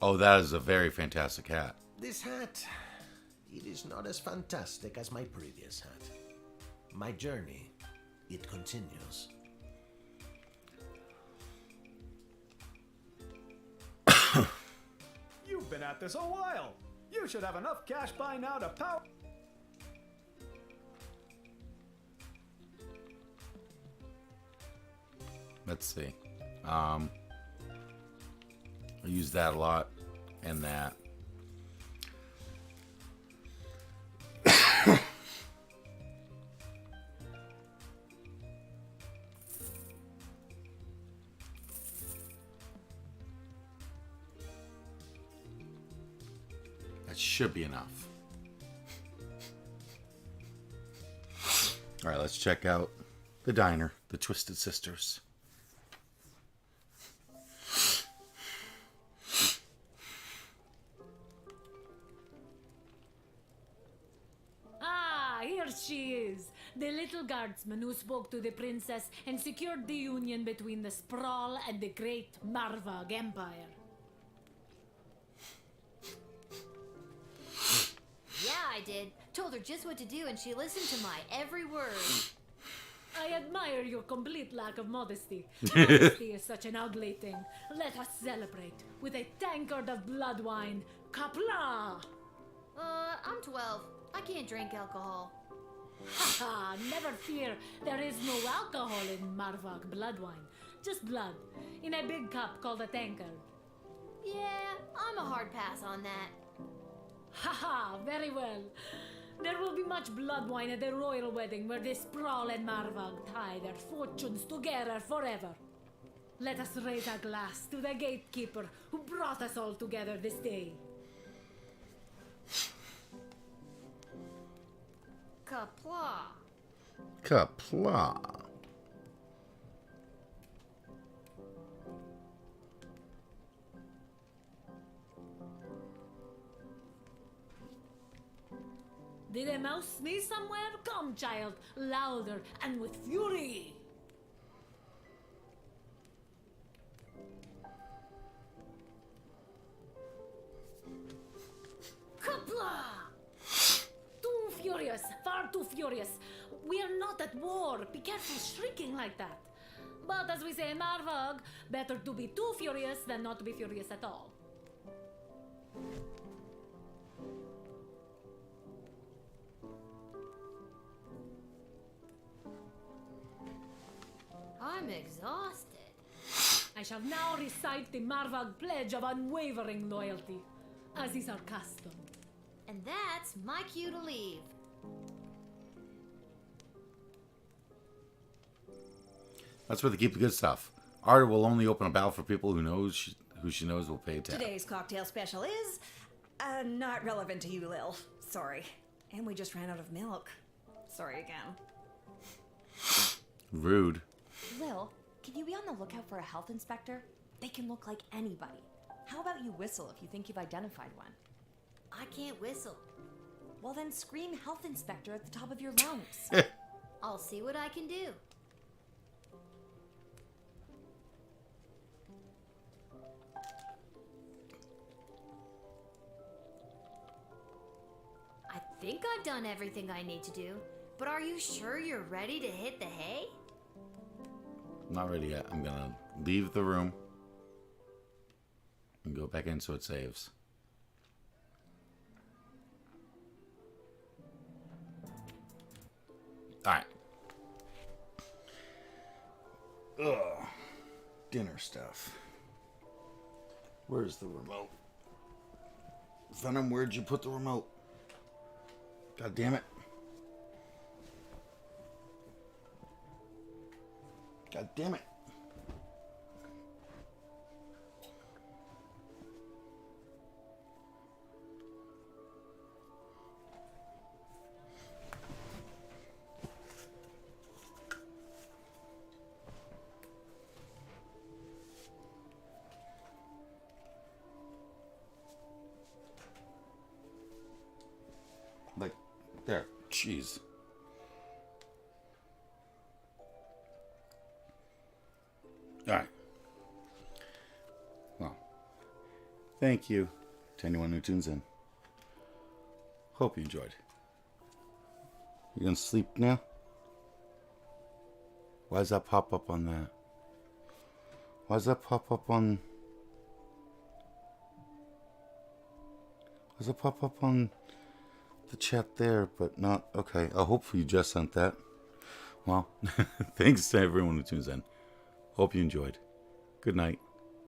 Oh, that is a very fantastic hat. This hat, it is not as fantastic as my previous hat. My journey, it continues. You've been at this a while. You should have enough cash by now to power. Let's see. I use that a lot, and that. That should be enough. All right, let's check out the diner, the Twisted Sisters. Here she is, the little guardsman who spoke to the princess and secured the union between the Sprawl and the great Marvog Empire. Yeah, I did. Told her just what to do and she listened to my every word. I admire your complete lack of modesty. Modesty is such an ugly thing. Let us celebrate with a tankard of blood wine. Kapla! I'm 12. I can't drink alcohol. Haha, never fear. There is no alcohol in Marvog blood wine. Just blood. In a big cup called a tankard. Yeah, I'm a hard pass on that. Haha, very well. There will be much blood wine at the royal wedding where the Sprawl and Marvog tie their fortunes together forever. Let us raise a glass to the gatekeeper who brought us all together this day. Kapla. Kapla. Did a mouse sneeze somewhere? Come, child, louder and with fury. Kapla! Too furious, far too furious. We are not not at war. Be careful shrieking like that. But as we say in Marvog, better to be too furious than not to be furious at all. I'm exhausted. I shall now recite the Marvog pledge of unwavering loyalty, as is our custom. And that's my cue to leave. That's where they keep the good stuff. Arda will only open a battle for people who she knows will pay attention. Today's cocktail special is not relevant to you, Lil. Sorry. And we just ran out of milk. Sorry again. Rude. Lil, can you be on the lookout for a health inspector? They can look like anybody. How about you whistle if you think you've identified one? I can't whistle. Well then scream health inspector at the top of your lungs. I'll see what I can do. I think I've done everything I need to do, but are you sure you're ready to hit the hay? Not ready yet. I'm gonna leave the room and go back in so it saves. Alright. Ugh. Dinner stuff. Where's the remote? Venom, where'd you put the remote? God damn it. God damn it. Like, there. Jeez. Alright. Well, thank you to anyone who tunes in. Hope you enjoyed. You gonna sleep now? Why does that pop up on that? Why does that pop up on... Why does it pop up on the chat there, but not... Okay, I hope you just sent that. Well, thanks to everyone who tunes in. Hope you enjoyed. Good night.